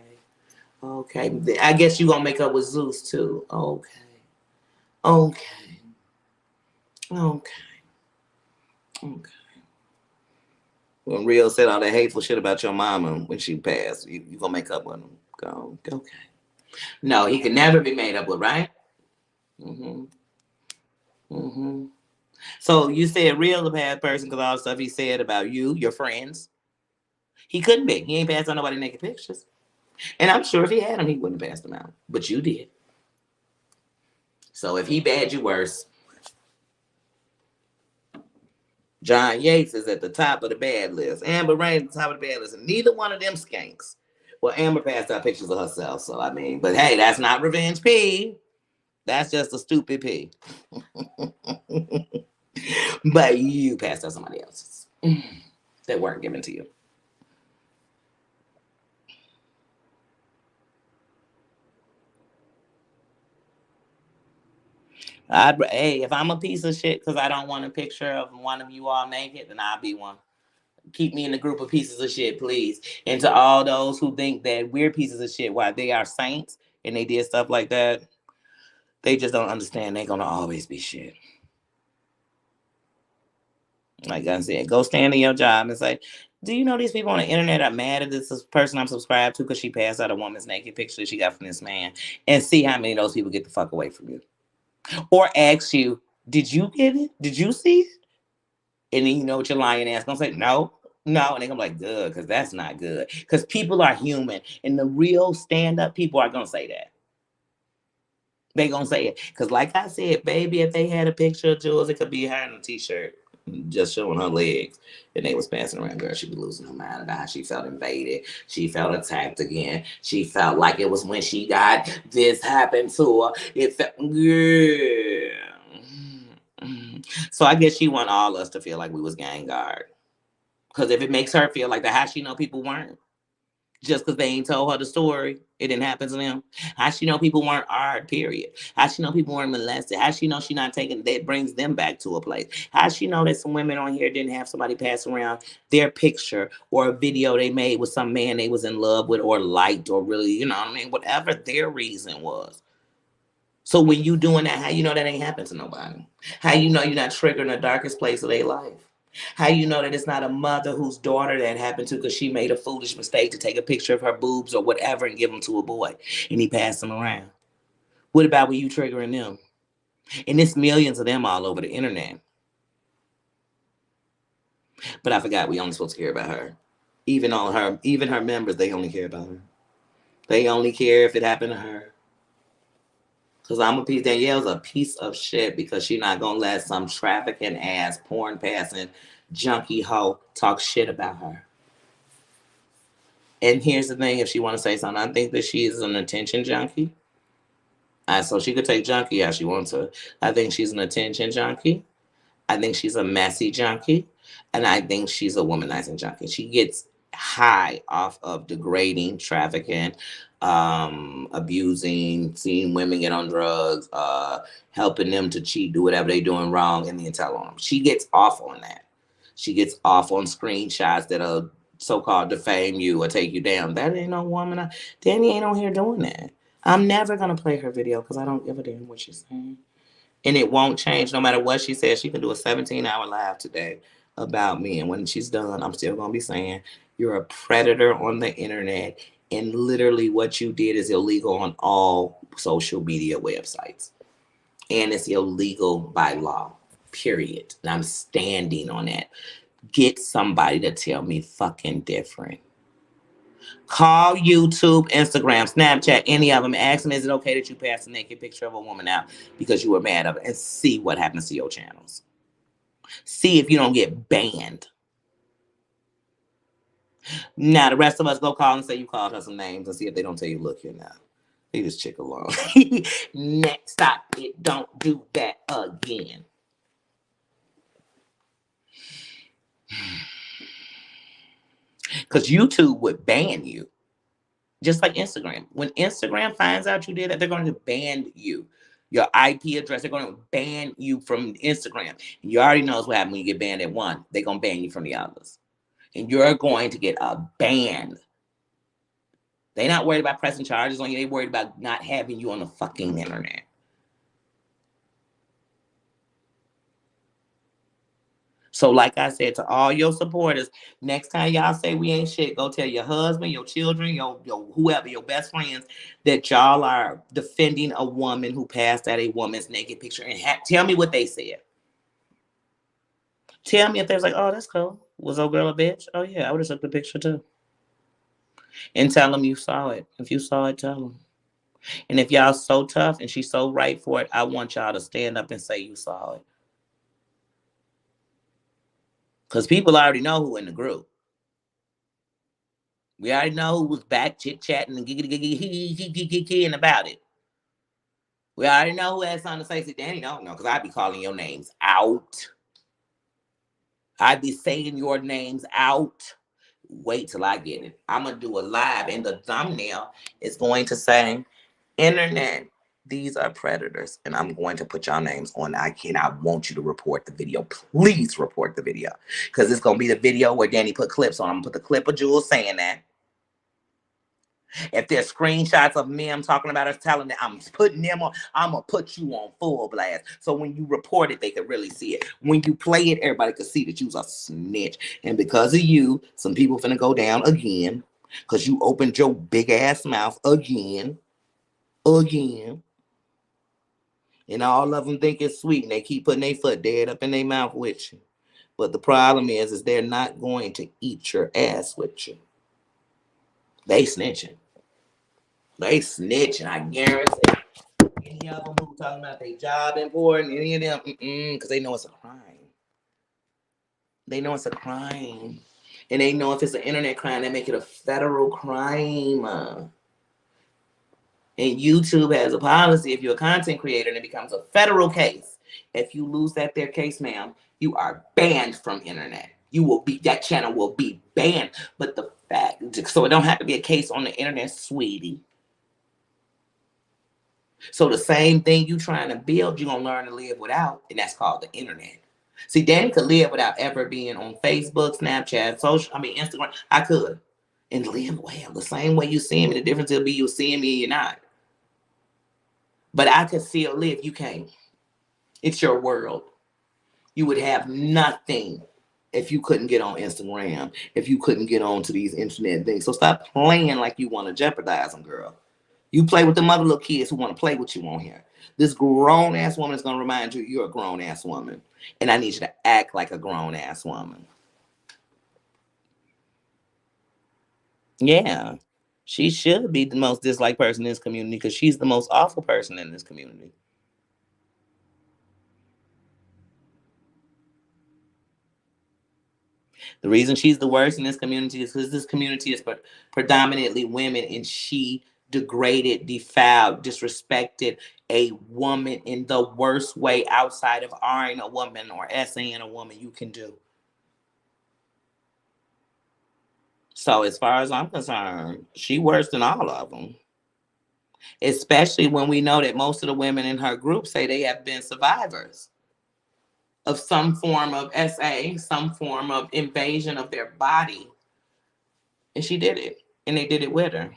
Okay. I guess you gonna make up with Zeus too. Okay. Okay. Okay. Okay. When Rio said all that hateful shit about your mama when she passed, you gonna make up with him. Go. Okay. No, he can never be made up with, right? Mm-hmm. Mm-hmm. So you said Real a bad person because all the stuff he said about you, your friends. He couldn't be. He ain't passed on nobody naked pictures. And I'm sure if he had them, he wouldn't have passed them out. But you did. So if he bad you worse. John Yates is at the top of the bad list. Amber Rain at the top of the bad list. And neither one of them skanks. Well, Amber passed out pictures of herself. So, I mean, but hey, that's not revenge P. That's just a stupid P. But you passed out somebody else's that weren't given to you. Hey, if I'm a piece of shit because I don't want a picture of one of you all naked, then I'll be one. Keep me in the group of pieces of shit, please. And to all those who think that we're pieces of shit while they are saints and they did stuff like that, they just don't understand they're gonna always be shit. Like I said, go stand in your job and say, do you know these people on the internet are mad at this person I'm subscribed to because she passed out a woman's naked picture she got from this man, and see how many of those people get the fuck away from you. Or ask you, did you get it? Did you see it? And then you know what your lying ass gonna say, no. And they're gonna be like, good, because that's not good. Because people are human, and the real stand-up people are gonna say that. They gonna say it. Because like I said, baby, if they had a picture of Jules, it could be her in a t-shirt, just showing her legs. And they was passing around, girl, she was losing her mind about how she felt invaded. She felt attacked again. She felt like it was when she got this happened to her. It felt, yeah. So I guess she want all us to feel like we was gang guard. Because if it makes her feel like that, how she know people weren't? Just because they ain't told her the story, it didn't happen to them. How she know people weren't hard, period? How she know people weren't molested? How she know she not taking, that brings them back to a place? How she know that some women on here didn't have somebody pass around their picture or a video they made with some man they was in love with or liked or really, you know what I mean? Whatever their reason was. So when you doing that, how you know that ain't happened to nobody? How you know you're not triggering the darkest place of their life? How you know that it's not a mother whose daughter that happened to because she made a foolish mistake to take a picture of her boobs or whatever and give them to a boy and he passed them around? What about when you triggering them? And there's millions of them all over the internet. But I forgot we only supposed to care about her. Even her members, they only care about her. They only care if it happened to her. Because Danielle's a piece of shit because she's not going to let some trafficking ass, porn passing, junkie hoe talk shit about her. And here's the thing, if she want to say something, I think that she is an attention junkie. So she could take junkie how she wants to. I think she's an attention junkie. I think she's a messy junkie. And I think she's a womanizing junkie. She gets high off of degrading, trafficking, abusing, seeing women get on drugs, helping them to cheat, do whatever they're doing wrong, and then tell on them. She gets off on that. She gets off on screenshots that'll so-called defame you or take you down. That ain't no woman. Danny ain't on here doing that. I'm never going to play her video because I don't give a damn what she's saying. And it won't change no matter what she says. She can do a 17-hour live today about me. And when she's done, I'm still going to be saying, you're a predator on the internet. And literally what you did is illegal on all social media websites. And it's illegal by law, period. And I'm standing on that. Get somebody to tell me fucking different. Call YouTube, Instagram, Snapchat, any of them. Ask them, is it okay that you pass a naked picture of a woman out because you were mad of it? And see what happens to your channels. See if you don't get banned. Now, the rest of us go call and say you called her some names and see if they don't tell you, look here now. Leave this chick alone. Next stop it. Don't do that again. Because YouTube would ban you. Just like Instagram. When Instagram finds out you did that, they're going to ban you. Your IP address, they're going to ban you from Instagram. And you already know what happens when you get banned at one. They're going to ban you from the others. And you're going to get a ban. They're not worried about pressing charges on you. They're worried about not having you on the fucking internet. So like I said to all your supporters, next time y'all say we ain't shit, go tell your husband, your children, your whoever, your best friends, that y'all are defending a woman who passed out a woman's naked picture. And tell me what they said. Tell me if they're like, oh, that's cool. Was old girl a bitch? Oh, yeah, I would have took the picture too. And tell them you saw it. If you saw it, tell them. And if y'all so tough and she's so right for it, I want y'all to stand up and say you saw it. Because people already know who in the group. We already know who was back chit-chatting and giggity about it. We already know who had something to say. See, Danny, don't know, because I'd be calling your names out. I'd be saying your names out. Wait till I get it. I'm going to do a live, and the thumbnail is going to say, Internet, these are predators, and I'm going to put your names on. I want you to report the video. Please report the video, because it's going to be the video where Danny put clips on. I'm going to put the clip of Jules saying that. If there's screenshots of me, I'm talking about us telling that I'm putting them on, I'm going to put you on full blast. So when you report it, they can really see it. When you play it, everybody can see that you's a snitch. And because of you, some people finna go down again, because you opened your big ass mouth again. And all of them think it's sweet, and they keep putting their foot dead up in their mouth with you. But the problem is they're not going to eat your ass with you. They snitching. I guarantee. Any of them who talking about their job important, any of them, because they know it's a crime. They know it's a crime. And they know if it's an internet crime, they make it a federal crime. And YouTube has a policy, if you're a content creator and it becomes a federal case, if you lose their case, ma'am, you are banned from internet. That channel will be banned. But the fact, so it don't have to be a case on the internet, sweetie. So the same thing you trying to build, you're going to learn to live without, and that's called the internet. See, Danny could live without ever being on Facebook, Snapchat, Instagram. I could. And live well. The same way you see me, the difference will be you seeing me and you're not. But I could still live. You can't. It's your world. You would have nothing if you couldn't get on Instagram, if you couldn't get on to these internet things. So stop playing like you want to jeopardize them, girl. You play with the other little kids who want to play with you on here. This grown-ass woman is going to remind you you're a grown-ass woman. And I need you to act like a grown-ass woman. Yeah. She should be the most disliked person in this community because she's the most awful person in this community. The reason she's the worst in this community is because this community is predominantly women, and she degraded, defiled, disrespected a woman in the worst way outside of R-ing a woman or S-ing a woman you can do. So as far as I'm concerned, she worse than all of them. Especially when we know that most of the women in her group say they have been survivors of some form of SA, some form of invasion of their body. And she did it. And they did it with her.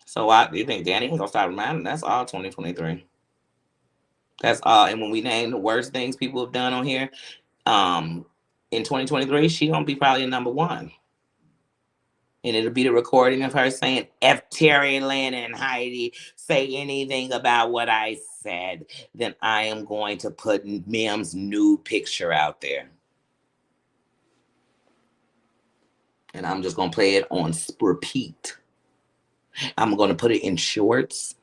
So you think Danny ain't gonna stop reminding? That's all 2023. That's all. And when we name the worst things people have done on here, in 2023, she gonna be probably number one. And it'll be the recording of her saying, "If Terry, Lynn, and Heidi say anything about what I said, then I am going to put Mim's new picture out there. And I'm just gonna play it on repeat. I'm gonna put it in shorts.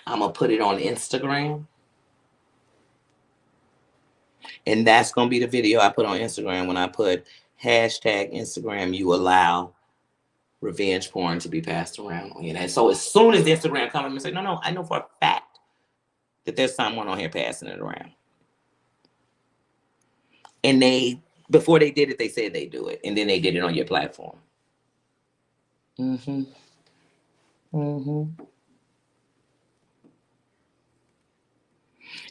I'm gonna put it on Instagram. And that's gonna be the video I put on Instagram when I put hashtag Instagram you allow revenge porn to be passed around on you." And so as soon as Instagram comes and say, no, I know for a fact that there's someone on here passing it around. And before they did it, they said they do it. And then they did it on your platform. Mm-hmm.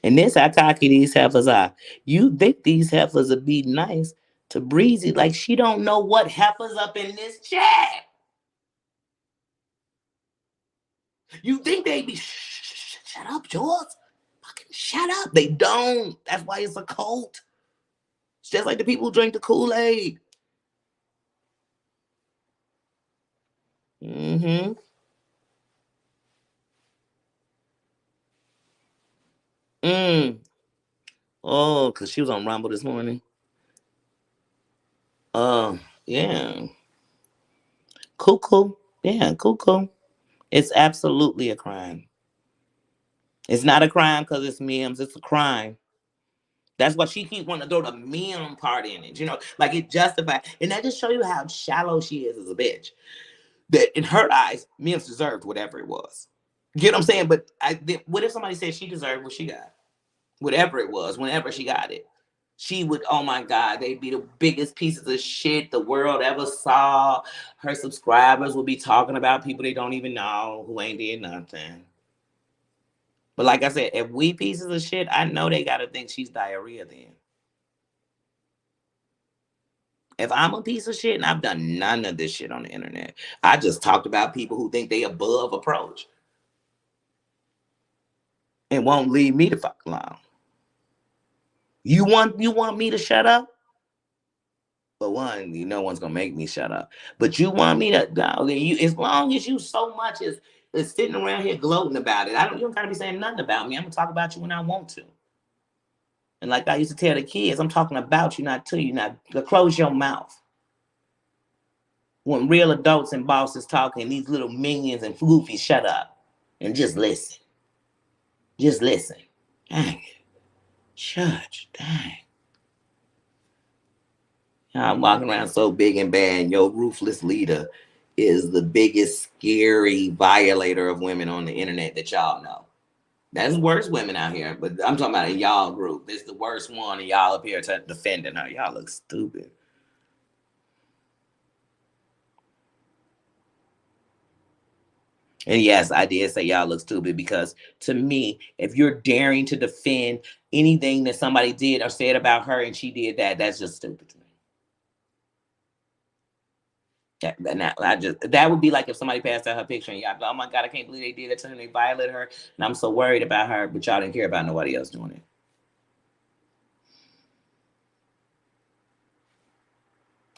And this how cocky these heifers are. You think these heifers would be nice to Breezy like she don't know what heifers up in this chat. You think they be shut up, George? Fucking shut up. They don't. That's why it's a cult. It's just like the people who drink the Kool-Aid. Mm-hmm. Oh, because she was on Rumble this morning. Yeah. Cuckoo. Yeah, cuckoo. It's absolutely a crime. It's not a crime because it's memes. It's a crime. That's why she keep wanting to throw the meme part in it. Like it justifies. And that just show you how shallow she is as a bitch. That in her eyes, memes deserved whatever it was. You know what I'm saying? But what if somebody said she deserved what she got? Whatever it was, whenever she got it. She would, oh my God, they'd be the biggest pieces of shit the world ever saw. Her subscribers would be talking about people they don't even know who ain't did nothing. But like I said, if we pieces of shit, I know they got to think she's diarrhea then. If I'm a piece of shit and I've done none of this shit on the internet, I just talked about people who think they above approach. It won't leave me the fuck alone. You want me to shut up? But one, no one's gonna make me shut up. But you want me to as long as you so much as sitting around here gloating about it. You don't gotta be saying nothing about me. I'm gonna talk about you when I want to. And like I used to tell the kids, I'm talking about you, not to you. Now close your mouth. When real adults and bosses talking, these little minions and goofies shut up and just listen. Just listen. Dang it. Church, dang. I'm walking around so big and bad, and your ruthless leader is the biggest scary violator of women on the internet that y'all know. That's the worst women out here, but I'm talking about in y'all group. It's the worst one, and y'all up here defending her. Y'all look stupid. And yes, I did say y'all look stupid because to me, if you're daring to defend anything that somebody did or said about her and she did that, that's just stupid to me. That would be like if somebody passed out her picture and y'all go, oh my God, I can't believe they did that to her and they violated her. And I'm so worried about her, but y'all didn't care about nobody else doing it.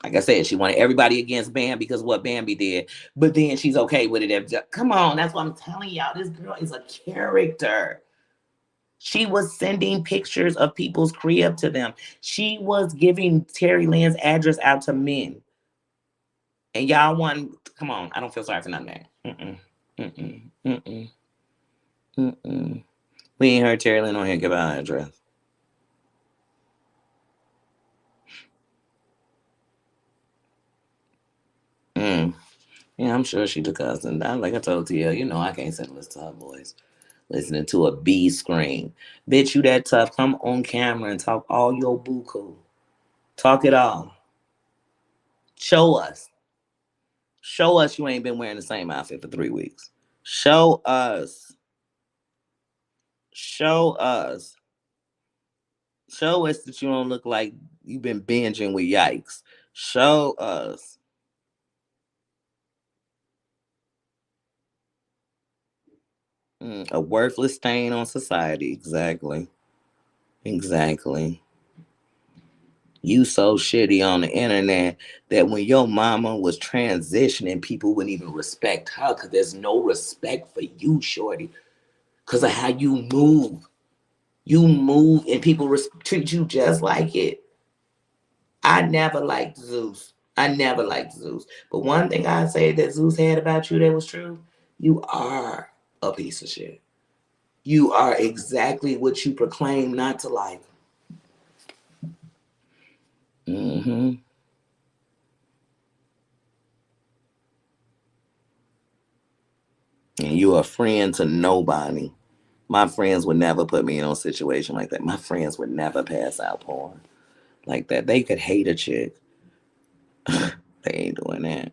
Like I said, she wanted everybody against Bam because of what Bambi did. But then she's okay with it. Come on, that's what I'm telling y'all. This girl is a character. She was sending pictures of people's crib to them. She was giving Terry Lynn's address out to men. And y'all want, come on, I don't feel sorry for none of that. Mm-mm, mm-mm, mm-mm, mm-mm. We ain't heard Terry Lynn on here give out her address. Mm. Yeah, I'm sure she took us. And like I told Tia, I can't sit and listen to her voice. Listening to a B scream. Bitch, you that tough. Come on camera and talk all your buku. Talk it all. Show us. Show us you ain't been wearing the same outfit for 3 weeks. Show us. Show us. Show us that you don't look like you've been binging with yikes. Show us. A worthless stain on society. Exactly. Exactly. You so shitty on the internet that when your mama was transitioning, people wouldn't even respect her because there's no respect for you, shorty, because of how you move. You move and people treat you just like it. I never liked Zeus. I never liked Zeus. But one thing I say that Zeus had about you that was true, you are a piece of shit. You are exactly what you proclaim not to like. Mm-hmm. And you are a friend to nobody. My friends would never put me in a situation like that. My friends would never pass out porn like that. They could hate a chick. They ain't doing that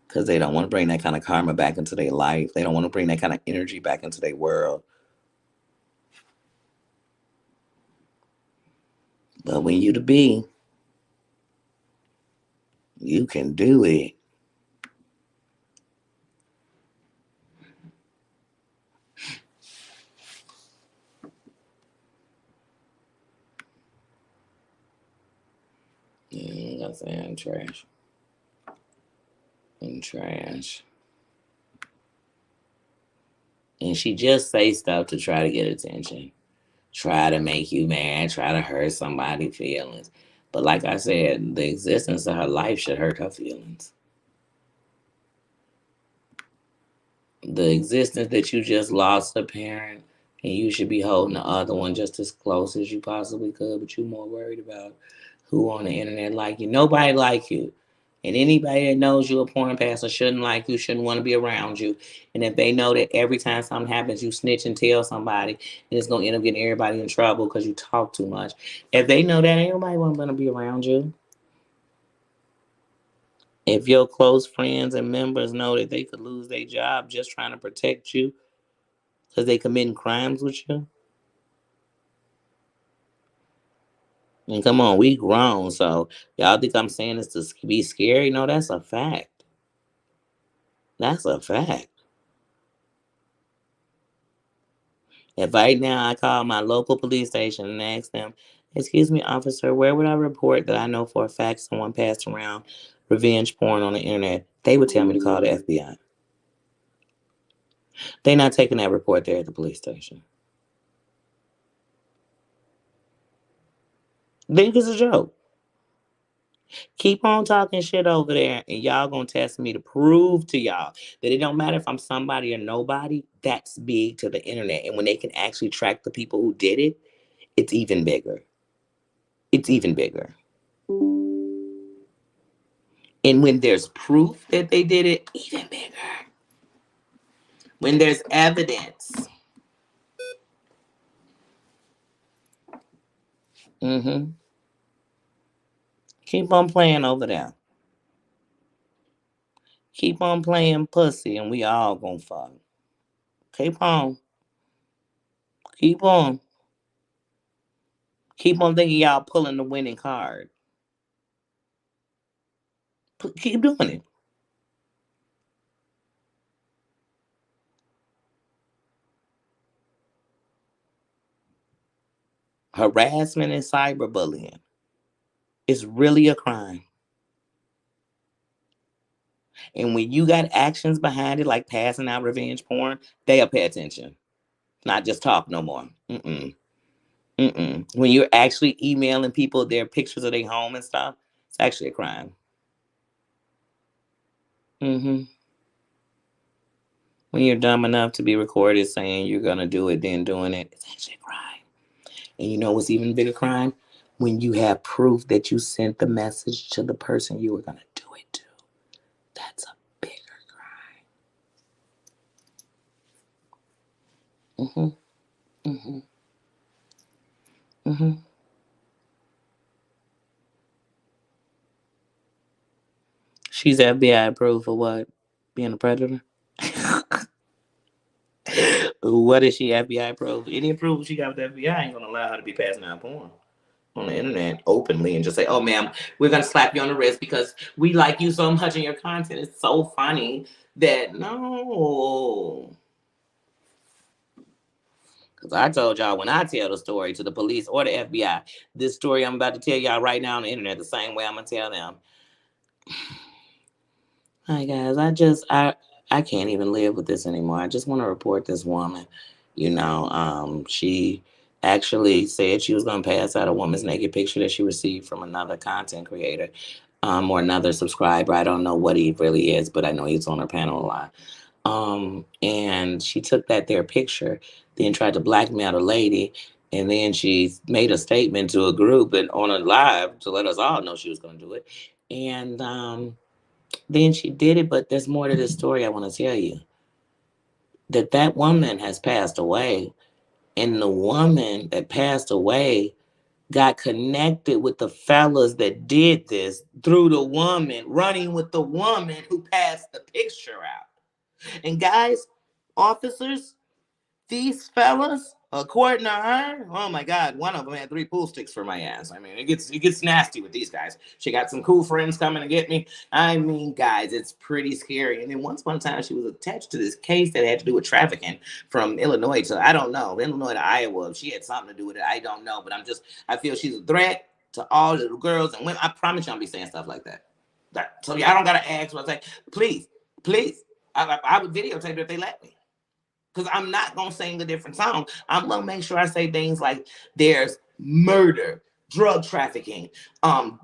because they don't want to bring that kind of karma back into their life. They don't want to bring that kind of energy back into their world. But when you the B, you can do it. Yeah, I'm saying trash. And trash. And she just say stuff to try to get attention. Try to make you mad, try to hurt somebody's feelings. But like I said, the existence of her life should hurt her feelings. The existence that you just lost a parent and you should be holding the other one just as close as you possibly could, but you're more worried about who on the internet like you. Nobody like you. And anybody that knows you a porn passer shouldn't like you, shouldn't want to be around you. And if they know that every time something happens, you snitch and tell somebody, and it's gonna end up getting everybody in trouble because you talk too much. If they know that, ain't nobody gonna be around you. If your close friends and members know that they could lose their job just trying to protect you because they committing crimes with you, and come on, we grown, so y'all think I'm saying this to be scary? No, that's a fact. That's a fact. If right now I call my local police station and ask them, "Excuse me, officer, where would I report that I know for a fact someone passed around revenge porn on the internet?" They would tell me to call the FBI. They not taking that report there at the police station. Think it's a joke. Keep on talking shit over there, and y'all gonna test me to prove to y'all that it don't matter if I'm somebody or nobody. That's big to the internet, and when they can actually track the people who did it, it's even bigger. It's even bigger. And when there's proof that they did it, even bigger. When there's evidence, mm-hmm. Keep on playing over there. Keep on playing pussy, and we all gonna fuck. Keep on. Keep on. Keep on thinking y'all pulling the winning card. Keep doing it. Harassment and cyberbullying is really a crime. And when you got actions behind it, like passing out revenge porn, they'll pay attention. Not just talk no more. Mm-mm. Mm-mm. When you're actually emailing people their pictures of their home and stuff, it's actually a crime. Mm-hmm. When you're dumb enough to be recorded saying you're gonna do it, then doing it, it's actually a crime. And you know what's even a bigger crime? When you have proof that you sent the message to the person you were gonna do it to. That's a bigger crime. Mm-hmm. Mm-hmm. Mm-hmm. She's FBI approved for what? Being a predator? What is she FBI approved? Any approval she got with the FBI ain't gonna allow her to be passing out porn on the internet openly and just say, "Oh, ma'am, we're gonna slap you on the wrist because we like you so much and your content is so funny that no." Because I told y'all when I tell the story to the police or the FBI, this story I'm about to tell y'all right now on the internet, the same way I'm gonna tell them. Hi guys, I can't even live with this anymore. I just want to report this woman. She actually said she was gonna pass out a woman's naked picture that she received from another content creator, or another subscriber. I don't know what he really is, but I know he's on her panel a lot. And she took their picture, then tried to blackmail the lady, and then she made a statement to a group and on a live to let us all know she was gonna do it. And then she did it, but there's more to this story I want to tell you. That woman has passed away, and the woman that passed away got connected with the fellas that did this through the woman, running with the woman who passed the picture out. And guys, officers, these fellas, according to her, oh my God, one of them had 3 pool sticks for my ass. I mean, it gets nasty with these guys. She got some cool friends coming to get me. I mean, guys, it's pretty scary. And then once upon a time, she was attached to this case that had to do with trafficking from Illinois to, I don't know, Illinois to Iowa. She had something to do with it. I don't know, but I feel she's a threat to all little girls and women. I promise you, I'll be saying stuff like that. So y'all don't gotta ask what I say. Please, please. I would videotape it if they let me. Because I'm not going to sing a different song. I'm going to make sure I say things like there's murder, drug trafficking,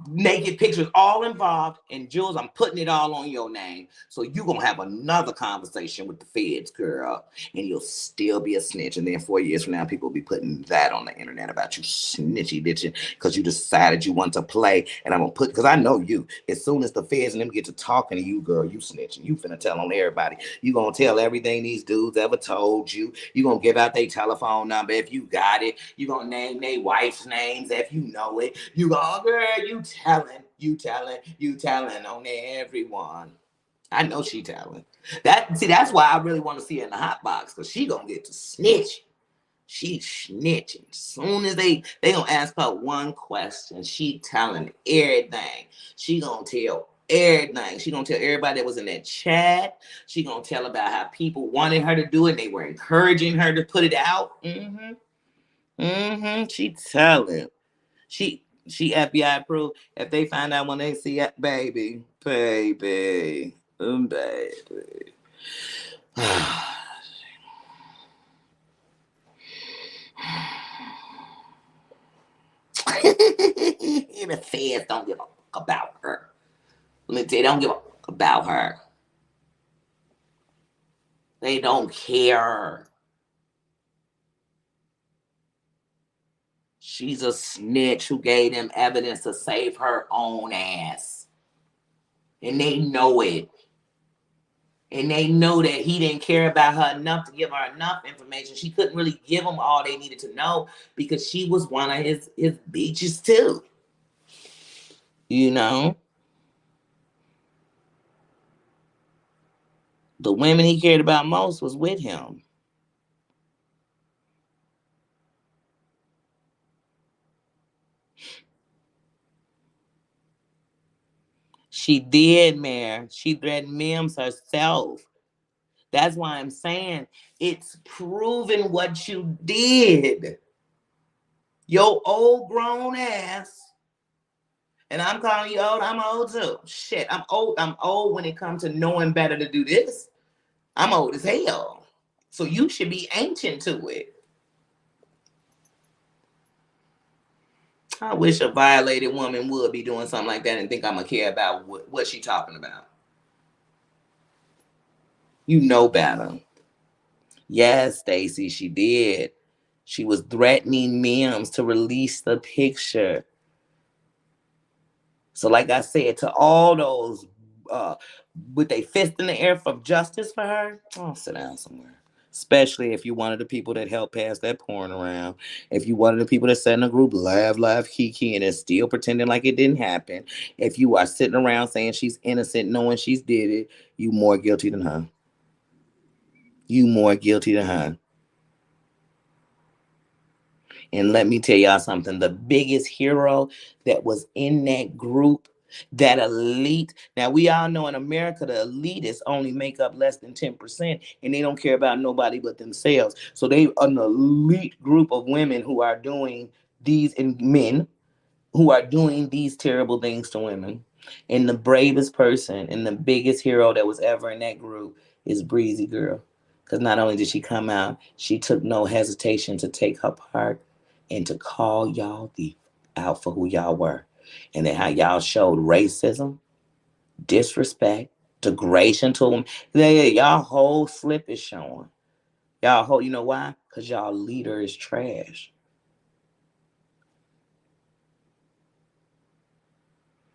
naked pictures, all involved. And Jules, I'm putting it all on your name. So you're going to have another conversation with the feds, girl. And you'll still be a snitch. And then 4 years from now, people will be putting that on the internet about you snitchy bitching because you decided you want to play. And I'm going to put, because I know you, as soon as the feds and them get to talking to you, girl, you snitching. You finna tell on everybody. You going to tell everything these dudes ever told you. You going to give out their telephone number if you got it. You going to name their wife's names if you know it. You going, girl, you telling on everyone. I know she telling. That's why I really want to see her in the hot box, because she gonna get to snitch. She snitching. Soon as they gonna ask her one question, she telling everything. She gonna tell everything. She gonna tell everybody that was in that chat. She gonna tell about how people wanted her to do it. They were encouraging her to put it out. She telling. She FBI approved. If they find out when they see it, baby. Baby. The feds don't give a fuck about her. Let me tell you, they don't give a fuck about her. They don't care. She's a snitch who gave them evidence to save her own ass. And they know it. And they know that he didn't care about her enough to give her enough information. She couldn't really give them all they needed to know because she was one of his bitches too. You know? The women he cared about most was with him. She did, Mayor. She threatened Mims herself. That's why I'm saying it's proven what you did. Your old grown ass. And I'm calling you old. I'm old too. Shit, I'm old. I'm old when it comes to knowing better to do this. I'm old as hell. So you should be ancient to it. I wish a violated woman would be doing something like that and think I'm going to care about what she talking about. You know better. Yes, Stacy, she did. She was threatening Mims to release the picture. So like I said, to all those with a fist in the air for justice for her, oh, sit down somewhere. Especially if you one of the people that helped pass that porn around. If you one of the people that sat in a group, laugh, kiki, and is still pretending like it didn't happen. If you are sitting around saying she's innocent, knowing she's did it, you more guilty than her. You more guilty than her. And let me tell y'all something. The biggest hero that was in that group, that elite. Now, we all know in America, the elitists only make up less than 10%, and they don't care about nobody but themselves. So they an elite group of women who are doing these, and men who are doing these terrible things to women. And the bravest person and the biggest hero that was ever in that group is Breezy Girl. Because not only did she come out, she took no hesitation to take her part and to call y'all out for who y'all were. And then how y'all showed racism, disrespect, degradation to them. Y'all whole slip is showing. Y'all whole, you know why? Because y'all leader is trash.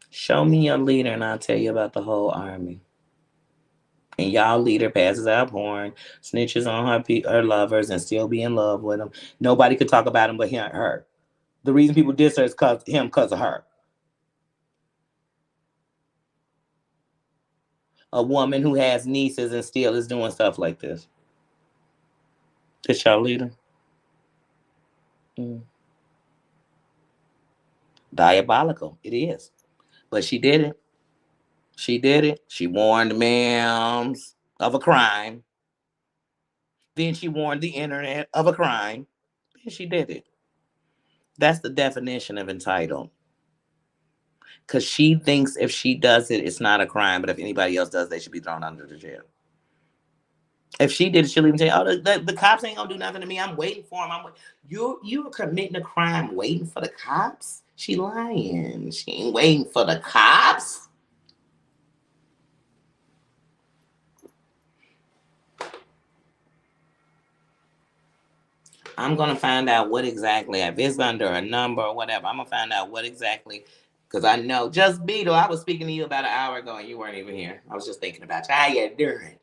Show me your leader and I'll tell you about the whole army. And y'all leader passes out porn, snitches on her lovers, and still be in love with them. Nobody could talk about him but her. The reason people diss her is because of her. A woman who has nieces and still is doing stuff like this. This y'all leader? Diabolical. It is. But she did it. She did it. She warned Mims of a crime. Then she warned the internet of a crime. And she did it. That's the definition of entitled. Because she thinks if she does it, it's not a crime. But if anybody else does, they should be thrown under the jail. If she did it, she'll even say, "Oh, the cops ain't gonna do nothing to me. I'm waiting for them. You're committing a crime, waiting for the cops." She lying. She ain't waiting for the cops. I'm gonna find out what exactly, if it's under a number or whatever. I'm gonna find out what exactly, because I know Just Beetle. I was speaking to you about an hour ago and you weren't even here. I was just thinking about you. How you doing?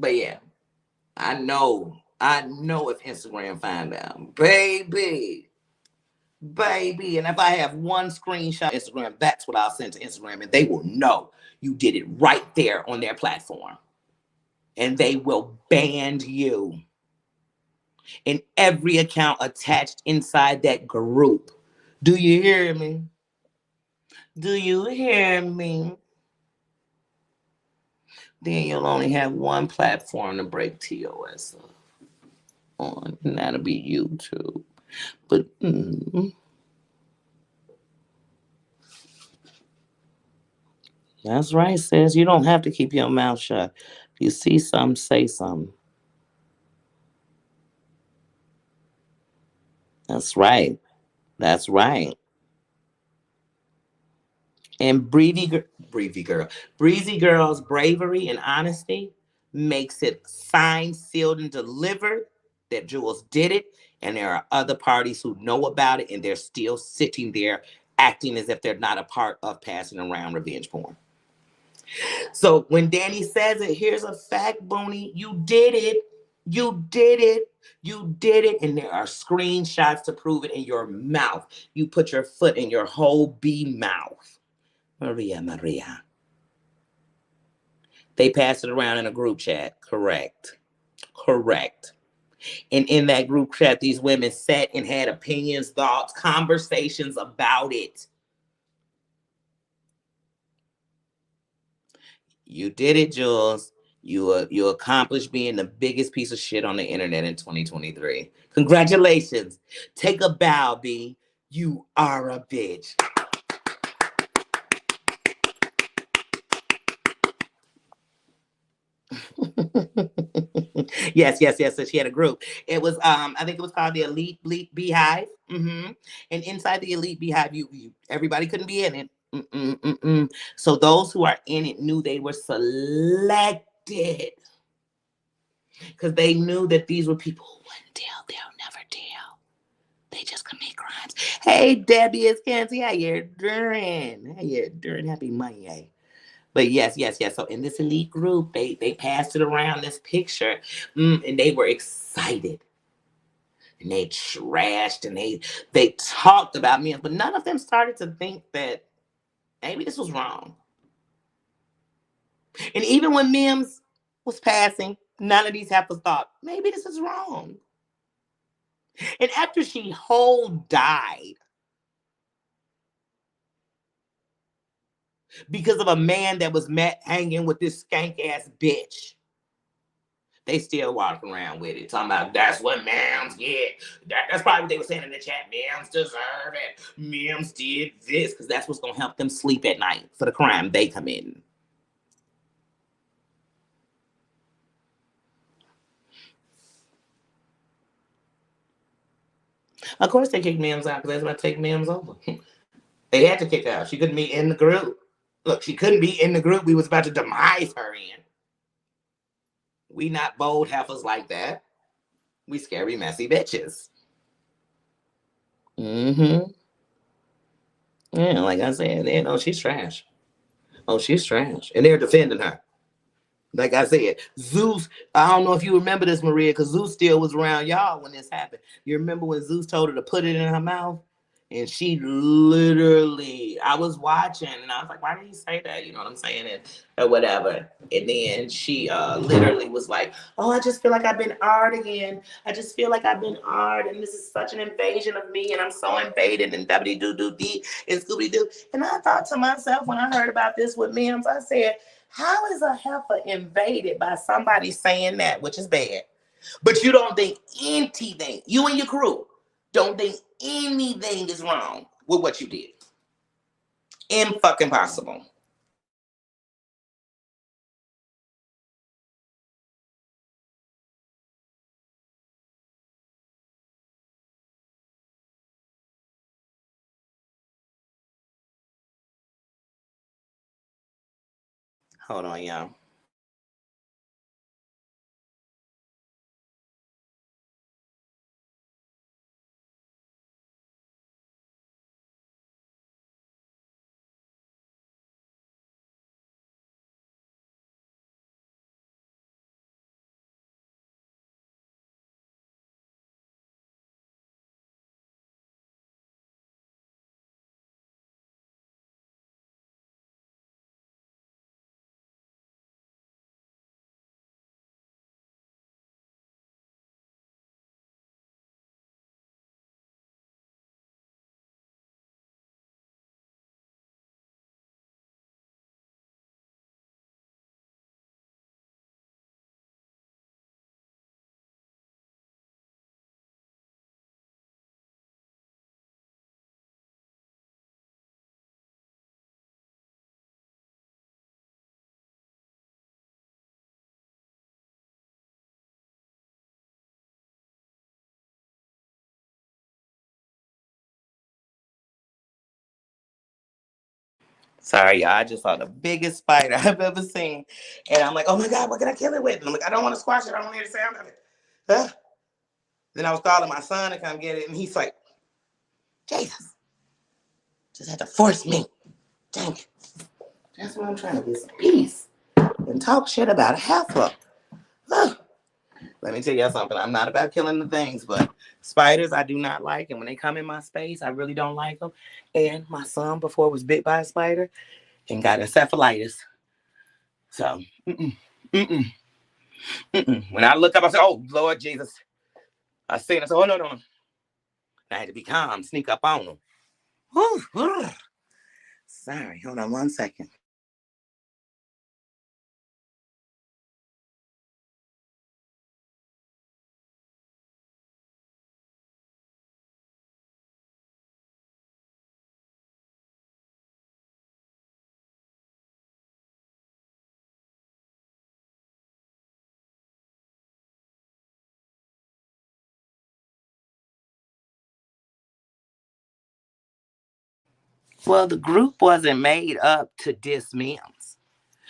But yeah, I know if Instagram find out, baby. And if I have one screenshot of Instagram, that's what I'll send to Instagram, and they will know you did it right there on their platform. And they will ban you. In every account attached inside that group. Do you hear me? Do you hear me? Then you'll only have one platform to break TOS on, and that'll be YouTube. But that's right, sis. You don't have to keep your mouth shut. If you see something, say something. That's right. That's right. And Breezy Girl's bravery and honesty makes it signed, sealed, and delivered that Jules did it. And there are other parties who know about it and they're still sitting there acting as if they're not a part of passing around revenge porn. So when Danny says it, here's a fact, Boney. You did it. You did it. You did it. And there are screenshots to prove it in your mouth. You put your foot in your whole B mouth. Maria. They passed it around in a group chat. Correct. And in that group chat, these women sat and had opinions, thoughts, conversations about it. You did it, Jules. You accomplished being the biggest piece of shit on the internet in 2023. Congratulations. Take a bow, B. You are a bitch. Yes, yes, yes. So she had a group. It was I think it was called the Elite Bleep Beehive. And inside the Elite Beehive, you everybody couldn't be in it. So those who are in it knew they were selected because they knew that these were people who wouldn't tell. They'll never tell. They just commit crimes. Hey, Debbie, it's Kenzie. How you doing? How you doing? Happy Monday. But yes, yes, yes. So in this elite group, they passed it around this picture, and they were excited, and they trashed, and they talked about me, but none of them started to think that maybe this was wrong. And even when Mims was passing, none of these heifers thought maybe this is wrong. And after she whole died because of a man that was met hanging with this skank ass bitch, they still walking around with it, talking about that's what Mims get. That's probably what they were saying in the chat. Mims deserve it. Mims did this because that's what's gonna help them sleep at night for the crime they committing. Of course they kicked Mims out because that's what take Mims over. They had to kick her out. She couldn't be in the group. Look, she couldn't be in the group we was about to demise her in. We not bold heifers like that. We scary, messy bitches. Mm-hmm. Yeah, like I said, they know she's trash. Oh, she's trash. And they're defending her. Like I said, Zeus, I don't know if you remember this, Maria, because Zeus still was around y'all when this happened. You remember when Zeus told her to put it in her mouth? And she literally, I was watching and I was like, why did he say that? You know what I'm saying? Or whatever. And then she literally was like, oh, I just feel like I've been art again. I just feel like I've been art. And this is such an invasion of me. And I'm so invaded and W-do-do-dee and Scooby-Doo. And I thought to myself when I heard about this with Mims, I said, how is a heifer invaded by somebody saying that, which is bad? But you don't think anything, you and your crew don't think anything is wrong with what you did. Fucking possible. Hold on, y'all. Sorry, y'all. I just saw the biggest spider I've ever seen. And I'm like, oh my God, what can I kill it with? And I'm like, I don't want to squash it. I don't want to hear the sound of it. Huh? Then I was calling my son to come get it. And he's like, Jesus, just had to force me. Dang it. That's why I'm trying to get some peace and talk shit about a heifer. Huh. Let me tell you something. I'm not about killing the things, but spiders I do not like. And when they come in my space, I really don't like them. And my son before was bit by a spider and got encephalitis. So, mm-mm, mm-mm. When I look up, I say, oh, Lord Jesus. I seen it. I said, oh, no, no. I had to be calm, sneak up on them. Whew. Sorry, hold on 1 second. Well, the group wasn't made up to diss Mims.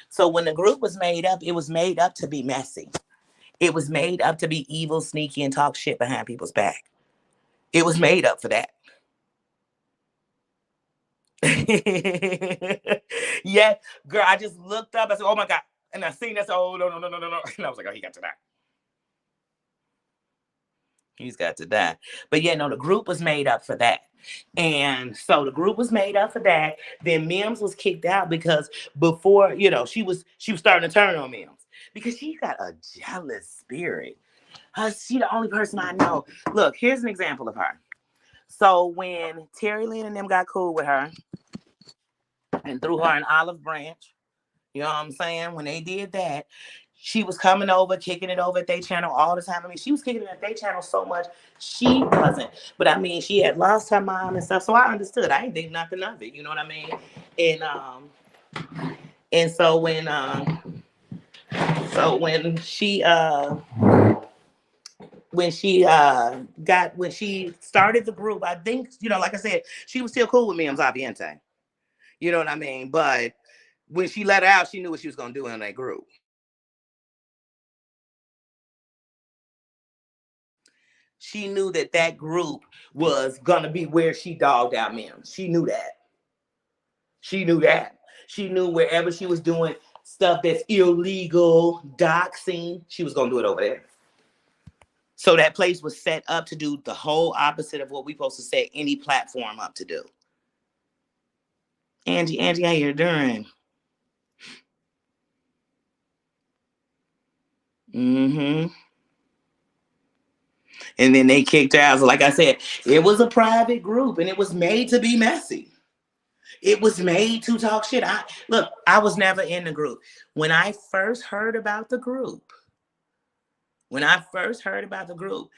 So when the group was made up, it was made up to be messy. It was made up to be evil, sneaky, and talk shit behind people's back. It was made up for that. Yeah, girl, I just looked up. I said, "Oh my god!" And I seen that. Oh no, no, no, no, no, no! And I was like, "Oh, he got to die. He's got to die." But yeah, no, the group was made up for that. And so the group was made up for that. Then Mims was kicked out because before, she was starting to turn on Mims because she got a jealous spirit. She the only person I know. Look, here's an example of her. So when Terry Lynn and them got cool with her and threw her an olive branch, you know what I'm saying? When they did that, she was coming over, kicking it over at their channel all the time. I mean, she was kicking it at their channel so much she wasn't. But I mean, she had lost her mom and stuff, so I understood. I didn't think nothing of it. You know what I mean? And and when she started the group, I think, like I said, she was still cool with me and Zaviente. You know what I mean? But when she let her out, she knew what she was gonna do in that group. She knew that that group was gonna be where she dogged out Mims. She knew that. She knew that. She knew wherever she was doing stuff that's illegal, doxing, she was gonna do it over there. So that place was set up to do the whole opposite of what we supposed to set any platform up to do. Angie, how you doing? Mm-hmm. And then they kicked her out. So like I said, it was a private group and it was made to be messy. It was made to talk shit. I was never in the group. When I first heard about the group, when I first heard about the group,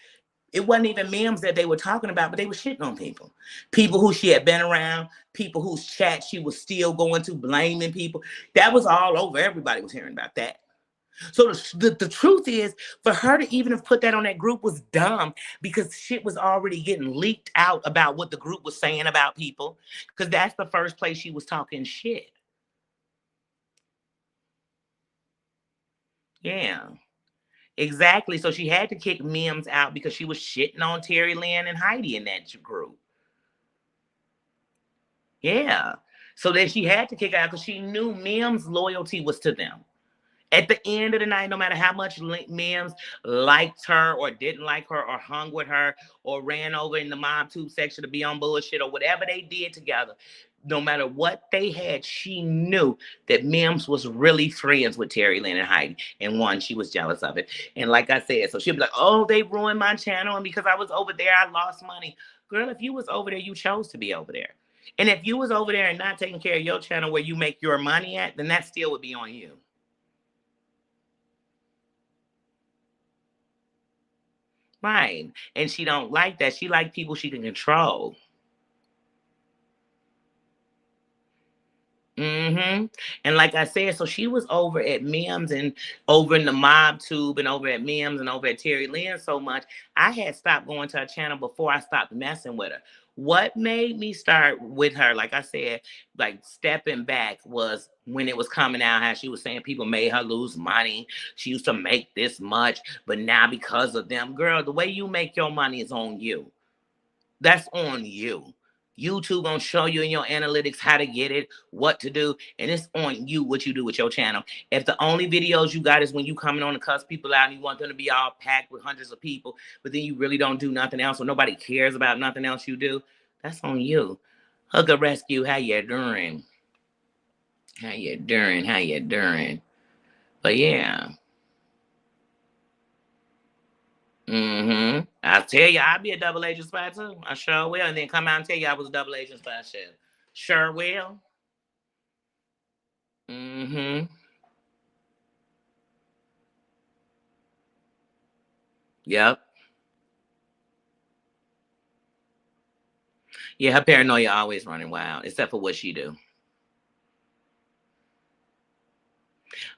it wasn't even Mims that they were talking about, but they were shitting on people. People who she had been around, people whose chat she was still going to, blaming people. That was all over. Everybody was hearing about that. So the truth is, for her to even have put that on that group was dumb because shit was already getting leaked out about what the group was saying about people. Because that's the first place she was talking shit. Yeah, exactly. So she had to kick Mims out because she was shitting on Terry Lynn and Heidi in that group. Yeah. So then she had to kick out because she knew Mims' loyalty was to them. At the end of the night, no matter how much Mims liked her or didn't like her or hung with her or ran over in the mob tube section to be on bullshit or whatever they did together, no matter what they had, she knew that Mims was really friends with Terry Lynn and Heidi. And one, she was jealous of it. And like I said, so she'd be like, "Oh, they ruined my channel. And because I was over there, I lost money." Girl, if you was over there, you chose to be over there. And if you was over there and not taking care of your channel where you make your money at, then that still would be on you. Right. And she don't like that. She like people she can control. Mm-hmm. And like I said, so she was over at Mims and over in the mob tube and over at Mims and over at Terry Lynn so much. I had stopped going to her channel before I stopped messing with her. What made me start with her, like I said, like stepping back was when it was coming out how she was saying people made her lose money. She used to make this much, but now because of them, girl, the way you make your money is on you. That's on you. YouTube gonna show you in your analytics how to get it, what to do, and it's on you what you do with your channel. If the only videos you got is when you coming on to cuss people out and you want them to be all packed with hundreds of people, but then you really don't do nothing else or nobody cares about nothing else you do, that's on you. Hooker Rescue, how you doing? How you doing? How you doing? But yeah. I tell you, I'll be a double agent spy too. I sure will. And then come out and tell you I was a double agent spy chef. Sure will. Mm-hmm. Yep. Yeah, her paranoia always running wild, except for what she do.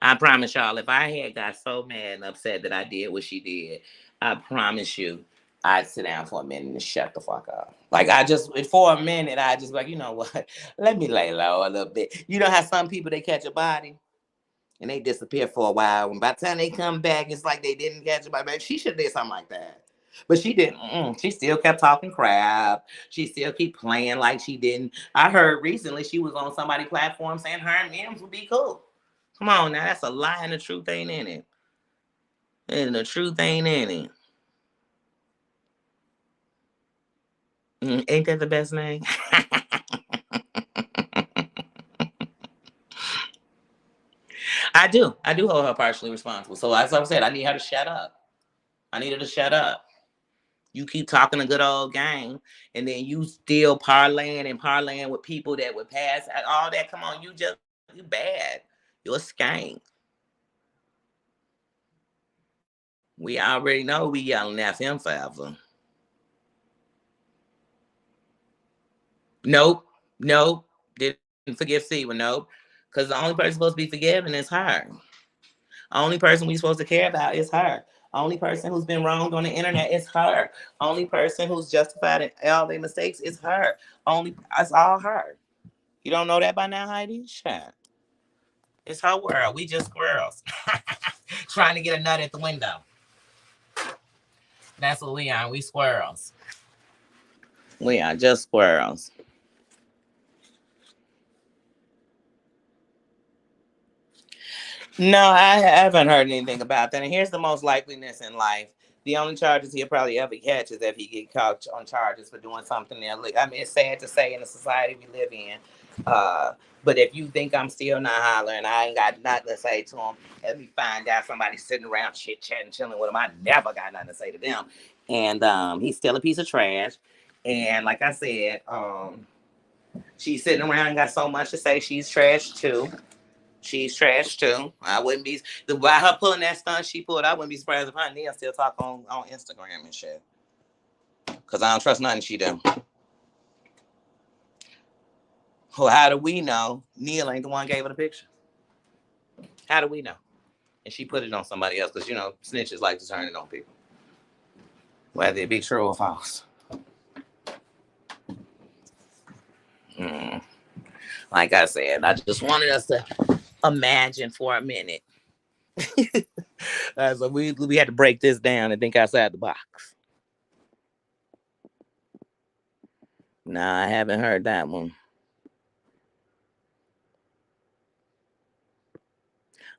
I promise y'all, if I had got so mad and upset that I did what she did, I promise you, I'd sit down for a minute and shut the fuck up. Like for a minute, I just like, you know what? Let me lay low a little bit. You know how some people they catch a body and they disappear for a while. And by the time they come back, it's like they didn't catch a body. She should have did something like that. But she didn't. She still kept talking crap. She still keep playing like she didn't. I heard recently she was on somebody's platform saying her and Mims would be cool. Come on now, that's a lie and the truth ain't in it. And the truth ain't in it. Ain't that the best name? I do. I do hold her partially responsible. So as I said, I need her to shut up. I need her to shut up. You keep talking a good old game, and then you still parlaying with people that would pass all that. Come on, you bad. You're a skank. We already know we yelling at him forever. Nope. Nope. Didn't forgive Seaver. Nope. Because the only person supposed to be forgiven is her. Only person we supposed to care about is her. Only person who's been wronged on the internet is her. Only person who's justified in all their mistakes is her. It's all her. You don't know that by now, Heidi? Shut. It's her world. We just squirrels. Trying to get a nut at the window. That's what we are. We squirrels. We are just squirrels. No, I haven't heard anything about that. And here's the most likeliness in life. The only charges he'll probably ever catch is if he get caught on charges for doing something illegal. I mean, it's sad to say in the society we live in. But if you think I'm still not hollering, I ain't got nothing to say to him. Let me find out somebody sitting around chit chatting, chilling with him. I never got nothing to say to them. And he's still a piece of trash. And like I said, she's sitting around and got so much to say. She's trash too. She's trash too. I wouldn't be by her pulling that stunt she pulled. I wouldn't be surprised if her and Neil still talk on Instagram and shit. Cause I don't trust nothing she do. Well, how do we know Neil ain't the one gave her the picture? How do we know? And she put it on somebody else because snitches like to turn it on people, whether it be true or false. Like I said, I just wanted us to imagine for a minute. So we had to break this down and think outside the box. Nah, I haven't heard that one.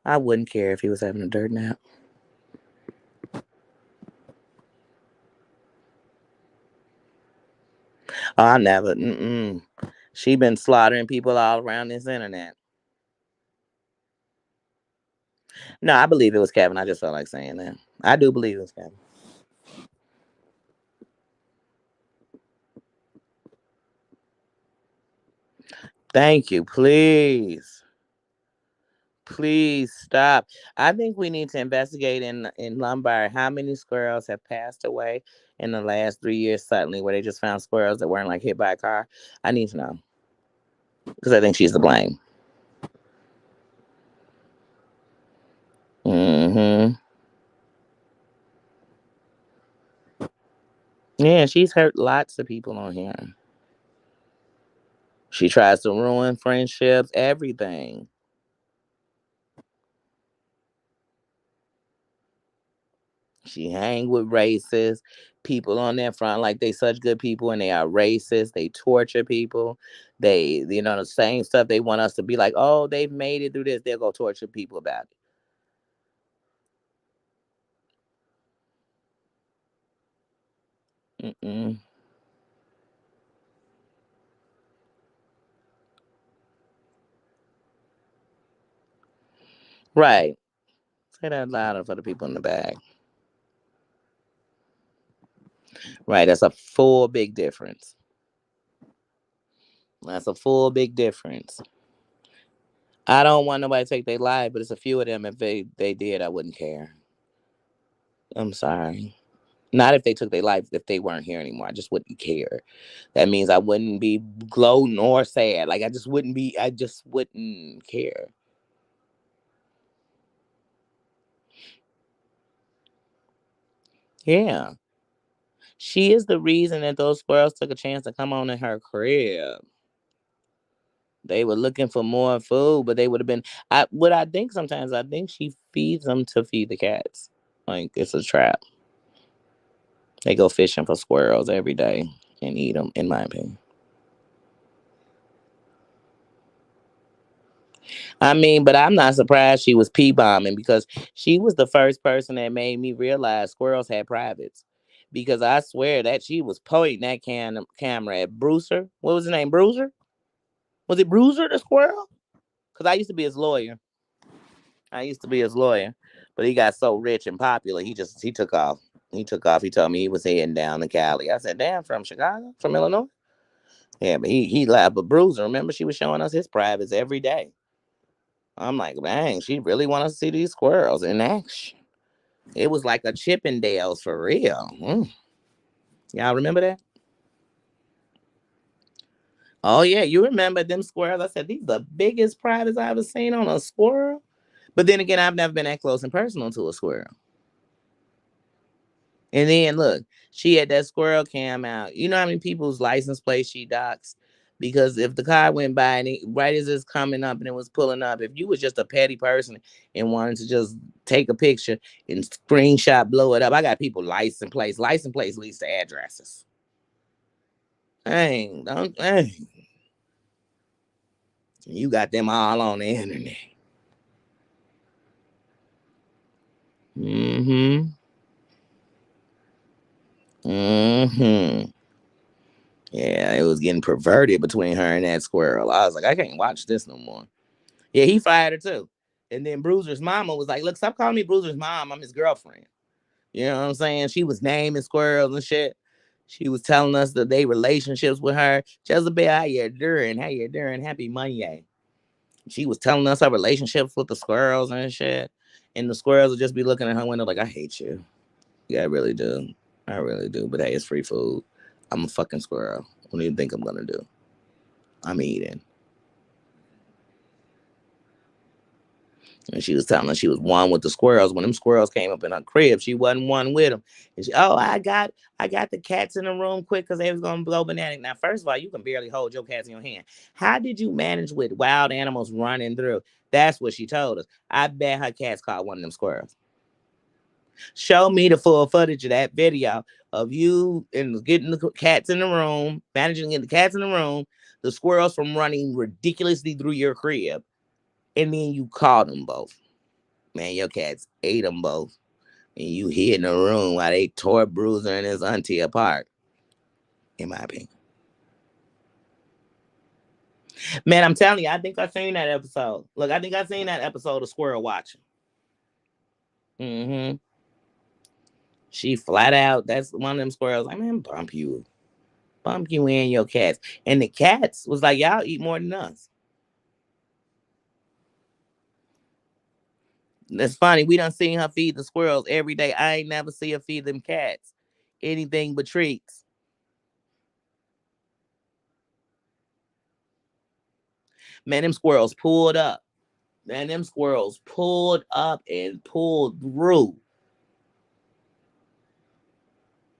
I wouldn't care if he was having a dirt nap. Oh, I never. She been slaughtering people all around this internet. No, I believe it was Kevin. I just felt like saying that. I do believe it was Kevin. Thank you. Please stop. I think we need to investigate in Lombard how many squirrels have passed away in the last 3 years suddenly, where they just found squirrels that weren't like hit by a car. I need to know because I think she's to blame. Mm-hmm. Yeah, she's hurt lots of people on here. She tries to ruin friendships, everything. She hang with racist people on that front like they such good people and they are racist. They torture people. They, the same stuff they want us to be like, oh, they've made it through this. They'll go torture people about it. Mm-mm. Right. Say that louder for the people in the back. Right. That's a full big difference. That's a full big difference. I don't want nobody to take their life, but it's a few of them. If they did, I wouldn't care. I'm sorry. Not if they took their life, if they weren't here anymore. I just wouldn't care. That means I wouldn't be gloating or sad. Like I just wouldn't care. Yeah. She is the reason that those squirrels took a chance to come on in her crib. They were looking for more food, but they would have been. What I think sometimes, I think she feeds them to feed the cats. Like it's a trap. They go fishing for squirrels every day and eat them. In my opinion. I mean, but I'm not surprised she was pee bombing because she was the first person that made me realize squirrels had privates. Because I swear that she was pointing that camera at Bruiser. What was his name? Bruiser? Was it Bruiser the squirrel? Because I used to be his lawyer. I used to be his lawyer, but he got so rich and popular, he took off. He took off. He told me he was heading down to Cali. I said, "Damn, from Chicago, from Illinois." Yeah, but he left. But Bruiser, remember, she was showing us his privates every day. I'm like, dang, she really want to see these squirrels in action. It was like a Chippendales for real. Y'all remember that? Oh yeah, you remember them squirrels? I said these are the biggest privates I ever seen on a squirrel. But then again, I've never been that close and personal to a squirrel. And then look, she had that squirrel cam out. You know how many people's license plates she docks? Because if the car went by and right as it's coming up and it was pulling up, if you was just a petty person and wanted to just take a picture and screenshot, blow it up, I got people license plates leads to addresses. Dang. You got them all on the internet. Mm-hmm. Mm-hmm. Yeah, it was getting perverted between her and that squirrel. I was like, I can't watch this no more. Yeah, he fired her too. And then Bruiser's mama was like, look, stop calling me Bruiser's mom. I'm his girlfriend. You know what I'm saying? She was naming squirrels and shit. She was telling us that they relationships with her. Jezebel, how you doing? How you doing? Happy Monday. She was telling us her relationships with the squirrels and shit. And the squirrels would just be looking at her window like, I hate you. Yeah, I really do. I really do. But hey, it's free food. I'm a fucking squirrel. What do you think I'm gonna do? I'm eating. And she was telling us she was one with the squirrels. When them squirrels came up in her crib, she wasn't one with them. And she, oh, I got the cats in the room quick because they was gonna blow bananas. Now, first of all, you can barely hold your cats in your hand. How did you manage with wild animals running through? That's what she told us. I bet her cats caught one of them squirrels. Show me the full footage of that video of you and getting the cats in the room, managing to get the cats in the room, the squirrels from running ridiculously through your crib, and then you caught them both. Man, your cats ate them both. And you hid in the room while they tore Bruiser and his auntie apart, in my opinion. Man, I'm telling you, I think I seen that episode. Look, I think I seen that episode of Squirrel Watching. Mm-hmm. She flat out, that's one of them squirrels. Like, man, bump you and your cats. And the cats was like, y'all eat more than us. That's funny. We done seen her feed the squirrels every day. I ain't never see her feed them cats anything but treats. Man, them squirrels pulled up. Man, them squirrels pulled up and pulled through.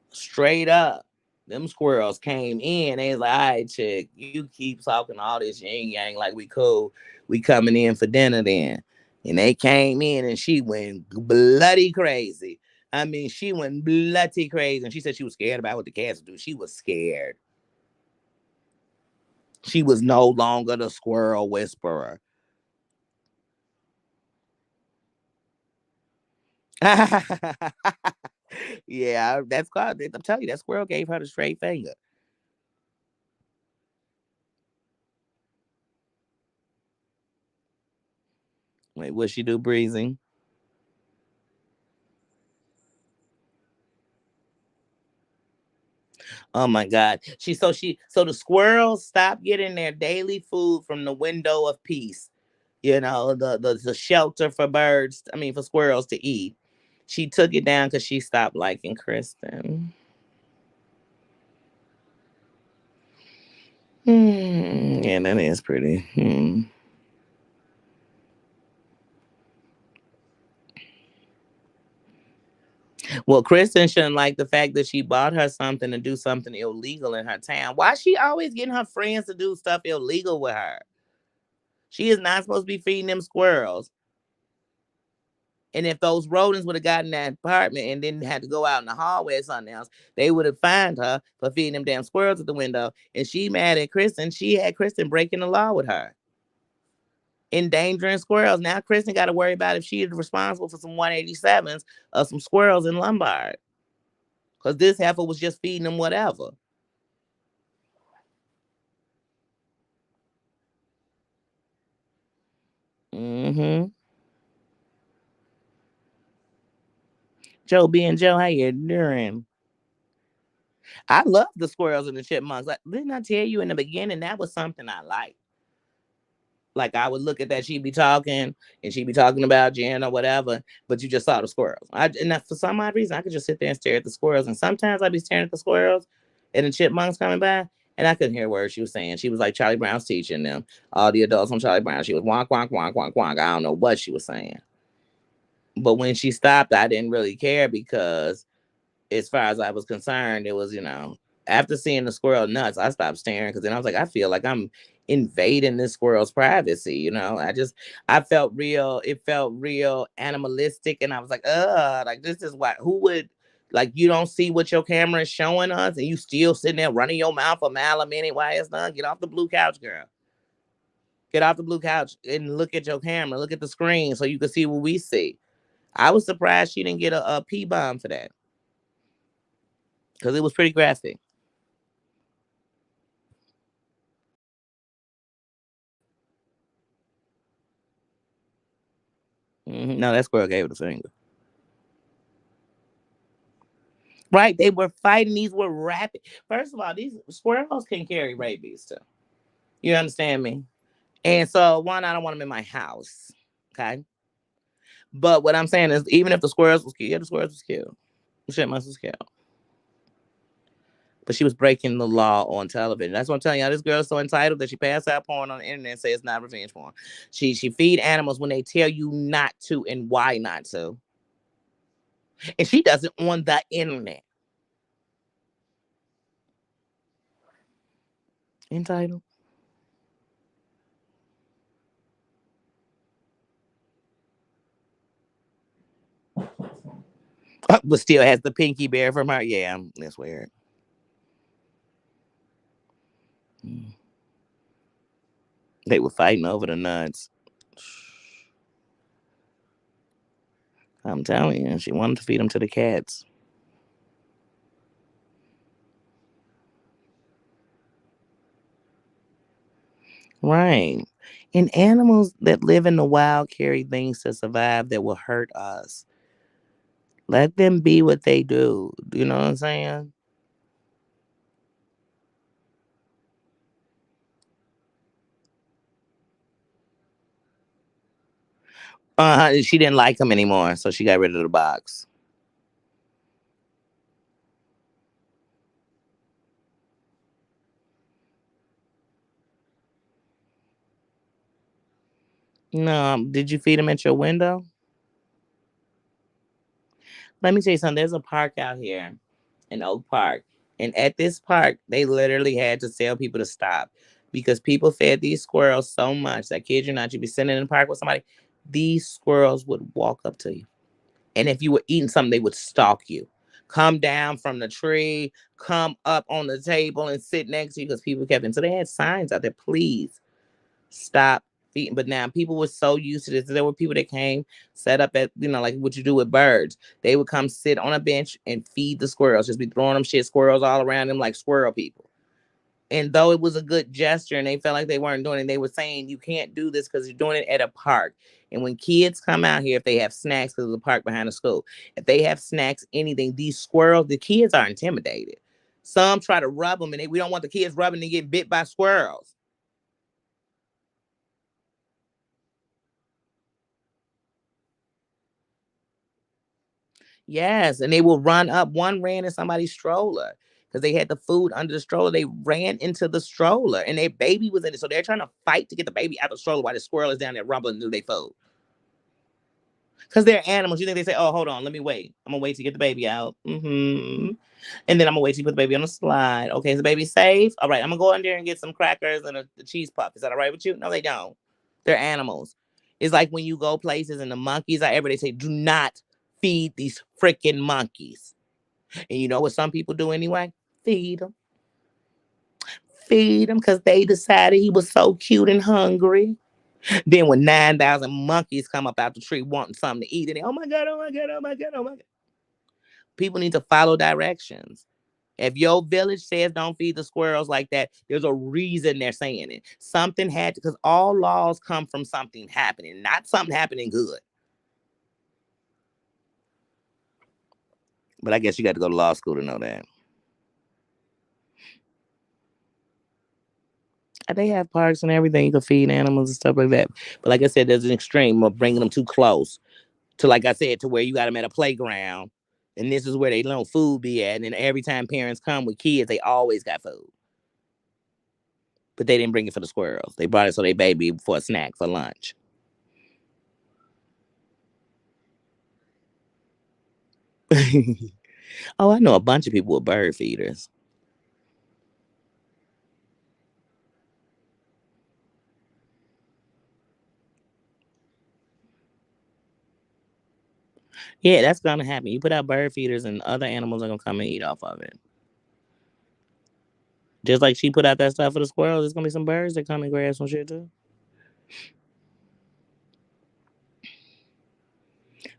Straight up. Them squirrels came in. They was like, all right, chick, you keep talking all this yin yang like we cool. We coming in for dinner then. And they came in and she went bloody crazy. I mean, she went bloody crazy. And she said she was scared about what the cats would do. She was scared. She was no longer the squirrel whisperer. Yeah, that's called. I'm telling you, that squirrel gave her the straight finger. Wait, what she do, breathing? Oh my God. So the squirrels stopped getting their daily food from the window of peace. You know, the shelter for birds, I mean for squirrels to eat. She took it down because she stopped liking Kristen. Yeah, that is pretty. Well, Kristen shouldn't like the fact that she bought her something to do something illegal in her town. Why she always getting her friends to do stuff illegal with her? She is not supposed to be feeding them squirrels. And if those rodents would have gotten that apartment and didn't have to go out in the hallway or something else, they would have fined her for feeding them damn squirrels at the window. And she mad at Kristen. She had Kristen breaking the law with her, endangering squirrels. Now Kristen got to worry about if she is responsible for some 187s of some squirrels in Lombard. Because this heifer was just feeding them whatever. Mm-hmm. Joe being Joe, how you doing? I love the squirrels and the chipmunks. Like, didn't I tell you in the beginning that was something I liked? Like I would look at that, she'd be talking and she'd be talking about Jen or whatever, but you just saw the squirrels. For some odd reason, I could just sit there and stare at the squirrels. And sometimes I'd be staring at the squirrels and the chipmunks coming by, and I couldn't hear words she was saying. She was like Charlie Brown's teaching them, all the adults on Charlie Brown. She was wonk, wonk, wonk, wonk, wonk. I don't know what she was saying. But when she stopped, I didn't really care because as far as I was concerned, it was, after seeing the squirrel nuts, I stopped staring because then I was like, I feel like I'm invading this squirrel's privacy. I felt real, it felt real animalistic. And I was like, like this is why, who would, like, you don't see what your camera is showing us and you still sitting there running your mouth a mile a minute while it's done? Get off the blue couch, girl. Get off the blue couch and look at your camera, look at the screen so you can see what we see. I was surprised she didn't get a P bomb for that because it was pretty graphic. No, that squirrel gave it a finger. Right? They were fighting. These were rapid. First of all, these squirrels can carry rabies too. You understand me? And so, one, I don't want them in my house. Okay. But what I'm saying is, even if the squirrels was killed, yeah, the squirrels was killed. The chipmunks was killed. But she was breaking the law on television. That's what I'm telling y'all. This girl's so entitled that she passed out porn on the internet and says it's not revenge porn. She feed animals when they tell you not to and why not to. And she does it on the internet. Entitled. But still has the pinky bear from her. Yeah, that's weird. They were fighting over the nuts. I'm telling you, she wanted to feed them to the cats. Right. And animals that live in the wild carry things to survive that will hurt us. Let them be what they do. You know what I'm saying? She didn't like them anymore, so she got rid of the box. No, did you feed them at your window? Let me tell you something. There's a park out here in Oak Park. And at this park, they literally had to tell people to stop because people fed these squirrels so much that, kid you not, you'd be sitting in the park with somebody, these squirrels would walk up to you. And if you were eating something, they would stalk you. Come down from the tree, come up on the table and sit next to you because people kept in. So they had signs out there, please stop feeding. But now people were so used to this. There were people that came, set up at, like what you do with birds. They would come sit on a bench and feed the squirrels, just be throwing them squirrels all around them like squirrel people. And though it was a good gesture and they felt like they weren't doing it, they were saying, you can't do this because you're doing it at a park. And when kids come out here, if they have snacks, because there's a park behind the school, if they have snacks, anything, these squirrels, the kids are intimidated. Some try to rub them and we don't want the kids rubbing and getting bit by squirrels. Yes, and they will run up. One ran in somebody's stroller because they had the food under the stroller. They ran into the stroller and their baby was in it. So they're trying to fight to get the baby out of the stroller while the squirrel is down there rumbling through their food. Because they're animals. You think they say, oh, hold on, let me wait. I'm going to wait to get the baby out. And then I'm going to wait to put the baby on the slide. Okay, is the baby safe? All right, I'm going to go in there and get some crackers and a cheese puff. Is that all right with you? No, they don't. They're animals. It's like when you go places and the monkeys are everywhere, they say, do not feed these freaking monkeys. And you know what some people do anyway? Feed them. Feed him because they decided he was so cute and hungry. Then when 9,000 monkeys come up out the tree wanting something to eat, and they, oh my God, oh my God, oh my God, oh my God. People need to follow directions. If your village says don't feed the squirrels like that, there's a reason they're saying it. Something had to, because all laws come from something happening, not something happening good. But I guess you got to go to law school to know that. They have parks and everything. You can feed animals and stuff like that. But like I said, there's an extreme of bringing them too close to, like I said, to where you got them at a playground. And this is where they know food be at. And then every time parents come with kids, they always got food. But they didn't bring it for the squirrels. They brought it so they baby for a snack for lunch. Oh, I know a bunch of people with bird feeders. Yeah, that's gonna happen. You put out bird feeders and other animals are gonna come and eat off of it. Just like she put out that stuff for the squirrels, there's gonna be some birds that come and grab some shit too.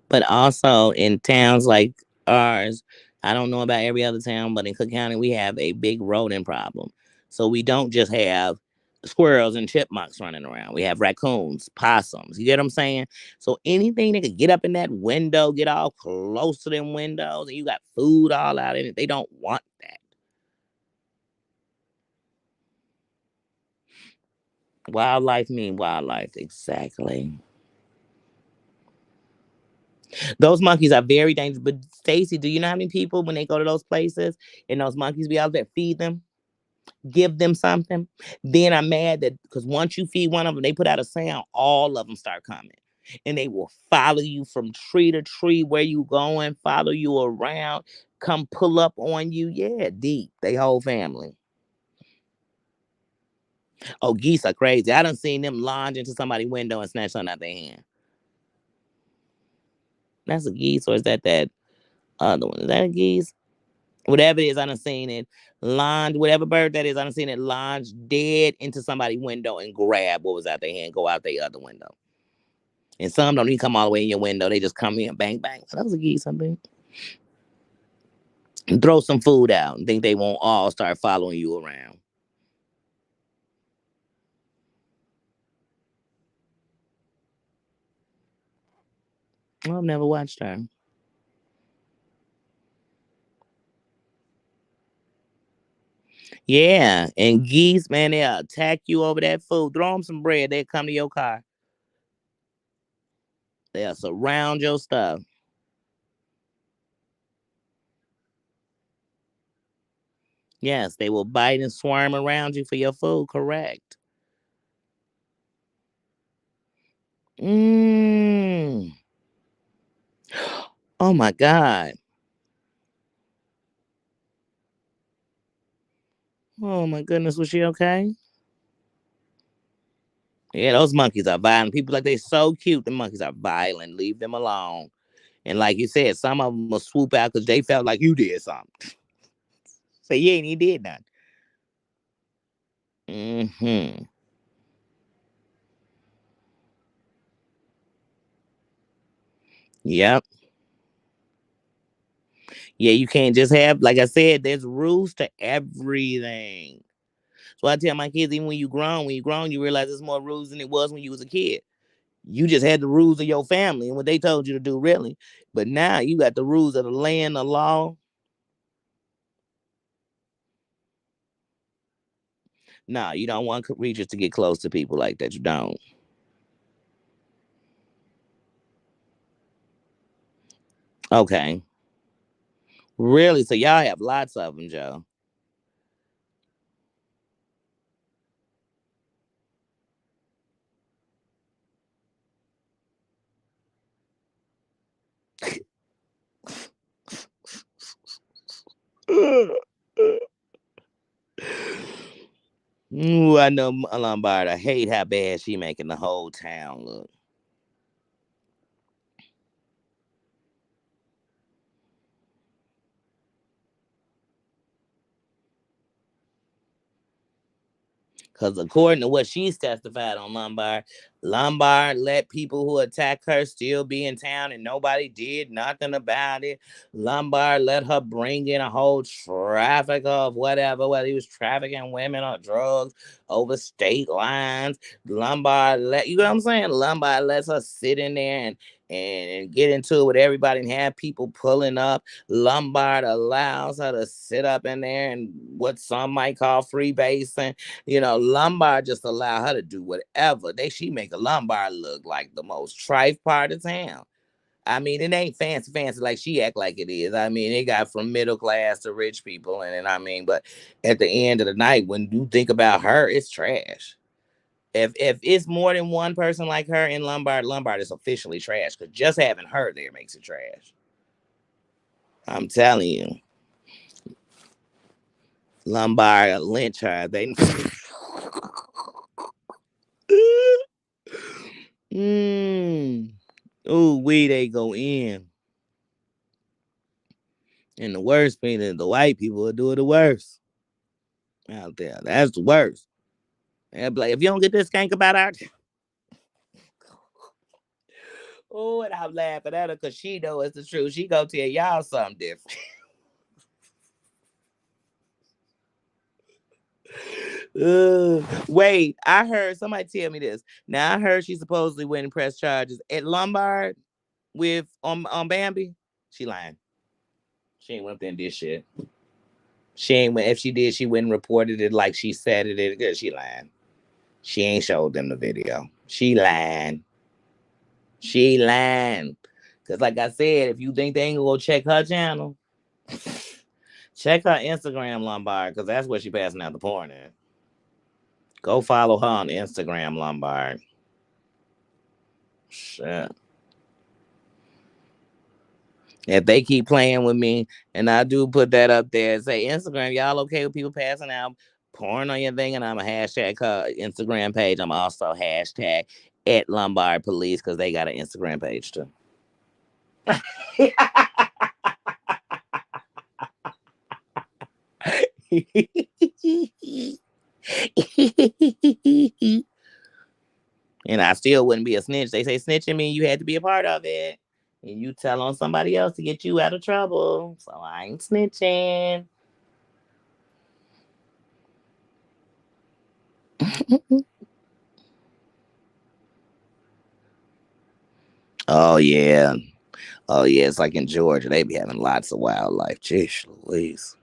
But also in towns like ours, I don't know about every other town, but in Cook County, we have a big rodent problem. So we don't just have squirrels and chipmunks running around. We have raccoons, possums. You get what I'm saying? So anything that could get up in that window, get all close to them windows, and you got food all out in it, they don't want that. Wildlife mean wildlife, exactly. Those monkeys are very dangerous. But Stacy, do you know how many people when they go to those places and those monkeys be out there feed them, give them something? Then I'm mad that because once you feed one of them, they put out a sound, all of them start coming. And they will follow you from tree to tree where you going, follow you around, come pull up on you. Yeah, deep. They whole family. Oh, geese are crazy. I done seen them launch into somebody's window and snatch something out their hand. That's a geese, or is that other one? Is that a geese? Whatever it is, I done seen it launch, whatever bird that is, I done seen it launch dead into somebody's window and grab what was out their hand, go out the other window. And some don't even come all the way in your window. They just come in, bang, bang. So that was a geese, I think. And throw some food out and think they won't all start following you around. I've never watched her. Yeah, and geese, man, they'll attack you over that food. Throw them some bread, they'll come to your car. They'll surround your stuff. Yes, they will bite and swarm around you for your food, correct. Mm. Oh my God. Oh my goodness, was she okay? Yeah, those monkeys are violent. People like they so cute. The monkeys are violent. Leave them alone. And like you said, some of them will swoop out because they felt like you did something. So you ain't even did nothing. Mm-hmm. Yep. Yeah, you can't just have, like I said, there's rules to everything. So I tell my kids, even when you grown, you realize there's more rules than it was when you was a kid. You just had the rules of your family and what they told you to do, really. But now you got the rules of the land, the law. No, you don't want creatures to get close to people like that. You don't. Okay. Really? So y'all have lots of them, Joe. Ooh, I know Lombard. I hate how bad she making the whole town look. Because according to what she's testified on Lombard let people who attacked her still be in town and nobody did nothing about it. Lombard let her bring in a whole traffic of whatever, whether he was trafficking women or drugs over state lines. Lombard let, you know what I'm saying? Lombard lets her sit in there and get into it with everybody and have people pulling up. Lombard allows her to sit up in there and what some might call freebasing. Lombard just allow her to do whatever. She make a Lombard look like the most trife part of town. I mean, it ain't fancy like she act like it is. I mean, it got from middle class to rich people, but at the end of the night, when you think about her, it's trash. If it's more than one person like her in Lombard is officially trash. Because just having her there makes it trash. I'm telling you, Lombard lynch her. They. Ooh, they go in. And the worst thing is the white people will do it the worst out there. That's the worst. They'll be like, if you don't get this skank about our. Oh, and I'm laughing at her because she know it's the truth. She go tell y'all something different. Wait, I heard somebody tell me this. Now I heard she supposedly went and pressed charges at Lombard with on Bambi. She lying. She ain't went up there and did shit. She ain't went. If she did, she went and reported it like she said it. Because she lying. She ain't showed them the video. She lying. She lying. Cause like I said, if you think they ain't gonna go check her channel, check her Instagram, Lombard, because that's where she passing out the porn at. Go follow her on Instagram, Lombard. Shit. If they keep playing with me, and I do put that up there and say, Instagram, y'all okay with people passing out porn on your thing? And I'm a hashtag her Instagram page. I'm also hashtag at Lombard Police because they got an Instagram page too. And I still wouldn't be a snitch. They say snitching mean you had to be a part of it. And you tell on somebody else to get you out of trouble. So I ain't snitching. Oh yeah. Oh yeah, it's like in Georgia, they be having lots of wildlife. Jeez Louise.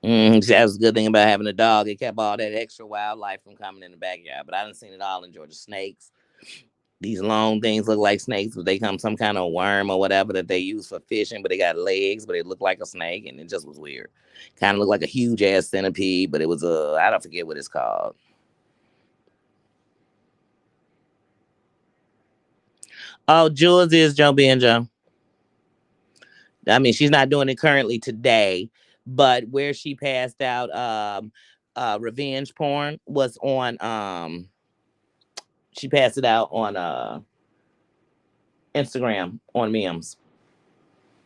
That was a good thing about having a dog. It kept all that extra wildlife from coming in the backyard. But I done seen it all in Georgia. Snakes. These long things look like snakes, but they come some kind of worm or whatever that they use for fishing, but they got legs, but it looked like a snake, and it just was weird. Kind of looked like a huge ass centipede, but it was I don't forget what it's called. Oh, Jules is Joe Benjo. I mean, she's not doing it currently today, but where she passed out revenge porn was on she passed it out on Instagram on memes.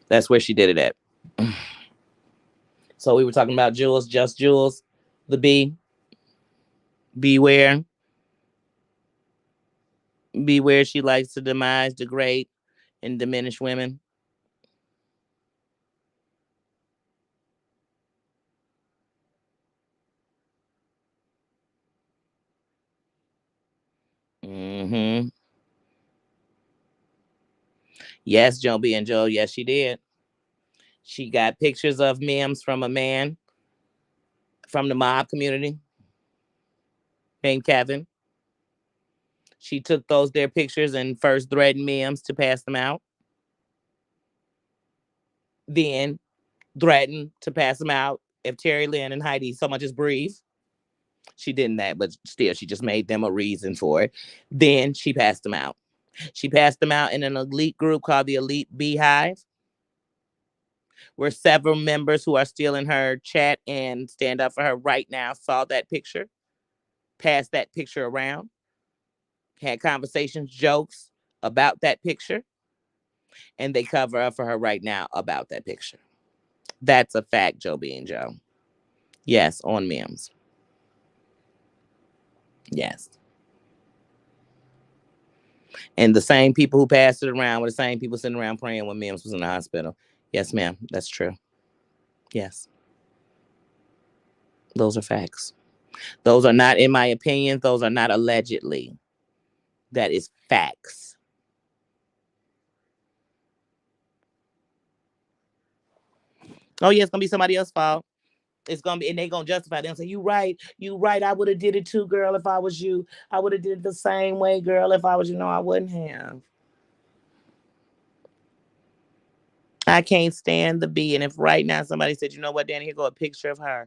That's where she did it at. So we were talking about Jules, just Jules, the bee. Beware. Beware she likes to demise, degrade, and diminish women. Mm-hmm. Yes, Joe B and Joe. Yes, she did. She got pictures of memes from a man from the mob community named Kevin. She took their pictures and first threatened memes to pass them out. Then threatened to pass them out if Terry Lynn and Heidi so much as breathe. She didn't that, but still, she just made them a reason for it. Then she passed them out. She passed them out in an elite group called the Elite Beehive, where several members who are still in her chat and stand up for her right now saw that picture, passed that picture around, had conversations, jokes about that picture, and they cover up for her right now about that picture. That's a fact, Joe being Joe. Yes, on Mims. Yes. And the same people who passed it around were the same people sitting around praying when Mims was in the hospital. Yes, ma'am. That's true. Yes. Those are facts. Those are not, in my opinion, those are not allegedly. That is facts. Oh, yeah, it's going to be somebody else's fault. It's gonna be, and they gonna justify them. Say, you right. I would have did it too, girl. If I was you, I would have did it the same way, girl. If I was you, no, I wouldn't have. I can't stand the B. And if right now somebody said, you know what, Danny, here go a picture of her,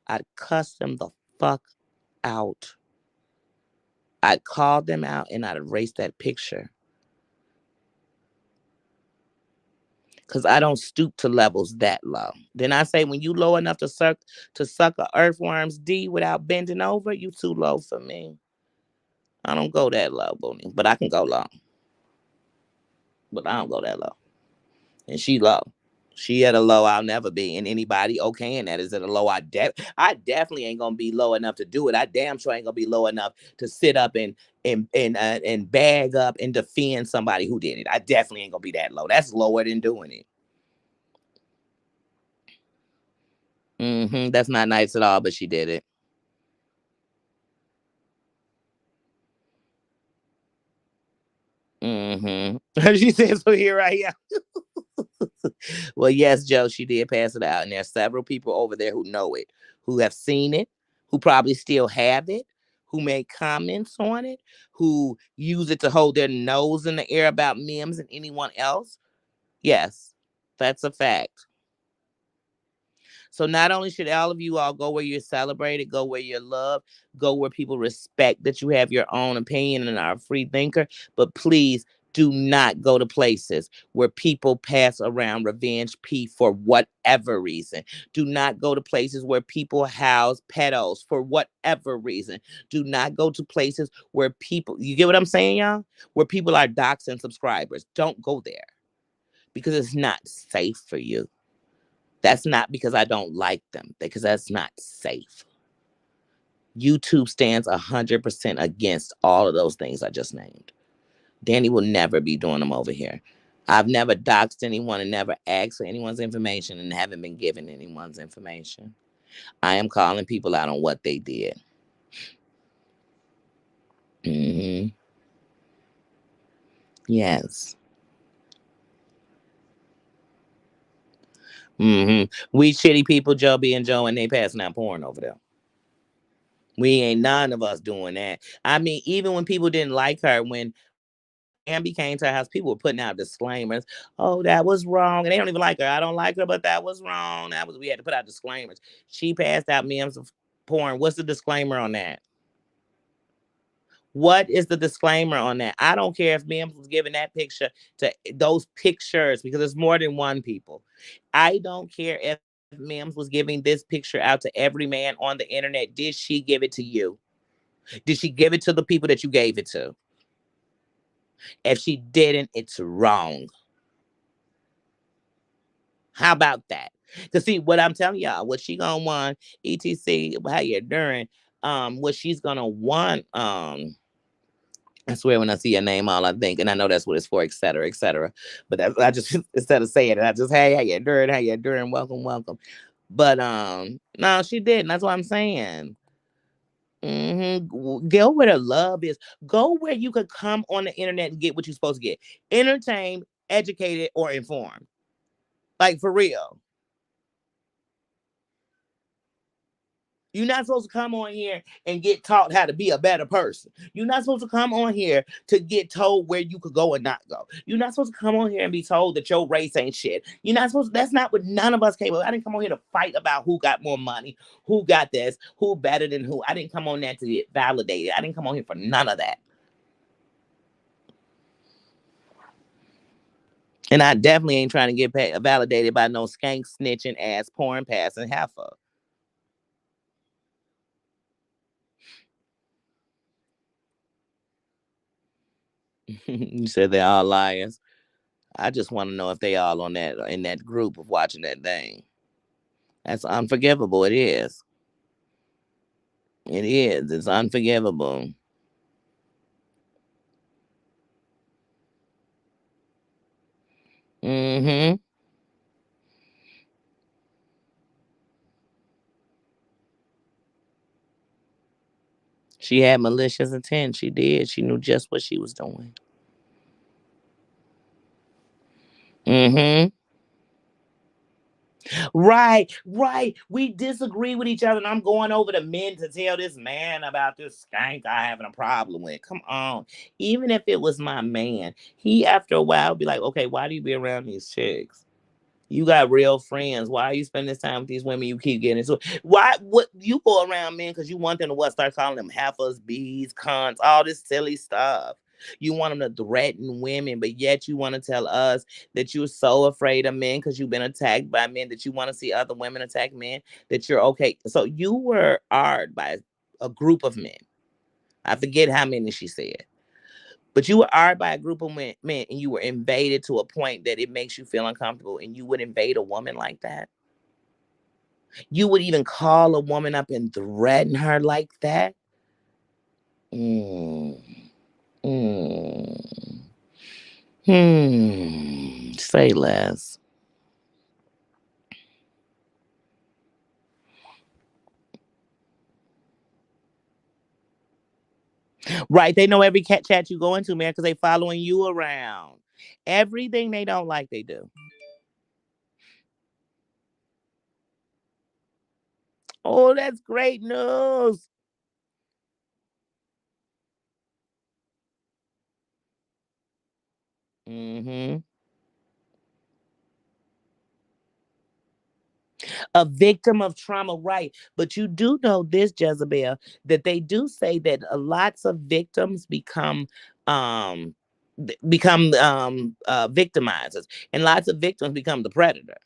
I'd cuss them the fuck out. I'd call them out and I'd erase that picture. Because I don't stoop to levels that low. Then I say, when you low enough to suck a earthworm's D without bending over, you too low for me. I don't go that low, Boonie. But I can go low. But I don't go that low. And she low. She at a low I'll never be. And anybody okaying that is at a low I definitely ain't gonna be low enough to do it. I damn sure ain't gonna be low enough to sit up and bag up and defend somebody who did it. I definitely ain't gonna be that low. That's lower than doing it. That's not nice at all, but she did it. She says, so here I am. Well, yes, Joe, she did pass it out. And there's several people over there who know it, who have seen it, who probably still have it, who made comments on it, who use it to hold their nose in the air about Mims and anyone else. Yes, that's a fact. So not only should all of you all go where you're celebrated, go where you're loved, go where people respect that you have your own opinion and are a free thinker, but please do not go to places where people pass around revenge P for whatever reason. Do not go to places where people house pedos for whatever reason. Do not go to places where people, you get what I'm saying, y'all? Where people are doxing subscribers. Don't go there because it's not safe for you. That's not because I don't like them, because that's not safe. YouTube stands 100% against all of those things I just named. Danny will never be doing them over here. I've never doxed anyone and never asked for anyone's information and haven't been given anyone's information. I am calling people out on what they did. Yes. We shitty people, Joe B and Joe, and they passing out porn over there. We ain't none of us doing that. I mean, even when people didn't like her, when Ambi came to our house, people were putting out disclaimers. Oh, that was wrong. And they don't even like her. I don't like her, but that was wrong. We had to put out disclaimers. She passed out memes of porn. What's the disclaimer on that? What is the disclaimer on that? I don't care if Mims was giving that picture to those pictures, because there's more than one people. I don't care if Mims was giving this picture out to every man on the internet. Did she give it to you? Did she give it to the people that you gave it to? If she didn't, it's wrong. How about that? To see what I'm telling y'all, what she gonna want, etc. How you doing? What she's gonna want, I swear when I see your name, all I think, and I know that's what it's for, etc., etc. But that, I just instead of saying it, I just, hey, how you doing? How you doing? Welcome, welcome. But no, she didn't. That's what I'm saying. Go where the love is. Go where you could come on the internet and get what you're supposed to get: entertained, educated, or informed. Like, for real. You're not supposed to come on here and get taught how to be a better person. You're not supposed to come on here to get told where you could go and not go. You're not supposed to come on here and be told that your race ain't shit. You're not supposed to, that's not what none of us came with. I didn't come on here to fight about who got more money, who got this, who better than who. I didn't come on there to get validated. I didn't come on here for none of that. And I definitely ain't trying to get validated by no skank snitching ass porn passing heifer. You said they're all liars. I just want to know if they all on that in that group of watching that thing. That's unforgivable. It is. It is. It's unforgivable. Mm-hmm. She had malicious intent. She did. She knew just what she was doing. Mm-hmm. Right, right. We disagree with each other, and I'm going over to men to tell this man about this skank I having a problem with. Come on. Even if it was my man, he after a while be like, okay, why do you be around these chicks? You got real friends. Why are you spending this time with these women you keep getting into? Why what you go around men because you want them to what start calling them heifers, bees, cunts, all this silly stuff. You want them to threaten women, but yet you want to tell us that you're so afraid of men because you've been attacked by men that you want to see other women attack men, that you're okay. So you were argued by a group of men. I forget how many she said. But you were argued by a group of men and you were invaded to a point that it makes you feel uncomfortable and you would invade a woman like that. You would even call a woman up and threaten her like that. Mm, mm, Say less. Right. They know every cat chat you go into, man, because they following you around. Everything they don't like, they do. Oh, that's great news. Mm-hmm. A victim of trauma, right? But you do know this, Jezebel, that they do say that lots of victims um become victimizers, and lots of victims become the predator.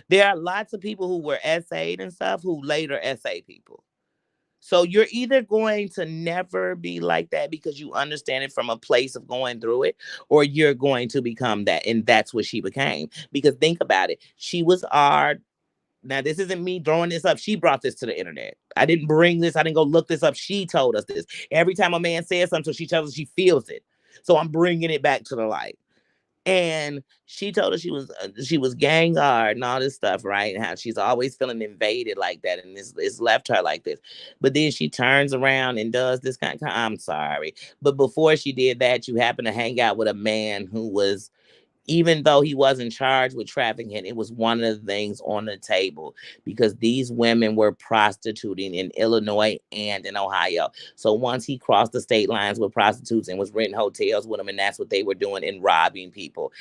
There are lots of people who were SA'd and stuff who later SA people. So you're either going to never be like that because you understand it from a place of going through it, or you're going to become that. And that's what she became. Because think about it. She was our now, this isn't me throwing this up. She brought this to the internet. I didn't bring this. I didn't go look this up. She told us this. Every time a man says something, she tells us she feels it. So I'm bringing it back to the light. And she told us she was gang hard and all this stuff, right? And how she's always feeling invaded like that, and it's left her like this. But then she turns around and does this I'm sorry, but before she did that, you happen to hang out with a man who was, even though he wasn't charged with trafficking, it was one of the things on the table because these women were prostituting in Illinois and in Ohio. So once he crossed the state lines with prostitutes and was renting hotels with them, and that's what they were doing and robbing people.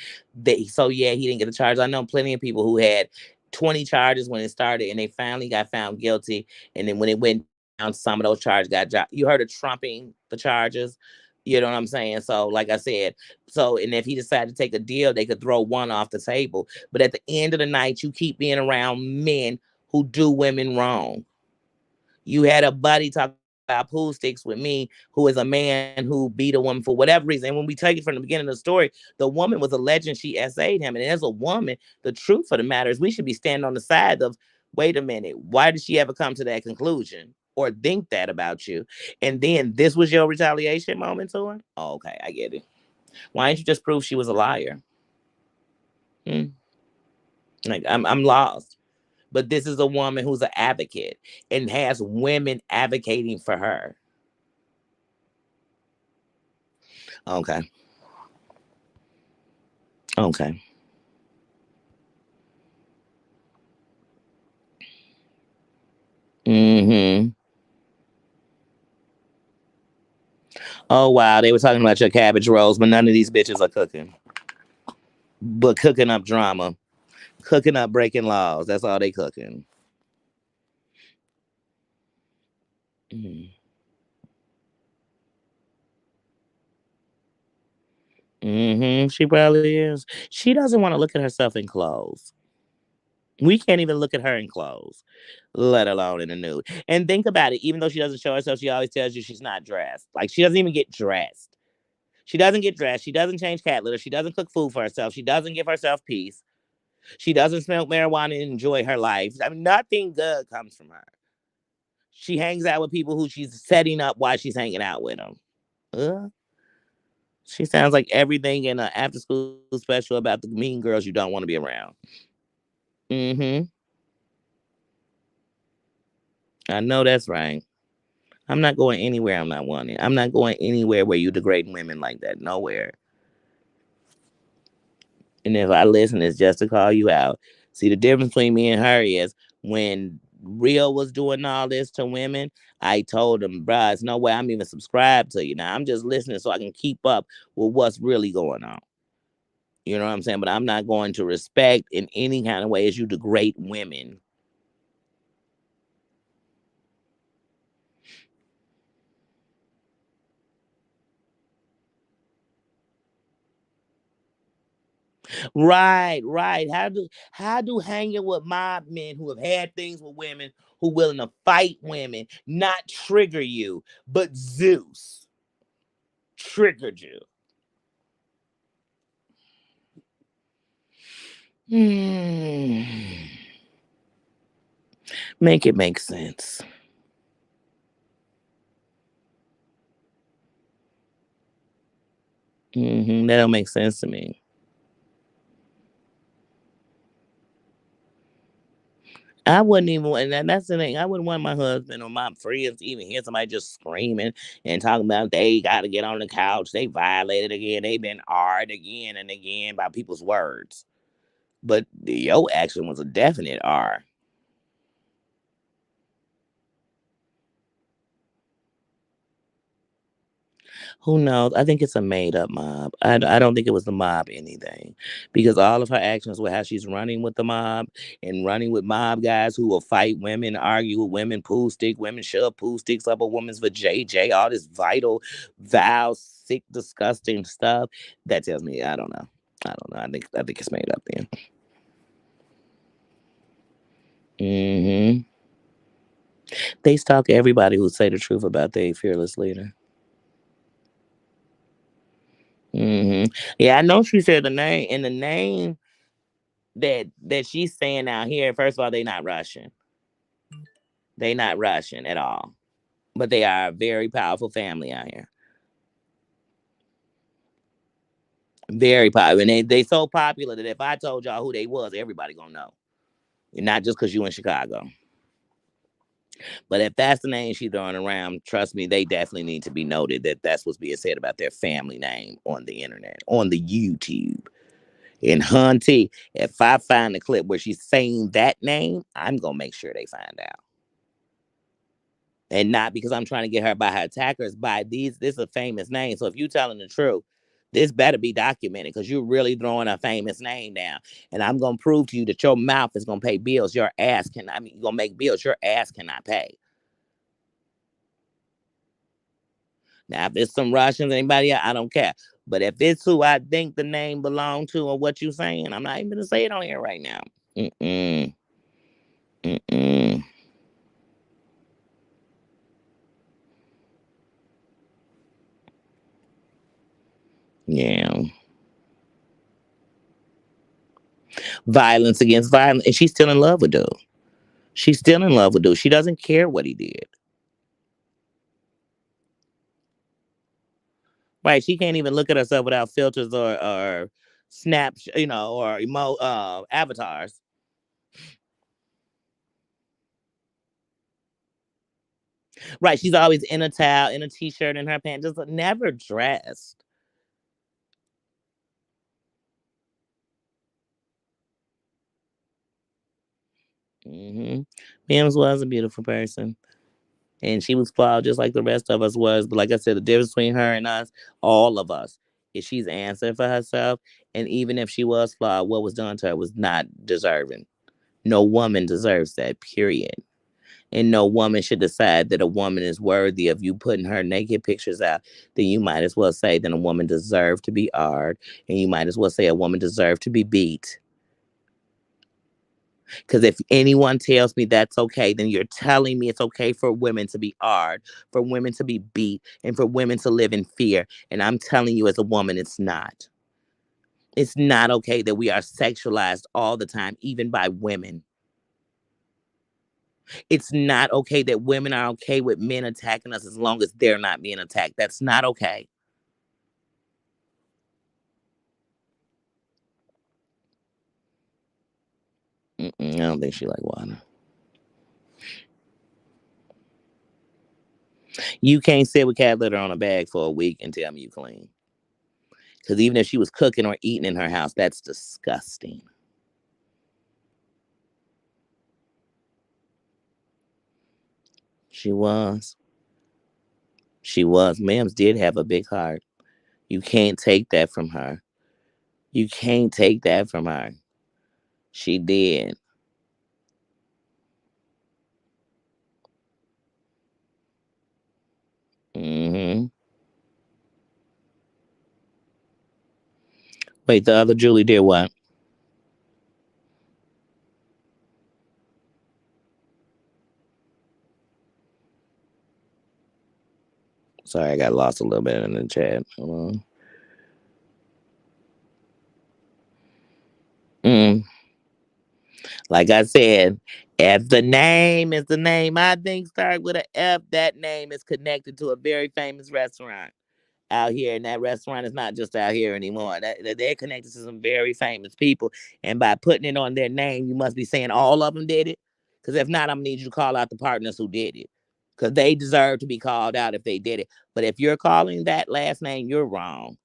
So yeah, he didn't get the charge. I know plenty of people who had 20 charges when it started and they finally got found guilty. And then when it went down, some of those charges got dropped. You heard of trumping the charges? You know what I'm saying? So, like I said, so, and if he decided to take a deal, they could throw one off the table. But at the end of the night, you keep being around men who do women wrong. You had a buddy talk about pool sticks with me, who is a man who beat a woman for whatever reason. And when we take it from the beginning of the story, the woman was alleging she SA'd him. And as a woman, the truth of the matter is we should be standing on the side of, wait a minute, why did she ever come to that conclusion or think that about you? And then this was your retaliation moment to her? Oh, okay, I get it. Why didn't you just prove she was a liar? Hmm? Like I'm lost. But this is a woman who's an advocate and has women advocating for her. Okay. Okay. Mm-hmm. Oh wow, they were talking about your cabbage rolls, but none of these bitches are cooking. But cooking up drama, cooking up breaking laws. That's all they cooking. Mm. She probably is. She doesn't want to look at herself in clothes. We can't even look at her in clothes, let alone in the nude. And think about it. Even though she doesn't show herself, she always tells you she's not dressed. Like she doesn't even get dressed. She doesn't get dressed. She doesn't change cat litter. She doesn't cook food for herself. She doesn't give herself peace. She doesn't smoke marijuana and enjoy her life. I mean, nothing good comes from her. She hangs out with people who she's setting up while she's hanging out with them. Uh, she sounds like everything in an after school special about the mean girls you don't want to be around. Mm-hmm. I know that's right. I'm not going anywhere I'm not wanted. I'm not going anywhere where you degrade women like that. Nowhere. And if I listen, it's just to call you out. See, the difference between me and her is when Real was doing all this to women, I told him, bruh, there's no way I'm even subscribed to you. Now I'm just listening so I can keep up with what's really going on. You know what I'm saying? But I'm not going to respect in any kind of way as you degrade women. Right, right. How do hanging with mob men who have had things with women, who willing to fight women, not trigger you, but Zeus triggered you? Hmm. Make it make sense. That don't make sense to me. I wouldn't even, and that's the thing. I wouldn't want my husband or my friends to even hear somebody just screaming and talking about they got to get on the couch. They violated again. They've been argued again and again by people's words. But your action was a definite R. Who knows? I think it's a made up mob. I don't think it was the mob anything because all of her actions were how she's running with the mob and running with mob guys who will fight women, argue with women, pool stick women, shove pool sticks up a woman's for JJ, all this vital, vile, sick, disgusting stuff. That tells me I don't know. I don't know. I think it's made up then. hmm They stalk everybody who say the truth about their fearless leader. Yeah, I know she said the name, and the name that she's saying out here. First of all, they not Russian. They not Russian at all, but they are a very powerful family out here. Very popular, and they so popular that if I told y'all who they was, everybody gonna know. And not just because you in Chicago. But if that's the name she's throwing around, trust me, they definitely need to be noted that that's what's being said about their family name on the internet, on the YouTube. And Hunty, if I find the clip where she's saying that name, I'm gonna make sure they find out. And not because I'm trying to get her by her attackers, by these. This is a famous name. So if you telling the truth, this better be documented because you're really throwing a famous name down. And I'm gonna prove to you that your mouth is gonna pay bills. Your ass can. I mean, you're gonna make bills. Your ass cannot pay. Now, if it's some Russians, anybody else, I don't care. But if it's who I think the name belonged to or what you saying, I'm not even gonna say it on here right now. Mm-mm. Mm-mm. Yeah. Violence against violence. And she's still in love with dude. She's still in love with dude. She doesn't care what he did. Right. She can't even look at herself without filters or snaps, or avatars. Right. She's always in a towel, in a t-shirt, in her pants, just never dressed. hmm Mims was a beautiful person. And she was flawed just like the rest of us was. But like I said, the difference between her and us, all of us, is she's answering for herself. And even if she was flawed, what was done to her was not deserving. No woman deserves that, period. And no woman should decide that a woman is worthy of you putting her naked pictures out. Then you might as well say that a woman deserves to be ard, and you might as well say a woman deserves to be beat. Because if anyone tells me that's okay, then you're telling me it's okay for women to be ard, for women to be beat, and for women to live in fear. And I'm telling you as a woman, it's not. It's not okay that we are sexualized all the time, even by women. It's not okay that women are okay with men attacking us as long as they're not being attacked. That's not okay. I don't think she like water. You can't sit with cat litter on a bag for a week and tell me you clean. Because even if she was cooking or eating in her house, that's disgusting. She was. She was. Mams did have a big heart. You can't take that from her. You can't take that from her. She did. hmm Wait, the other Julie did what? Sorry, I got lost a little bit in the chat. Hold on. Like I said, if the name is the name I think start with a F, that name is connected to a very famous restaurant out here, and that restaurant is not just out here anymore. They're connected to some very famous people, and by putting it on their name, you must be saying all of them did it. Because if not, I'm gonna need you to call out the partners who did it, because they deserve to be called out if they did it. But if you're calling that last name, you're wrong.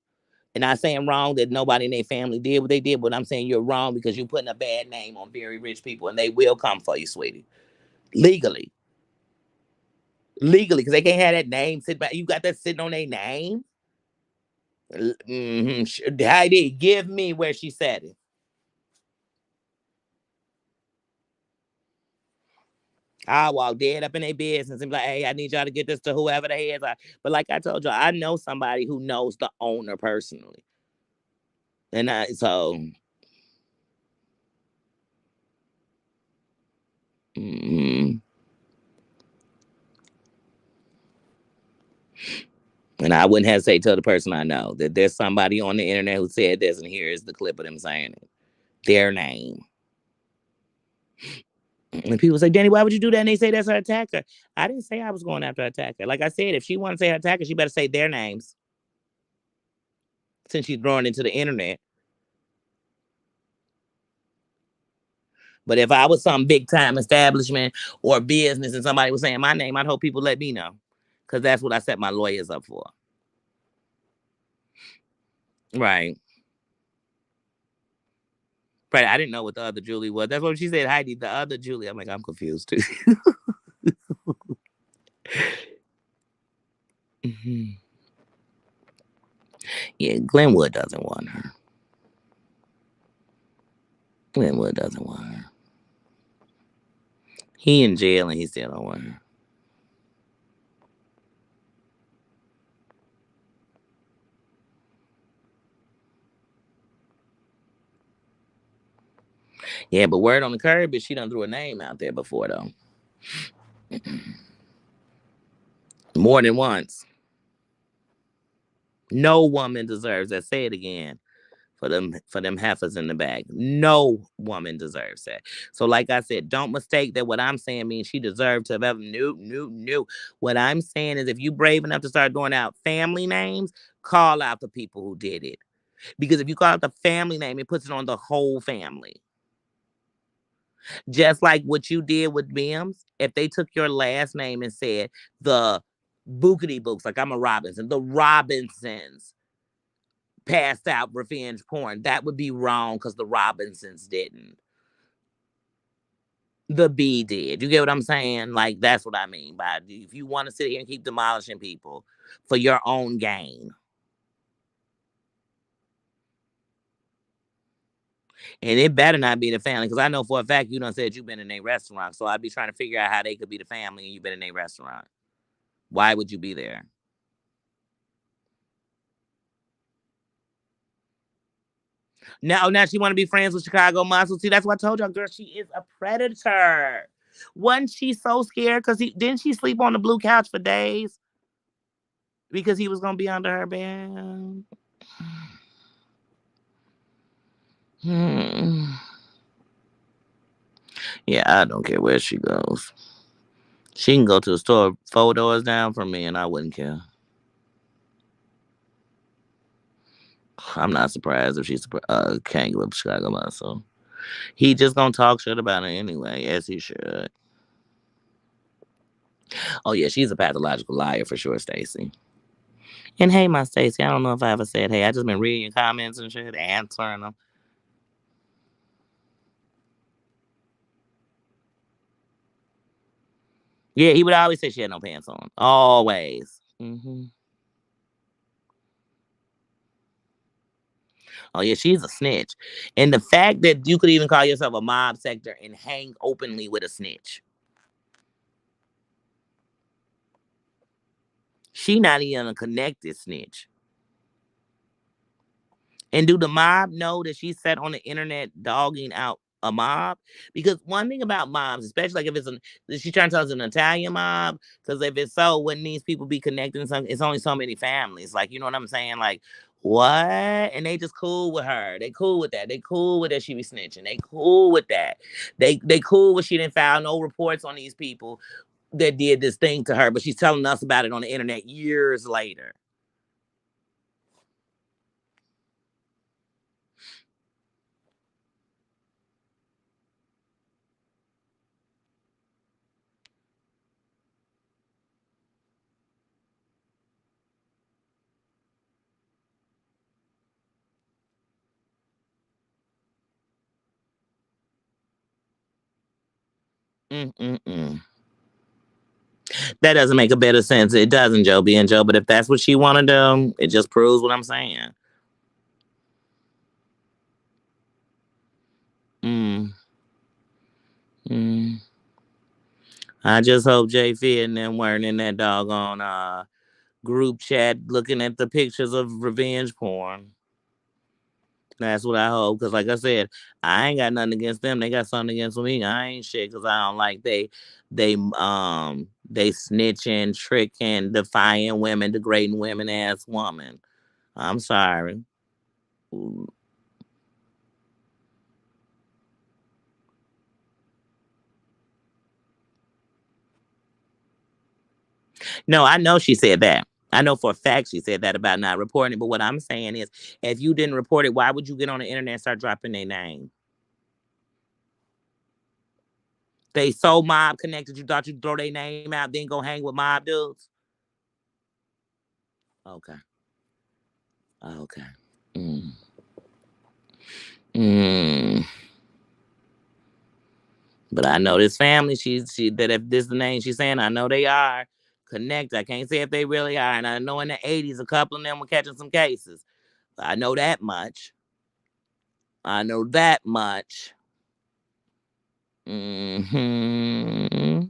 And not saying wrong that nobody in their family did what they did, but I'm saying you're wrong because you're putting a bad name on very rich people, and they will come for you, sweetie, legally, legally, because they can't have that name sit back. You got that sitting on their name. Heidi, give me where she said it. I walk dead up in their business and be like, hey, I need y'all to get this to whoever the heads are. But like I told you, I know somebody who knows the owner personally. And so mm, and I wouldn't hesitate to tell the person I know that there's somebody on the internet who said this, and here is the clip of them saying it. Their name. And people say, Danny, why would you do that? And they say that's her attacker. I didn't say I was going after her attacker. Like I said, if she wants to say her attacker, she better say their names since she's throwing into the internet. But if I was some big time establishment or business and somebody was saying my name, I'd hope people let me know. Because that's what I set my lawyers up for. Right. Right. I didn't know what the other Julie was. That's what she said, Heidi, the other Julie. I'm like, I'm confused too. Yeah, Glenwood doesn't want her. Glenwood doesn't want her. He in jail and he still don't want her. Yeah, but word on the curb is she done threw a name out there before though. More than once. No woman deserves that. Say it again for them heifers in the back. No woman deserves that. So, like I said, don't mistake that what I'm saying means she deserved to have ever knew. What I'm saying is if you brave enough to start throwing out family names, call out the people who did it. Because if you call out the family name, it puts it on the whole family. Just like what you did with Bims, if they took your last name and said the Bookity Books, like I'm a Robinson, the Robinsons passed out revenge porn, that would be wrong because the Robinsons didn't. The B did. You get what I'm saying? Like, that's what I mean by if you want to sit here and keep demolishing people for your own gain. And it better not be the family, because I know for a fact you done said you've been in a restaurant. So I'd be trying to figure out how they could be the family and you've been in a restaurant. Why would you be there? Now she want to be friends with Chicago Muscle. See, that's what I told y'all, girl. She is a predator. Wasn't she so scared? Because didn't she sleep on the blue couch for days? Because he was gonna be under her bed. Hmm. Yeah, I don't care where she goes. She can go to the store 4 doors down from me, and I wouldn't care. I'm not surprised if she's can't go up Chicago Muscle. He just gonna talk shit about her anyway, as he should. Oh yeah, she's a pathological liar for sure, Stacy. And hey, my Stacy, I don't know if I ever said hey. I just been reading your comments and shit, answering them. Yeah, he would always say she had no pants on. Always. Oh yeah, she's a snitch. And the fact that you could even call yourself a mob sector and hang openly with a snitch. She not even a connected snitch. And do the mob know that she sat on the internet dogging out a mob? Because one thing about mobs, especially like if she's trying to tell us an Italian mob, because if it's so, wouldn't these people be connecting? It's only so many families. Like, you know what I'm saying? Like, what? And they just cool with her. They cool with that. They cool with that she be snitching. They cool with that. They cool with she didn't file no reports on these people that did this thing to her, but she's telling us about it on the internet years later. Mm-mm-mm. That doesn't make a bit of sense. It doesn't, Joe being Joe. But if that's what she want to do, it just proves what I'm saying. Mm. Mm. I just hope Jay Fee and them weren't in that doggone group chat looking at the pictures of revenge porn. That's what I hope. Cause like I said, I ain't got nothing against them. They got something against me. I ain't shit. Cause I don't like they snitching, tricking, defying women, degrading women ass woman. I'm sorry. No, I know she said that. I know for a fact she said that about not reporting it. But what I'm saying is, if you didn't report it, why would you get on the internet and start dropping their name? They so mob connected, you thought you'd throw their name out, then go hang with mob dudes? Okay. Okay. Mm. Mm. But I know this family, she that if this is the name she's saying, I know they are connected. I can't say if they really are. And I know in the 80s, a couple of them were catching some cases. I know that much. I know that much. Mm-hmm.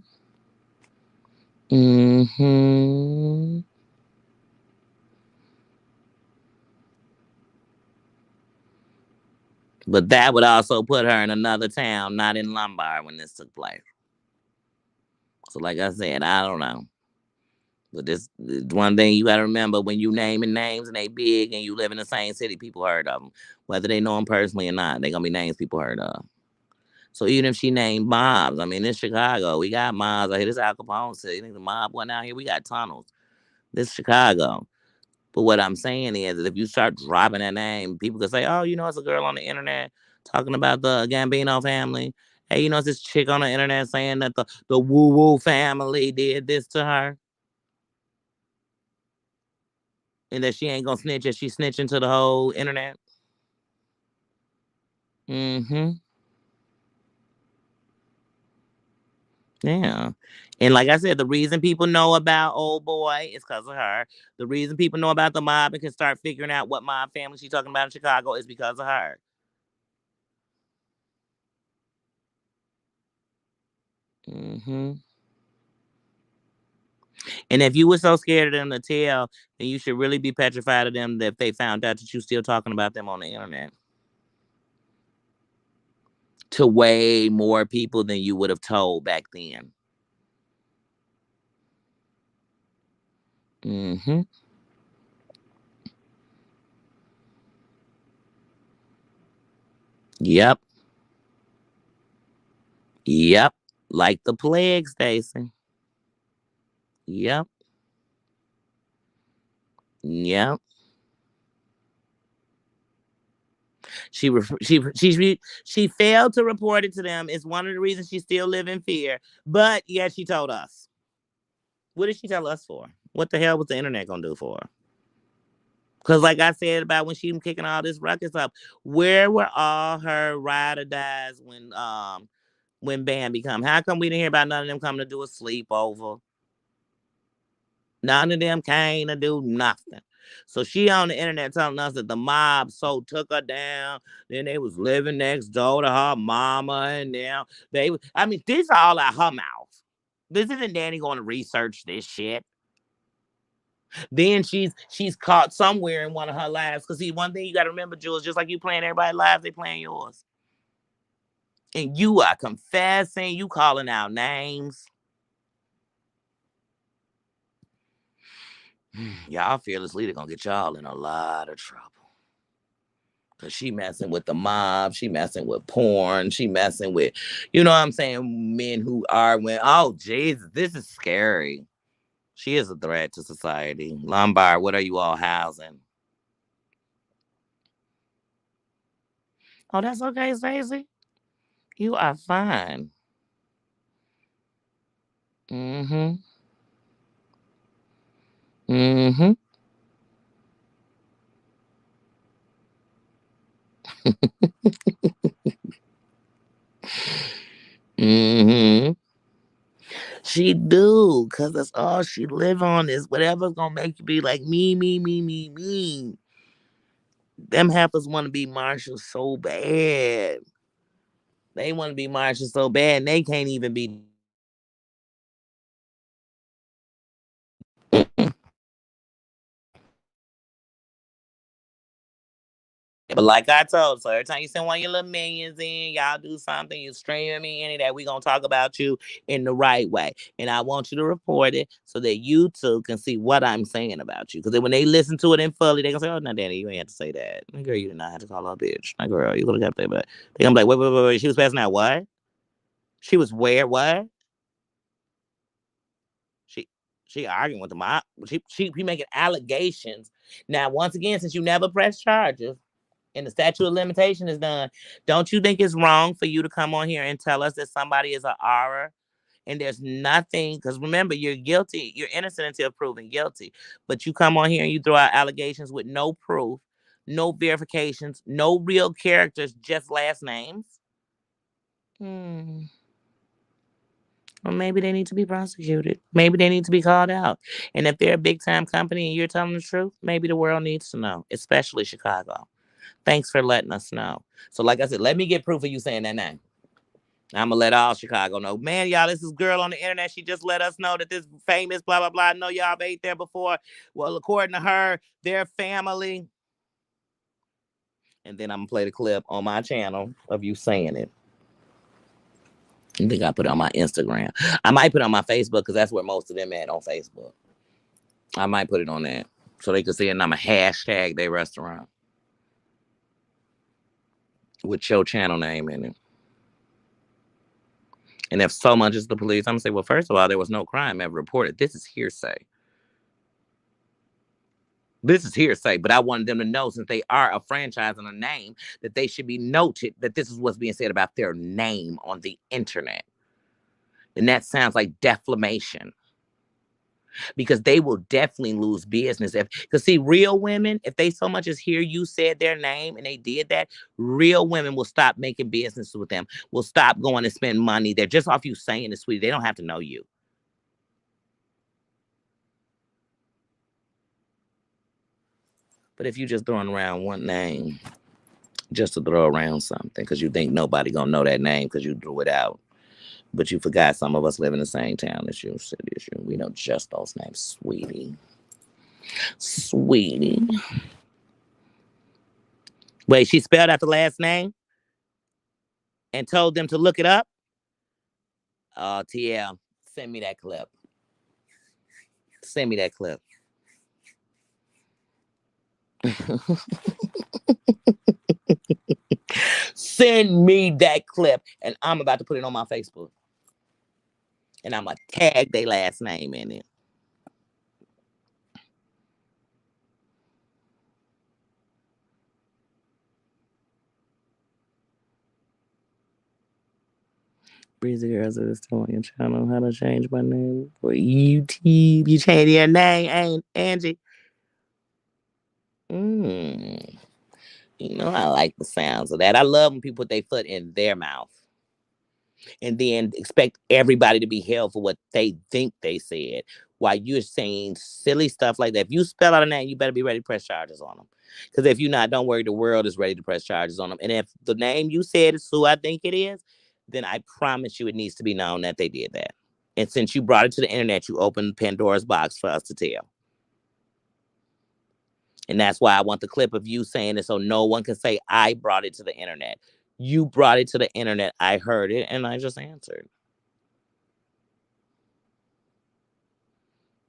Mm-hmm. But that would also put her in another town, not in Lombard when this took place. So, like I said, I don't know. But this one thing you gotta remember when you naming names and they big and you live in the same city, people heard of them. Whether they know them personally or not, they gonna be names people heard of. So even if she named mobs, I mean, in Chicago, we got mobs. I hear this Al Capone city. You think the mob went out here? We got tunnels. This Chicago. But what I'm saying is that if you start dropping that name, people could say, oh, it's a girl on the internet talking about the Gambino family. Hey, it's this chick on the internet saying that the woo woo family did this to her. And that she ain't gonna snitch if she's snitching to the whole internet. Mm-hmm. Yeah. And like I said, the reason people know about old boy is because of her. The reason people know about the mob and can start figuring out what mob family she's talking about in Chicago is because of her. Mm-hmm. And if you were so scared of them to tell, then you should really be petrified of them that they found out that you still talking about them on the internet to way more people than you would have told back then. Mm-hmm. Yep. Yep. Like the plague, Stacy. Yep. Yep. She failed to report it to them. It's one of the reasons she still live in fear. But yet she told us. What did she tell us for? What the hell was the internet gonna do for her? Because like I said about when she was kicking all this ruckus up, where were all her ride or dies when Bambi come? How come we didn't hear about none of them coming to do a sleepover? None of them came to do nothing. So she on the internet telling us that the mob so took her down. Then they was living next door to her mama, and now I mean, these are all out her mouth. This isn't Danny going to research this shit. Then she's caught somewhere in one of her lives. Because see, one thing you got to remember, Jules, just like you playing everybody's lives, they playing yours. And you are confessing, you calling out names. Y'all fearless leader gonna get y'all in a lot of trouble. Cause she messing with the mob, she messing with porn, she messing with, you know what I'm saying, men who are oh Jesus, this is scary. She is a threat to society. Lombard, what are you all housing? Oh, that's okay, Stacey. You are fine. Mm-hmm. Mm-hmm. Mm-hmm. She do, cause that's all she live on is whatever's gonna make you be like me, me, me, me, me. Them heifers want to be Marshall so bad. They want to be Marshall so bad, and they can't even be. But like I told, so every time you send one of your little minions in, y'all do something, you streaming me any that we gonna talk about you in the right way. And I want you to report it so that you too can see what I'm saying about you. Because then when they listen to it in fully, they gonna say, "Oh no, Danny, you ain't have to say that. Girl, you did not have to call her a bitch. My girl, you could have kept that." But they gonna be like, wait. She was passing out what? She was where? What? She she arguing with the mob. She making allegations. Now, once again, since you never pressed charges, and the statute of limitation is done, don't you think it's wrong for you to come on here and tell us that somebody is an R and there's nothing? Because remember, you're guilty, you're innocent until proven guilty. But you come on here and you throw out allegations with no proof, no verifications, no real characters, just last names. Hmm. Well, maybe they need to be prosecuted. Maybe they need to be called out. And if they're a big time company and you're telling the truth, maybe the world needs to know, especially Chicago. Thanks for letting us know. So, like I said, let me get proof of you saying that name. I'm gonna let all Chicago know. Man, y'all, this is girl on the internet. She just let us know that this famous blah blah blah. I know y'all have ate there before. Well, according to her, their family. And then I'm gonna play the clip on my channel of you saying it. I think I put it on my Instagram. I might put it on my Facebook because that's where most of them at on Facebook. I might put it on that so they can see it and I'm a hashtag their restaurant with your channel name in it. And if so much is the police, I'm gonna say, well, first of all, there was no crime ever reported. This is hearsay. This is hearsay, but I wanted them to know, since they are a franchise and a name, that they should be noted that this is what's being said about their name on the internet. And that sounds like defamation. Because they will definitely lose business. Because see, real women, if they so much as hear you said their name and they did that, real women will stop making business with them, will stop going to spend money. They're just off you saying it, sweetie. They don't have to know you. But if you're just throwing around one name just to throw around something because you think nobody gonna know that name because you threw it out, But you forgot some of us live in the same town as you, city as you. We know just those names, sweetie. Sweetie. Wait, she spelled out the last name and told them to look it up? Oh, TL, send me that clip. Send me that clip. Send me that clip. And I'm about to put it on my Facebook. And I'm going to tag their last name in it. Breezy Girls is still on your channel. How to change my name for YouTube. You change your name, ain't Angie? Mm. You know, I like the sounds of that. I love when people put their foot in their mouth and then expect everybody to be held for what they think they said while you're saying silly stuff like that. If you spell out a name, you better be ready to press charges on them. Because if you're not, don't worry, the world is ready to press charges on them. And if the name you said is who I think it is, then I promise you it needs to be known that they did that. And since you brought it to the internet, you opened Pandora's box for us to tell. And that's why I want the clip of you saying it so no one can say I brought it to the internet. You brought it to the internet. I heard it and I just answered.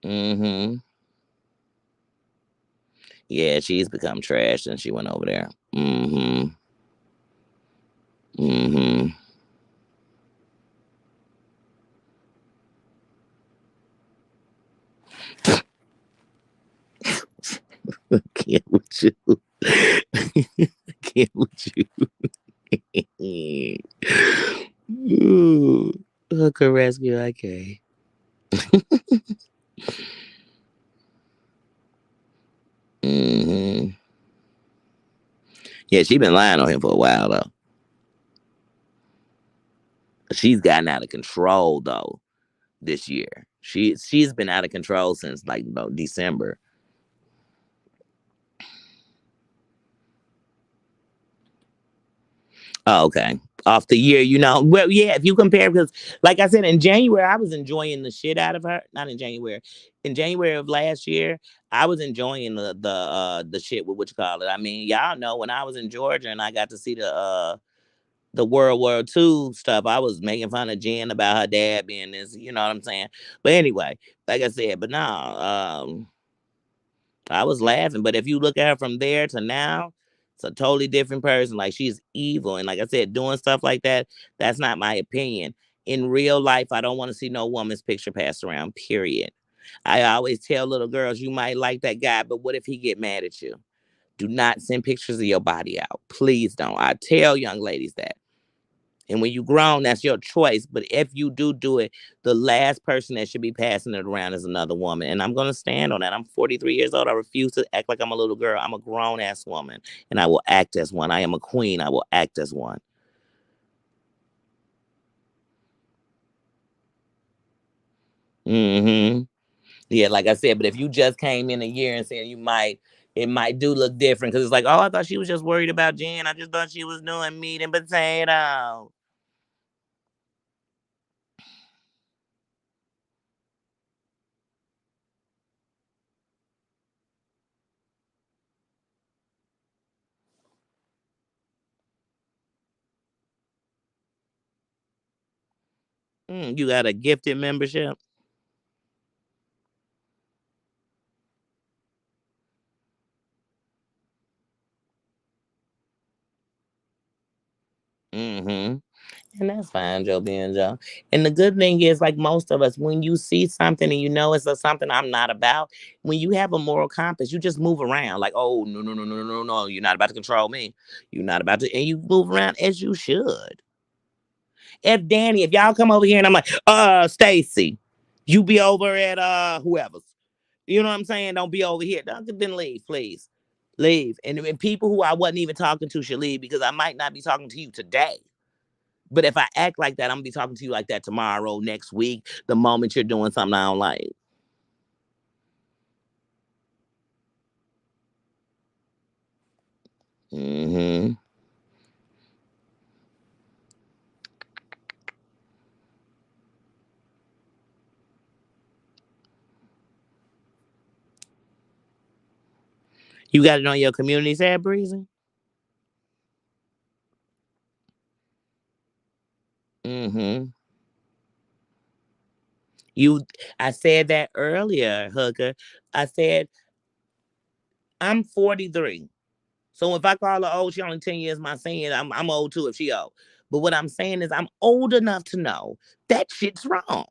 Mm-hmm. Yeah, she's become trash since she went over there. Mm-hmm. Mm-hmm. I can't with you. I can't with you. Ooh. Hooker rescue, okay. Mm-hmm. Yeah, she been lying on him for a while though. She's gotten out of control though this year. She's been out of control since like December. Oh, okay. Off the year, you know. Well, yeah, if you compare, because like I said, in January, I was enjoying the shit out of her. Not in January. In January of last year, I was enjoying the shit with what you call it. I mean, y'all know when I was in Georgia and I got to see the World War II stuff, I was making fun of Jen about her dad being this, you know what I'm saying? But anyway, like I said, but no, I was laughing, but if you look at her from there to now, it's a totally different person. Like she's evil, and like I said, doing stuff like that, that's not my opinion. In real life, I don't want to see no woman's picture passed around. Period. I always tell little girls, you might like that guy, but what if he get mad at you? Do not send pictures of your body out. Please don't. I tell young ladies that. And when you grown, that's your choice. But if you do it, the last person that should be passing it around is another woman. And I'm gonna stand on that. I'm 43 years old. I refuse to act like I'm a little girl. I'm a grown ass woman, and I will act as one. I am a queen. I will act as one. Mm-hmm. Yeah, like I said. But if you just came in a year and said it might do look different because it's like, oh, I thought she was just worried about Jen. I just thought she was doing meat and potato. You got a gifted membership. Mm-hmm. And that's fine, Joe being Joe. And the good thing is, like most of us, when you see something and you know it's something I'm not about, when you have a moral compass, you just move around. Like, oh, no, no, no, no, no, no, no. You're not about to control me. You're not about to. And you move around as you should. If Danny, if y'all come over here and I'm like, Stacy, you be over at whoever's. You know what I'm saying? Don't be over here. Then leave, please. Leave. And people who I wasn't even talking to should leave because I might not be talking to you today. But if I act like that, I'm gonna be talking to you like that tomorrow, next week, the moment you're doing something I don't like. Mm-hmm. You got it on your community tab, Breezy? Mm-hmm. You, I said that earlier, Hooker. I said I'm 43. So if I call her old, she only 10 years my senior. I'm old too if she old. But what I'm saying is I'm old enough to know that shit's wrong.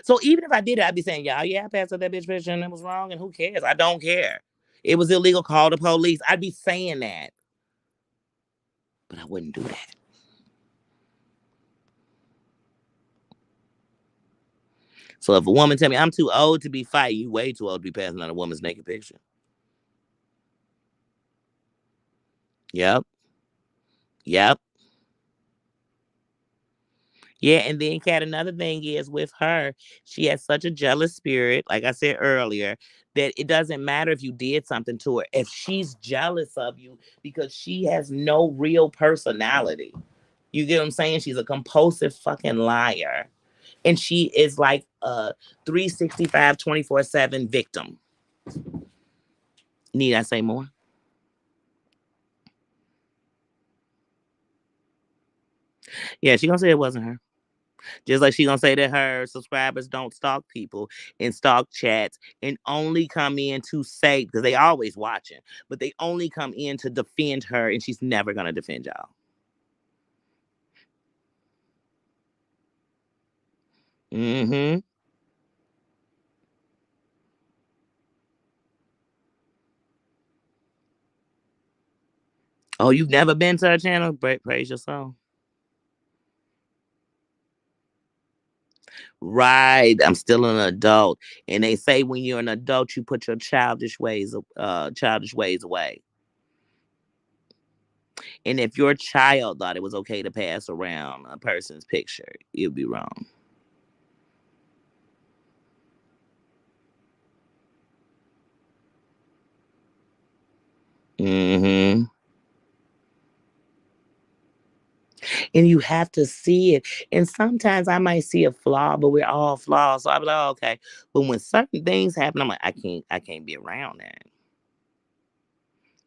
So even if I did it, I'd be saying, y'all, yeah, I passed out that bitch picture and it was wrong, and who cares? I don't care. It was illegal, call the police. I'd be saying that. But I wouldn't do that. So if a woman tell me I'm too old to be fighting, you way too old to be passing out a woman's naked picture. Yep. Yep. Yeah, and then Kat, another thing is with her, she has such a jealous spirit, like I said earlier, that it doesn't matter if you did something to her. If she's jealous of you because she has no real personality. You get what I'm saying? She's a compulsive fucking liar. And she is like a 365, 24/7 victim. Need I say more? Yeah, she gonna say it wasn't her. Just like she gonna say that her subscribers don't stalk people and stalk chats and only come in to say, because they always watching, but they only come in to defend her, and she's never gonna defend y'all. Mm-hmm. Oh, you've never been to her channel? Praise your soul. Right. I'm still an adult. And they say when you're an adult, you put your childish ways away. And if your child thought it was okay to pass around a person's picture, you'd be wrong. Mm-hmm. And you have to see it. And sometimes I might see a flaw, but we're all flawed. So I'll be like, oh, okay. But when certain things happen, I'm like, I can't be around that.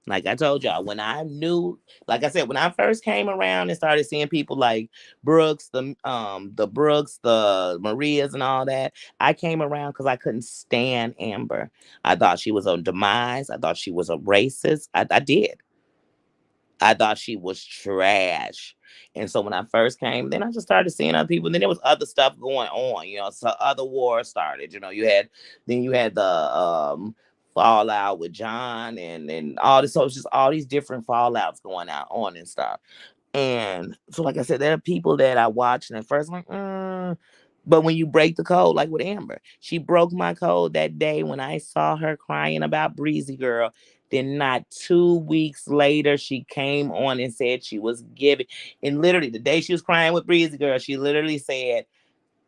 Like I told y'all, when I knew, like I said, when I first came around and started seeing people like Brooks, the Brooks, the Marias, and all that, I came around because I couldn't stand Amber. I thought she was a demise. I thought she was a racist. I did. I thought she was trash. And so when I first came, then I just started seeing other people. And then there was other stuff going on, so other wars started. You had the fallout with John and all this. So it's just all these different fallouts going on and stuff. And so, like I said, there are people that I watch and at first I'm like, but when you break the code, like with Amber, she broke my code that day when I saw her crying about Breezy Girl. Then not 2 weeks later, she came on and said she was giving. And literally the day she was crying with Breezy Girl, she literally said,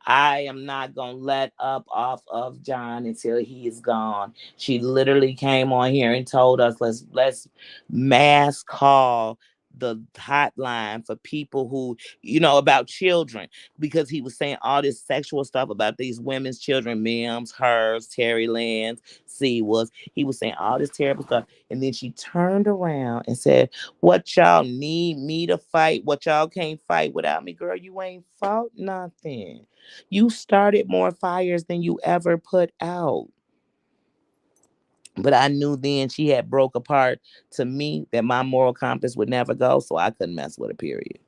I am not gonna let up off of John until he is gone. She literally came on here and told us let's mass call the hotline for people who about children, because he was saying all this sexual stuff about these women's children, Mims, hers, Terry Lynn's, C was. He was saying all this terrible stuff, and then she turned around and said, "What y'all need me to fight? What y'all can't fight without me, girl? You ain't fought nothing." You started more fires than you ever put out. But I knew then she had broke apart to me that my moral compass would never go, so I couldn't mess with her, period.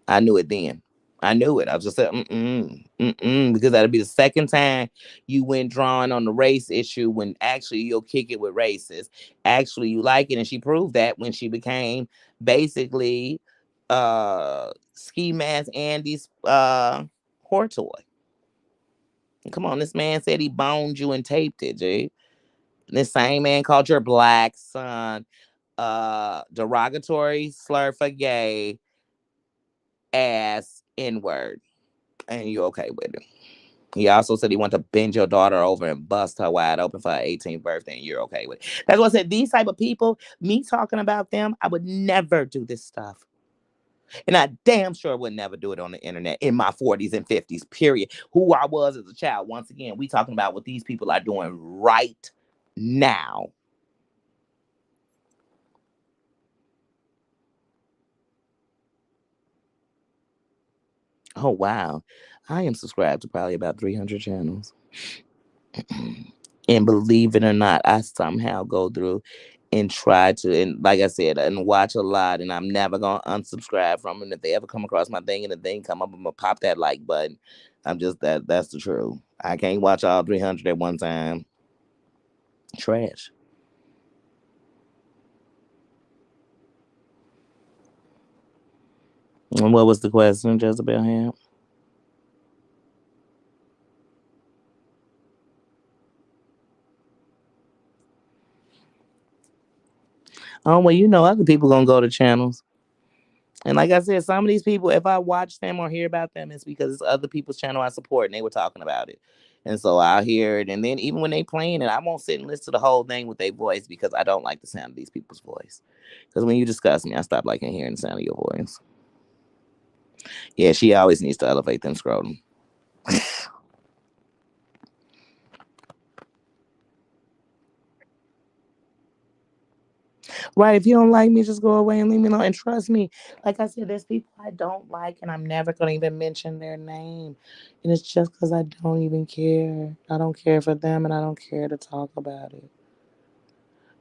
I knew it then. I knew it. I was just said, because that'd be the second time you went drawing on the race issue when actually you'll kick it with racists. Actually, you like it, and she proved that when she became basically Ski Mask Andy's whore toy. Come on, this man said he boned you and taped it, G. This same man called your black son derogatory slur for gay ass N-word. And you okay with it. He also said he wanted to bend your daughter over and bust her wide open for her 18th birthday, and you're okay with it. That's what I said. These type of people, me talking about them, I would never do this stuff. And I damn sure would never do it on the internet in my 40s and 50s, period. Who I was as a child. Once again, we talking about what these people are doing right now. Oh, wow. I am subscribed to probably about 300 channels. And believe it or not, I somehow go through and try to, and like I said, and watch a lot, and I'm never gonna unsubscribe from them. If they ever come across my thing and the thing come up, I'm gonna pop that like button. I'm just that's the truth. I can't watch all 300 at one time. Trash. And what was the question, Jezebel Ham? Oh well, other people gonna go to channels. And like I said, some of these people, if I watch them or hear about them, it's because it's other people's channel I support and they were talking about it. And so I'll hear it. And then even when they playing it, I won't sit and listen to the whole thing with their voice because I don't like the sound of these people's voice. Because when you discuss me, I stop liking hearing the sound of your voice. Yeah, she always needs to elevate them scrotum. Right. If you don't like me, just go away and leave me alone. And trust me, like I said, there's people I don't like, and I'm never going to even mention their name. And it's just because I don't even care. I don't care for them, and I don't care to talk about it.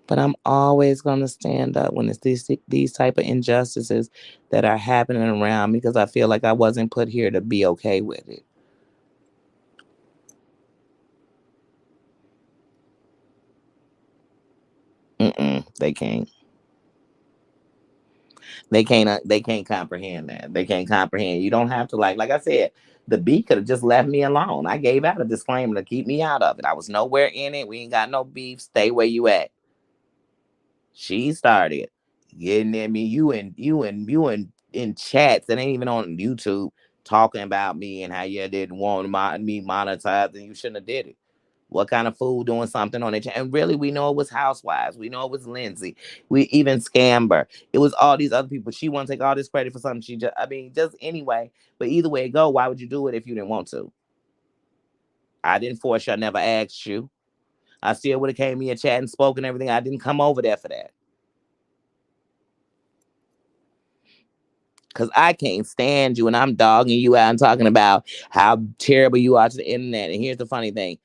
But I'm always going to stand up when it's these type of injustices that are happening around because I feel like I wasn't put here to be okay with it. They can't. They can't comprehend that. They can't comprehend. You don't have to like I said, the B could have just left me alone. I gave out a disclaimer to keep me out of it. I was nowhere in it. We ain't got no beef. Stay where you at. She started getting at me. You and in chats that ain't even on YouTube talking about me and how you didn't want me monetized and you shouldn't have did it. What kind of fool doing something on it? And really, we know it was Housewives. We know it was Lindsay. We even Scamber. It was all these other people. She want to take all this credit for something she just, I mean, just anyway. But either way it go, why would you do it if you didn't want to? I didn't force you. I never asked you. I still would have came in your chat and spoken everything. I didn't come over there for that. Because I can't stand you and I'm dogging you out and talking about how terrible you are to the internet. And here's the funny thing.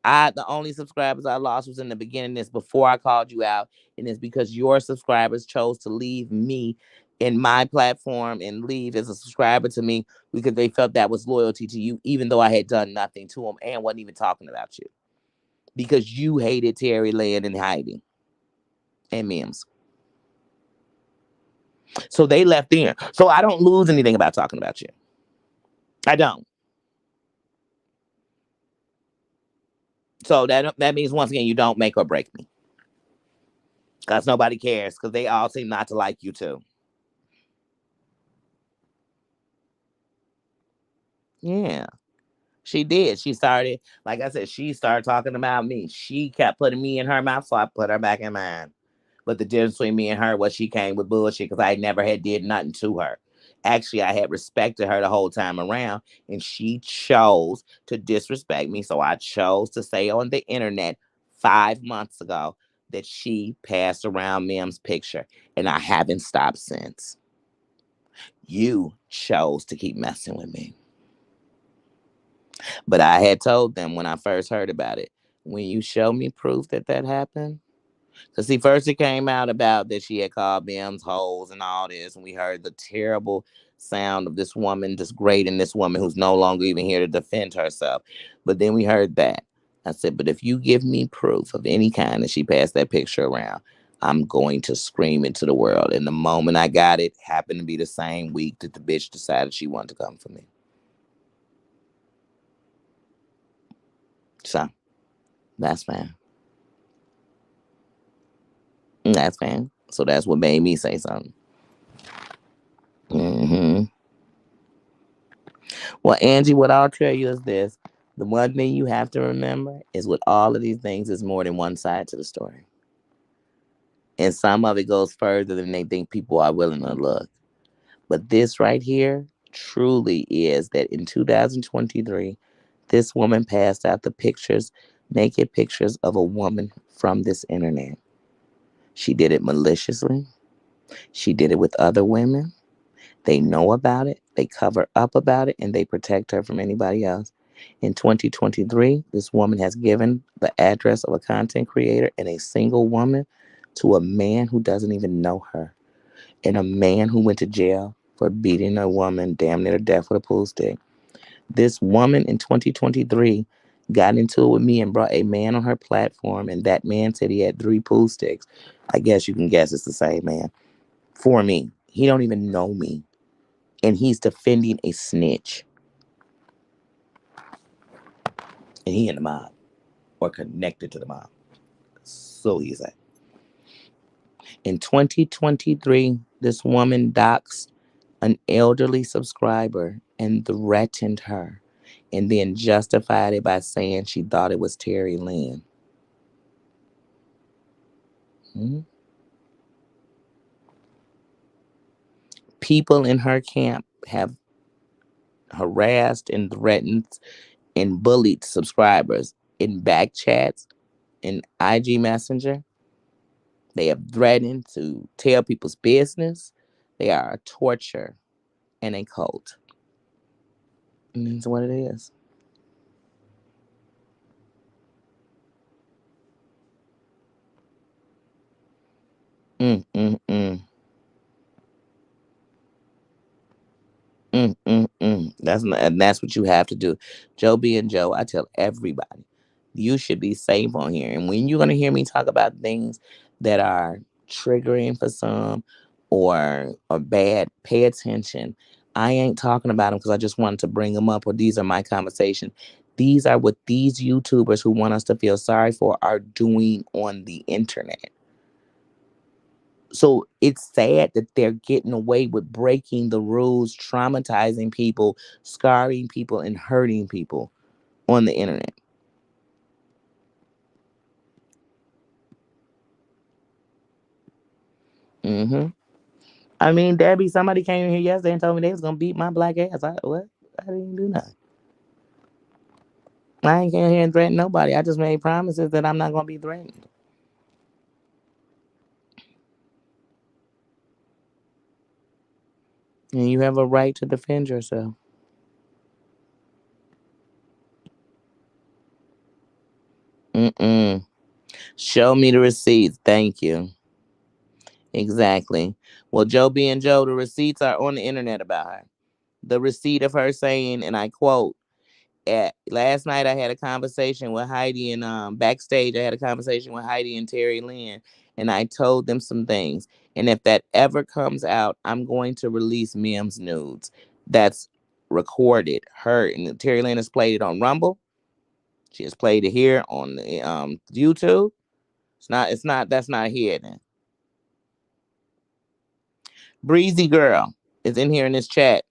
The only subscribers I lost was in the beginning. This before I called you out, and it's because your subscribers chose to leave me in my platform and leave as a subscriber to me because they felt that was loyalty to you, even though I had done nothing to them and wasn't even talking about you because you hated Terry Lynn and Heidi and Mims. So they left in. So I don't lose anything about talking about you. I don't. So that means once again you don't make or break me because nobody cares because they all seem not to like you too. Yeah. She did. She started, like I said, she started talking about me. She kept putting me in her mouth, so I put her back in mine. But the difference between me and her was she came with bullshit because I never had did nothing to her. Actually, I had respected her the whole time around, and she chose to disrespect me. So I chose to say on the internet 5 months ago that she passed around Mim's picture, and I haven't stopped since. You chose to keep messing with me. But I had told them when I first heard about it, when you show me proof that that happened, because see, first it came out about that she had called Bim's hoes and all this, and we heard the terrible sound of this woman degrading this woman who's no longer even here to defend herself. But then we heard that. I said, but if you give me proof of any kind that she passed that picture around, I'm going to scream into the world. And the moment I got it, happened to be the same week that the bitch decided she wanted to come for me. So that's fine. That's fine. So that's what made me say something. hmm Well, Angie, what I'll tell you is this. The one thing you have to remember is with all of these things, there's more than one side to the story. And some of it goes further than they think people are willing to look. But this right here truly is that in 2023, this woman passed out the pictures, naked pictures of a woman from this internet. She did it maliciously. She did it with other women. They know about it. They cover up about it and they protect her from anybody else. In 2023, this woman has given the address of a content creator and a single woman to a man who doesn't even know her, and a man who went to jail for beating a woman damn near to death with a pool stick. This woman in 2023 got into it with me and brought a man on her platform, and that man said he had 3 pool sticks. I guess you can guess it's the same man. For me, he don't even know me, and he's defending a snitch, and he in the mob or connected to the mob. So he said. In 2023, this woman doxed an elderly subscriber and threatened her, and then justified it by saying she thought it was Terry Lynn. Hmm? People in her camp have harassed and threatened and bullied subscribers in back chats in IG Messenger. They have threatened to tell people's business. They are a torture and a cult. And that's what it is. Mm, mm, mm. And that's what you have to do. Joe being Joe, I tell everybody, you should be safe on here. And when you're gonna hear me talk about things that are triggering for some or bad, pay attention. I ain't talking about them because I just wanted to bring them up or these are my conversations. These are what these YouTubers who want us to feel sorry for are doing on the internet. So it's sad that they're getting away with breaking the rules, traumatizing people, scarring people, and hurting people on the internet. hmm I mean, Debbie, somebody came in here yesterday and told me they was gonna beat my black ass. What? I didn't do nothing. I ain't came here and threatened nobody. I just made promises that I'm not gonna be threatened. And you have a right to defend yourself. Mm-mm. Show me the receipts. Thank you. Exactly. Well, Joe being Joe, the receipts are on the internet about her. The receipt of her saying, and I quote, last night I had a conversation with Heidi and backstage I had a conversation with Heidi and Terry Lynn, and I told them some things. And if that ever comes out, I'm going to release Mim's nudes. That's recorded. Her and Terry Lynn has played it on Rumble. She has played it here on the YouTube. It's not that's not here then. Breezy Girl is in here in this chat.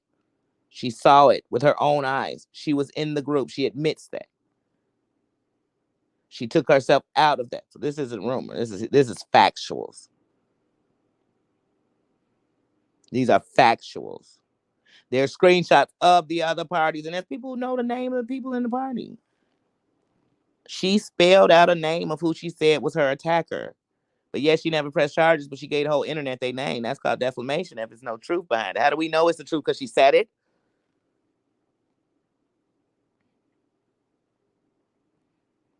She saw it with her own eyes. She was in the group. She admits that. She took herself out of that. So this isn't rumor. This is factuals. These are factuals. They're screenshots of the other parties, and there's people who know the name of the people in the party. She spelled out a name of who she said was her attacker. But yes, she never pressed charges, but she gave the whole internet their name. That's called defamation if there's no truth behind it. How do we know it's the truth? Because she said it.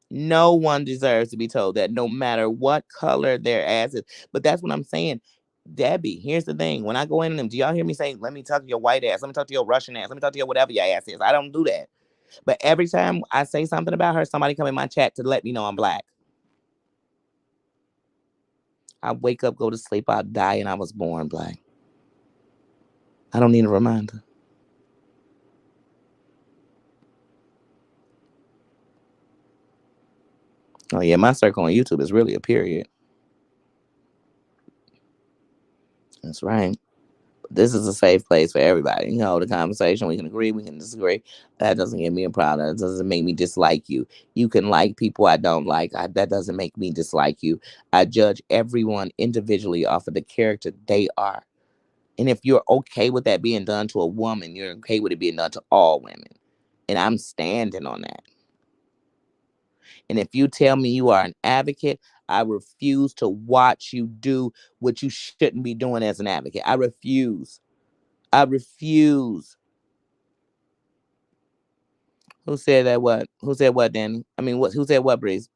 No one deserves to be told that, no matter what color their ass is. But that's what I'm saying. Debbie, here's the thing. When I go in them, do y'all hear me saying, let me talk to your white ass, let me talk to your Russian ass, let me talk to your whatever your ass is? I don't do that. But every time I say something about her, somebody come in my chat to let me know I'm black. I wake up, go to sleep, I die, and I was born black. I don't need a reminder. Oh yeah, my circle on YouTube is really a period. That's right. This is a safe place for everybody. You know, the conversation, we can agree, we can disagree. That doesn't give me a problem. That doesn't make me dislike you. You can like people I don't like. That doesn't make me dislike you. I judge everyone individually off of the character they are. And if you're okay with that being done to a woman, you're okay with it being done to all women. And I'm standing on that. And if you tell me you are an advocate, I refuse to watch you do what you shouldn't be doing as an advocate. I refuse. I refuse. Who said that? What? Who said what, Danny? I mean, what? Who said what, Breeze?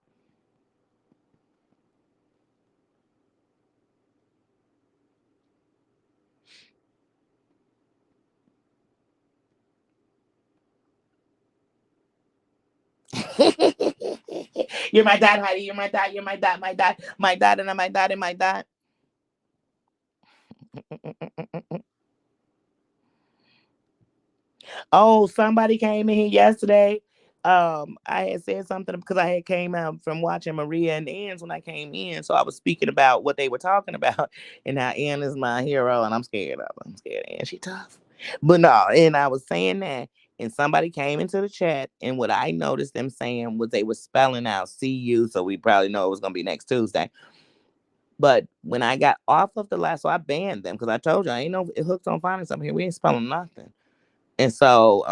You're my dad, Heidi. You're my dad. You're my dad. My dad, and my dad, and my dad. Oh, somebody came in here yesterday. I had said something because I had came out from watching Maria and Ann's when I came in. So I was speaking about what they were talking about and how Ann is my hero and I'm scared of her. I'm scared of Ann. She tough. But no, and I was saying that and somebody came into the chat and what I noticed them saying was they were spelling out CU, so we probably know it was gonna be next Tuesday. But when I got off of the last, so I banned them because I told you I ain't no hooked on finding something here. We ain't spelling nothing. And so,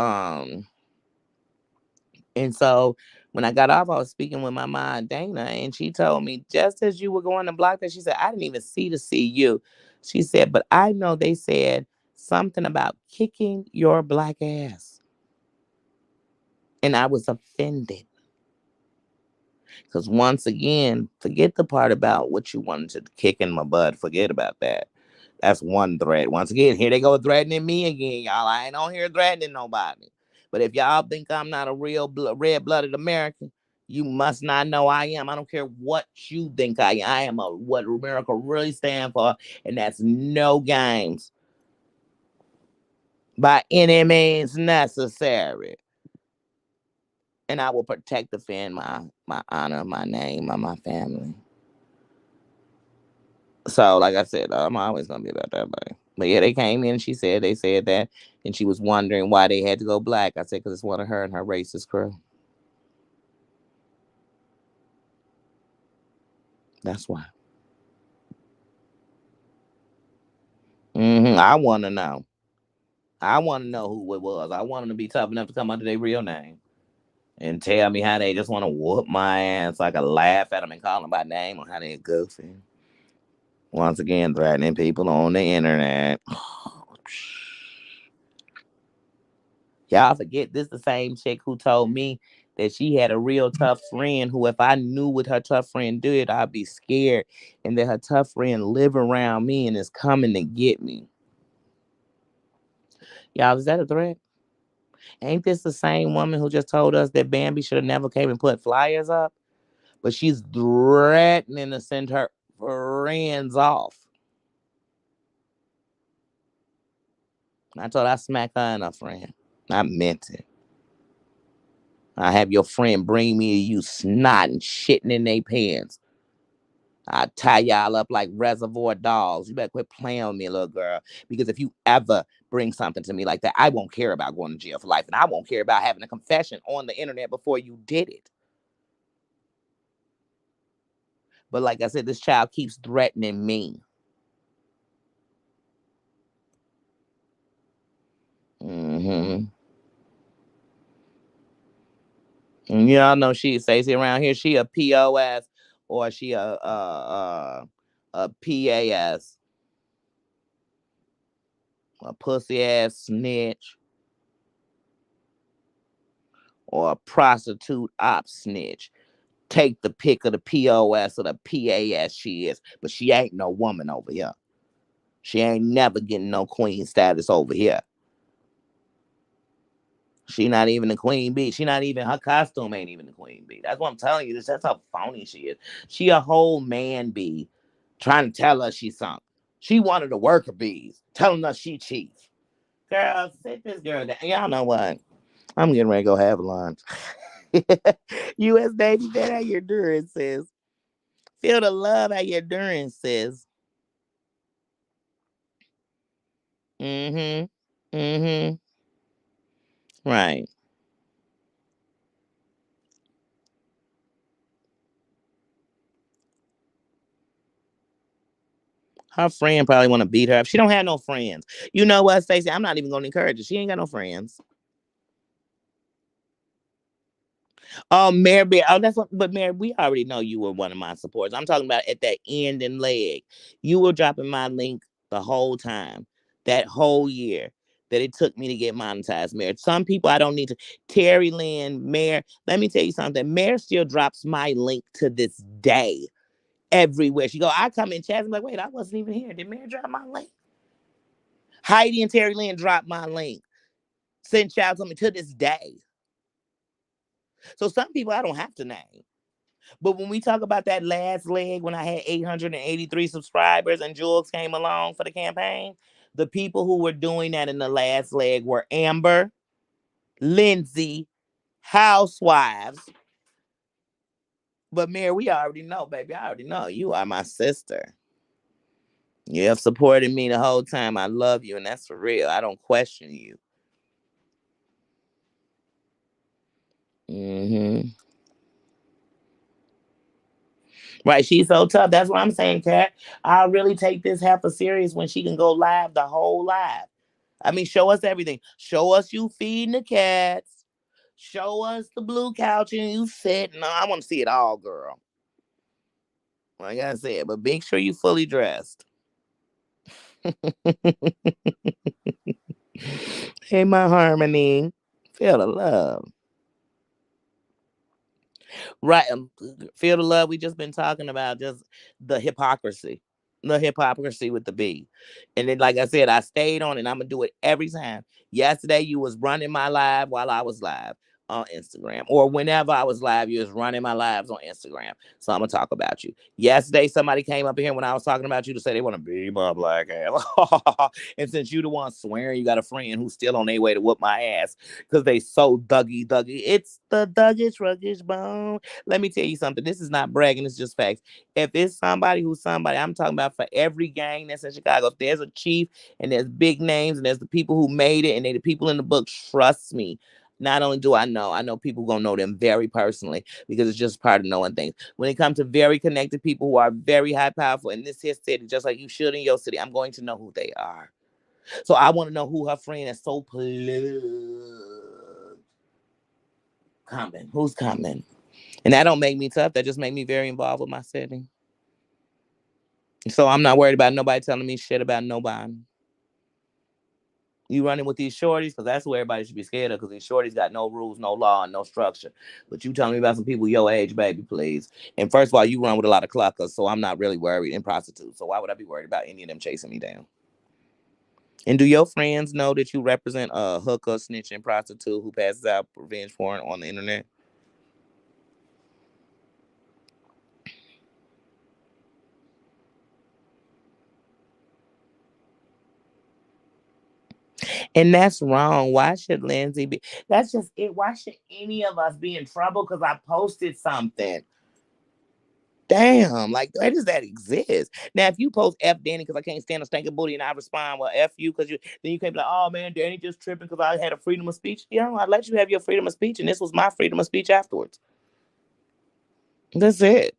when I got off, I was speaking with my mom, Dana, and she told me just as you were going to block that, she said, I didn't even see the CU. She said, but I know they said something about kicking your black ass. And I was offended. Because once again, forget the part about what you wanted to kick in my butt. Forget about that. That's one threat. Once again, here they go threatening me again, y'all. I ain't on here threatening nobody. But if y'all think I'm not a real red-blooded American, you must not know I am. I don't care what you think I am. I am what America really stands for, and that's no games by any means necessary. And I will protect, defend my honor, my name, my family. So, like I said, I'm always gonna be about that way. But yeah, they came in. They said that, and she was wondering why they had to go black. I said because it's one of her and her racist crew. That's why. I want to know. I want to know who it was. I want them to be tough enough to come under their real name and tell me how they just want to whoop my ass so I can laugh at them and call them by name or how they goofy. Once again, threatening people on the internet. Y'all forget this the same chick who told me that she had a real tough friend who, if I knew what her tough friend did, I'd be scared. And that her tough friend live around me and is coming to get me. Y'all, is that a threat? Ain't this the same woman who just told us that Bambi should have never came and put flyers up? But she's threatening to send her friends off. I told her I smacked her and her friend. I meant it. I have your friend bring me you snotting, shitting in their pants. I tie y'all up like reservoir dogs. You better quit playing with me, little girl. Because if you ever bring something to me like that, I won't care about going to jail for life. And I won't care about having a confession on the internet before you did it. But like I said, this child keeps threatening me. Mm-hmm. And y'all know she stays around here. She a POS or she a PAS, a pussy ass snitch or a prostitute op snitch. Take the pick of the POS or the PAS she is, but she ain't no woman over here. She ain't never getting no queen status over here. She not even the queen bee. She not even her costume ain't even the queen bee. That's what I'm telling you. That's how phony she is. She a whole man bee, trying to tell us she's something. She wanted the worker bees, telling us she chief. Girl, sit this girl down. Y'all know what? I'm getting ready to go have lunch. U.S. Navy, that how you're doing, sis. Feel the love how you're doing, sis. Mm-hmm. Mm-hmm. Right. Her friend probably want to beat her up. She don't have no friends. You know what, Stacey? I'm not even going to encourage her. She ain't got no friends. Oh, Mary, oh, that's what. But Mary, we already know you were one of my supporters. I'm talking about at that end and leg. You were dropping my link the whole time. that whole year that it took me to get monetized, Mayor. Some people I don't need to. Terry Lynn, Mayor, let me tell you something. Mayor still drops my link to this day everywhere. She go, I come in chat, I'm like, wait, I wasn't even here. Did Mayor drop my link? Heidi and Terry Lynn dropped my link. Send child to me to this day. So some people I don't have to name. But when we talk about that last leg, when I had 883 subscribers and Jules came along for the campaign, the people who were doing that in the last leg were Amber, Lindsay, Housewives. But Mary, we already know, baby. I already know you are my sister. You have supported me the whole time. I love you, and that's for real. I don't question you. Mm-hmm. Right, she's so tough. That's what I'm saying, Kat. I'll really take this half a serious when she can go live the whole live. I mean, show us everything. Show us you feeding the cats. Show us the blue couch and you sitting. No, I want to see it all, girl. Like I said, but make sure you fully dressed. Hey, my Harmony. Feel the love. Right. Feel the love. We just been talking about just the hypocrisy. The hypocrisy with the B. And then, like I said, I stayed on it. I'm gonna do it every time. Yesterday, you was running my live while I was live on Instagram. Or whenever I was live, you was running my lives on Instagram. So I'm gonna talk about you. Yesterday, somebody came up here when I was talking about you to say they want to be my black ass. And since you the one swearing you got a friend who's still on their way to whoop my ass because they so Dougie. It's the Dougie Ruggish bone. Let me tell you something. This is not bragging. It's just facts. If it's somebody who's somebody, I'm talking about for every gang that's in Chicago. If there's a chief and there's big names and there's the people who made it and they the people in the book, trust me. Not only do I know people gonna know them very personally because it's just part of knowing things. When it comes to very connected people who are very high powerful in this here city, just like you should in your city, I'm going to know who they are. So I want to know who her friend is so plugged coming. Who's coming? And that don't make me tough. That just make me very involved with my city. So I'm not worried about nobody telling me shit about nobody. You running with these shorties because that's who everybody should be scared of because these shorties got no rules, no law, and no structure. But you telling me about some people your age, baby, please. And first of all, you run with a lot of cluckers, so I'm not really worried, and prostitutes. So why would I be worried about any of them chasing me down? And do your friends know that you represent a hooker, snitch, and prostitute who passes out revenge porn on the internet? And that's wrong. Why should Lindsay be? That's just it. Why should any of us be in trouble because I posted something? Damn, like where does that exist? Now, if you post F Danny because I can't stand a stinking booty and I respond, well, F you because you then you can't be like, oh man, Danny just tripping because I had a freedom of speech. You know, I let you have your freedom of speech, and this was my freedom of speech afterwards. That's it.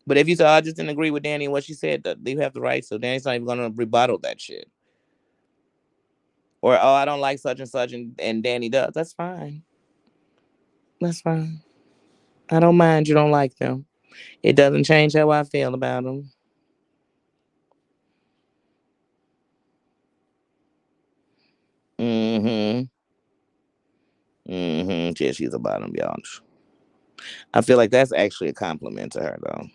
But if you say, oh, I just didn't agree with Danny and what she said, you have the right. So Danny's not even gonna rebuttal that shit. Or oh, I don't like such and such, and Danny does. That's fine. That's fine. I don't mind you don't like them. It doesn't change how I feel about them. Mm-hmm. Mm-hmm. Yeah, she's a bottom, y'all. I feel like that's actually a compliment to her, though.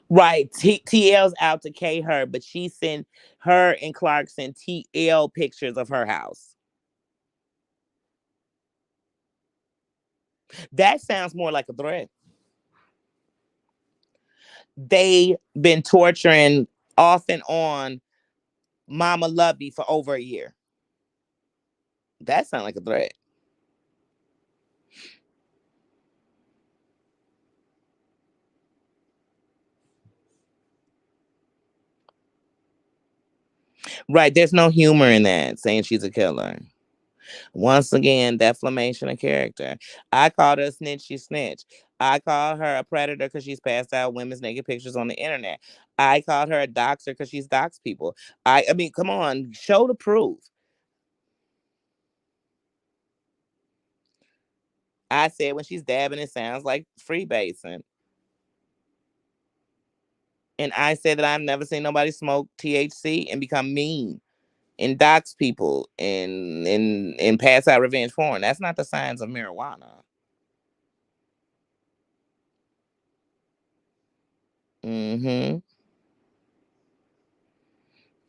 Right. TL's out to K her, but she sent her and Clarkson TL pictures of her house. That sounds more like a threat. They been torturing off and on Mama Lovey for over a year. That sounds like a threat. Right. There's no humor in that, saying she's a killer. Once again, defamation of character. I called her a snitch, she snitch. I called her a predator because she's passed out women's naked pictures on the internet. I called her a doxer because she's doxed people. I mean, come on, show the proof. I said when she's dabbing, it sounds like freebasing. And I said that I've never seen nobody smoke THC and become mean and dox people and pass out revenge porn. That's not the signs of marijuana. Mm-hmm.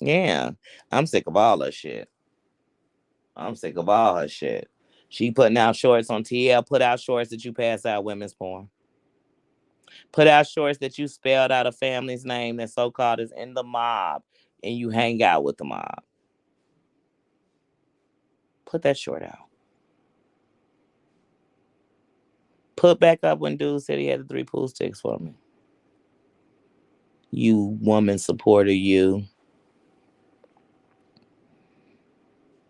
Yeah. I'm sick of all her shit. I'm sick of all her shit. She putting out shorts on TL, put out shorts that you pass out women's porn. Put out shorts that you spelled out a family's name that so called is in the mob and you hang out with the mob. Put that short out. Put back up when dude said he had the 3 pool sticks for me. You woman supporter, you.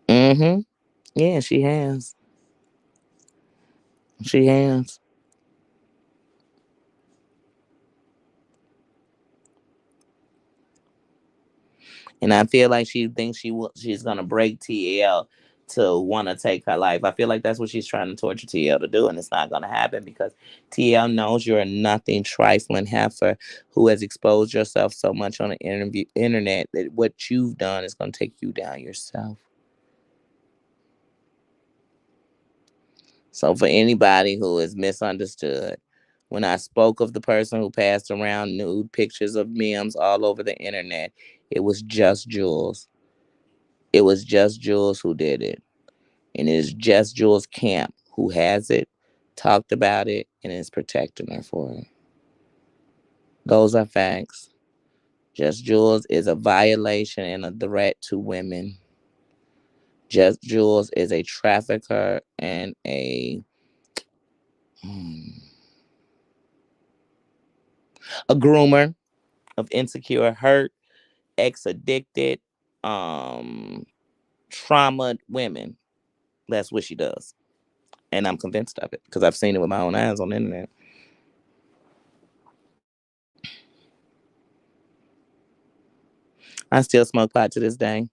Mm-hmm. Yeah, she has. She has. And I feel like she thinks she's gonna break TL to want to take her life. I feel like that's what she's trying to torture TL to do, and it's not gonna happen because TL knows you're a nothing, trifling heifer who has exposed yourself so much on the internet that what you've done is gonna take you down yourself. So for anybody who is misunderstood, when I spoke of the person who passed around nude pictures of memes all over the internet, it was just Jules. It was just Jules who did it. And it is just Jules Camp who has it, talked about it, and is protecting her for it. Those are facts. Just Jules is a violation and a threat to women. Just Jules is a trafficker and a groomer of insecure, hurt, ex-addicted, um, trauma women. That's what she does. And I'm convinced of it because I've seen it with my own eyes on the internet. I still smoke pot to this day.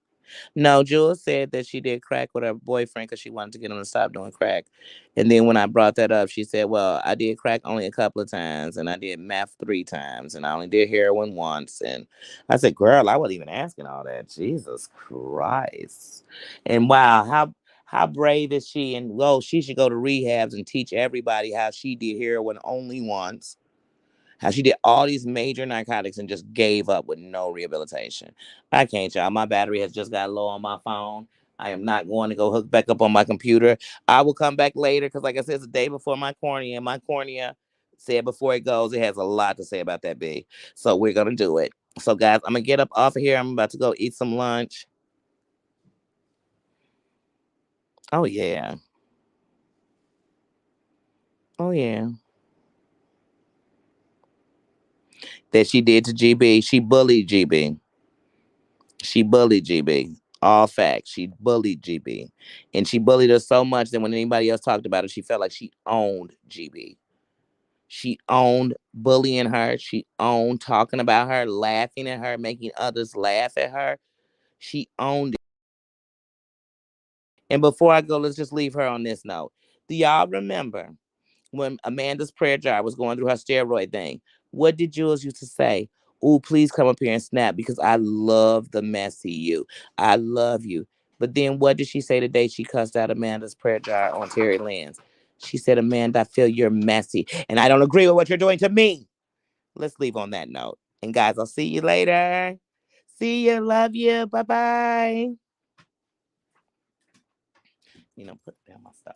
No, Jules said that she did crack with her boyfriend because she wanted to get him to stop doing crack. And then when I brought that up, she said, well, I did crack only a couple of times and I did meth 3 times and I only did heroin once. And I said, girl, I wasn't even asking all that. Jesus Christ. And wow, how brave is she? And well, she should go to rehabs and teach everybody how she did heroin only once, how she did all these major narcotics and just gave up with no rehabilitation. I can't, y'all. My battery has just got low on my phone. I am not going to go hook back up on my computer. I will come back later because, like I said, it's the day before my cornea. My cornea said before it goes, it has a lot to say about that big. So we're going to do it. So, guys, I'm going to get up off of here. I'm about to go eat some lunch. Oh, yeah. Oh, yeah. That she did to GB. She bullied GB. She bullied GB. All facts. She bullied GB. And she bullied her so much that when anybody else talked about it, she felt like she owned GB. She owned bullying her. She owned talking about her, laughing at her, making others laugh at her. She owned it. And before I go, let's just leave her on this note. Do y'all remember when Amanda's prayer jar was going through her steroid thing? What did Jules used to say? Ooh, please come up here and snap because I love the messy you. I love you. But then what did she say the day she cussed out Amanda's prayer jar on Terry Lynn's? She said, Amanda, I feel you're messy and I don't agree with what you're doing to me. Let's leave on that note. And guys, I'll see you later. See you. Love you. Bye-bye. Put down my stuff.